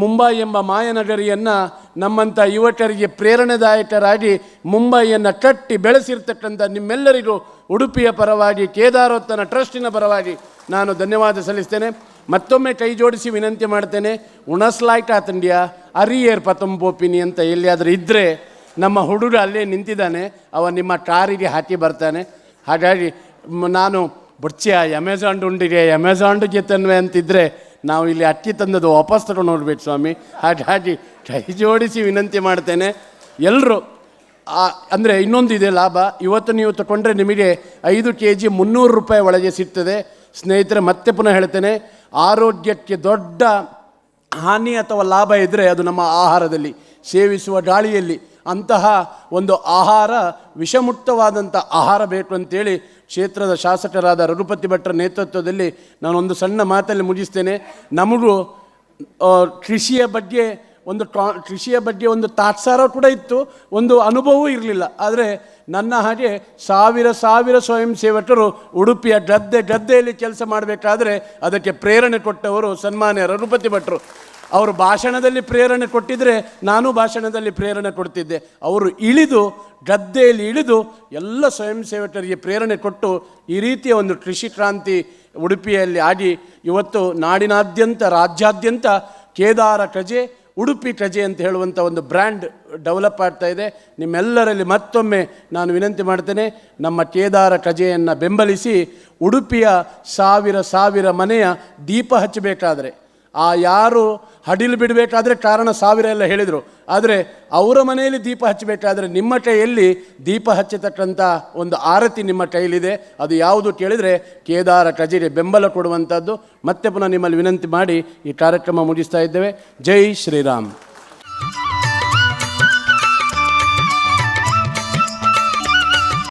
ಮುಂಬೈ ಎಂಬ ಮಾಯನಗರಿಯನ್ನು ನಮ್ಮಂಥ ಯುವಕರಿಗೆ ಪ್ರೇರಣೆದಾಯಕರಾಗಿ ಮುಂಬೈಯನ್ನು ಕಟ್ಟಿ ಬೆಳೆಸಿರ್ತಕ್ಕಂಥ ನಿಮ್ಮೆಲ್ಲರಿಗೂ ಉಡುಪಿಯ ಪರವಾಗಿ ಕೇದಾರೋತ್ಥಾನ ಟ್ರಸ್ಟಿನ ಪರವಾಗಿ ನಾನು ಧನ್ಯವಾದ ಸಲ್ಲಿಸ್ತೇನೆ. ಮತ್ತೊಮ್ಮೆ ಕೈ ಜೋಡಿಸಿ ವಿನಂತಿ ಮಾಡ್ತೇನೆ, ಉಣಸ್ಲಾಯ್ಟ್ ಆತಂಡ್ಯಾ ಅರಿಯೇರ್ ಪತಂಬೋಪಿನಿ ಅಂತ ಎಲ್ಲಿಯಾದರೂ ಇದ್ದರೆ ನಮ್ಮ ಹುಡುಗ ಅಲ್ಲೇ ನಿಂತಿದ್ದಾನೆ, ಅವ ನಿಮ್ಮ ಕಾರಿಗೆ ಹಾಕಿ ಬರ್ತಾನೆ. ಹಾಗಾಗಿ ನಾನು ಬುಡ್ಚಿಯ ಅಮೆಜಾನ್ ಉಂಡಿಗೆ ಅಮೆಜಾನ್ಗೆ ತನ್ವೆ ಅಂತಿದ್ದರೆ ನಾವು ಇಲ್ಲಿ ಅಕ್ಕಿ ತಂದದ್ದು ವಾಪಸ್ ತಗೊಂಡು ನೋಡ್ಬೇಕು ಸ್ವಾಮಿ. ಹಾಗಾಗಿ ಕೈ ಜೋಡಿಸಿ ವಿನಂತಿ ಮಾಡ್ತೇನೆ ಎಲ್ಲರೂ. ಅಂದರೆ ಇನ್ನೊಂದಿದೆ ಲಾಭ, ಇವತ್ತು ನೀವು ತಗೊಂಡ್ರೆ ನಿಮಗೆ 5 kg 300 ರೂಪಾಯಿ ಒಳಗೆ ಸಿಗ್ತದೆ ಸ್ನೇಹಿತರೆ. ಮತ್ತೆ ಪುನಃ ಹೇಳ್ತೇನೆ, ಆರೋಗ್ಯಕ್ಕೆ ದೊಡ್ಡ ಹಾನಿ ಅಥವಾ ಲಾಭ ಇದ್ದರೆ ಅದು ನಮ್ಮ ಆಹಾರದಲ್ಲಿ, ಸೇವಿಸುವ ಗಾಳಿಯಲ್ಲಿ. ಅಂತಹ ಒಂದು ಆಹಾರ, ವಿಷಮುಕ್ತವಾದಂಥ ಆಹಾರ ಬೇಕು ಅಂತೇಳಿ ಕ್ಷೇತ್ರದ ಶಾಸಕರಾದ ರಘುಪತಿ ಭಟ್ರ ನೇತೃತ್ವದಲ್ಲಿ ನಾನೊಂದು ಸಣ್ಣ ಮಾತಲ್ಲಿ ಮುಗಿಸ್ತೇನೆ. ನಮಗೂ ಕೃಷಿಯ ಬಗ್ಗೆ ಒಂದು ತಾತ್ಸಾರ ಕೂಡ ಇತ್ತು, ಒಂದು ಅನುಭವವೂ ಇರಲಿಲ್ಲ. ಆದರೆ ನನ್ನ ಹಾಗೆ ಸಾವಿರ ಸ್ವಯಂ ಸೇವಕರು ಉಡುಪಿಯ ಗದ್ದೆಯಲ್ಲಿ ಕೆಲಸ ಮಾಡಬೇಕಾದ್ರೆ ಅದಕ್ಕೆ ಪ್ರೇರಣೆ ಕೊಟ್ಟವರು ಸನ್ಮಾನ್ಯ ರಘುಪತಿ ಭಟ್ರು. ಅವರು ಭಾಷಣದಲ್ಲಿ ಪ್ರೇರಣೆ ಕೊಟ್ಟಿದ್ದರೆ ನಾನು ಭಾಷಣದಲ್ಲಿ ಪ್ರೇರಣೆ ಕೊಡ್ತಿದ್ದೆ. ಅವರು ಗದ್ದೆಯಲ್ಲಿ ಇಳಿದು ಎಲ್ಲ ಸ್ವಯಂ ಸೇವಕರಿಗೆ ಪ್ರೇರಣೆ ಕೊಟ್ಟು ಈ ರೀತಿಯ ಒಂದು ಕೃಷಿ ಕ್ರಾಂತಿ ಉಡುಪಿಯಲ್ಲಿ ಆಗಿ ಇವತ್ತು ನಾಡಿನಾದ್ಯಂತ, ರಾಜ್ಯಾದ್ಯಂತ ಕೇದಾರ ಕಜೆ, ಉಡುಪಿ ಕಜೆ ಅಂತ ಹೇಳುವಂಥ ಒಂದು ಬ್ರ್ಯಾಂಡ್ ಡೆವಲಪ್ ಆಗ್ತಾ ಇದೆ. ನಿಮ್ಮೆಲ್ಲರಲ್ಲಿ ಮತ್ತೊಮ್ಮೆ ನಾನು ವಿನಂತಿ ಮಾಡ್ತೇನೆ, ನಮ್ಮ ಕೇದಾರ ಕಜೆಯನ್ನು ಬೆಂಬಲಿಸಿ ಉಡುಪಿಯ ಸಾವಿರ ಮನೆಯ ದೀಪ ಹಚ್ಚಬೇಕಾದ್ರೆ, ಯಾರು ಹಡಿಲು ಬಿಡಬೇಕಾದ್ರೆ ಕಾರಣ 1000 ಎಲ್ಲ ಹೇಳಿದರು, ಆದರೆ ಅವರ ಮನೆಯಲ್ಲಿ ದೀಪ ಹಚ್ಚಬೇಕಾದ್ರೆ ನಿಮ್ಮ ಕೈಯಲ್ಲಿ ದೀಪ ಹಚ್ಚತಕ್ಕಂಥ ಒಂದು ಆರತಿ ನಿಮ್ಮ ಕೈಲಿದೆ. ಅದು ಯಾವುದು ಕೇಳಿದರೆ ಕೇದಾರ ಕಜೆಗೆ ಬೆಂಬಲ ಕೊಡುವಂಥದ್ದು. ಮತ್ತೆ ಪುನಃ ನಿಮ್ಮಲ್ಲಿ ವಿನಂತಿ ಮಾಡಿ ಈ ಕಾರ್ಯಕ್ರಮ ಮುಗಿಸ್ತಾ ಇದ್ದೇವೆ. ಜೈ ಶ್ರೀರಾಮ್.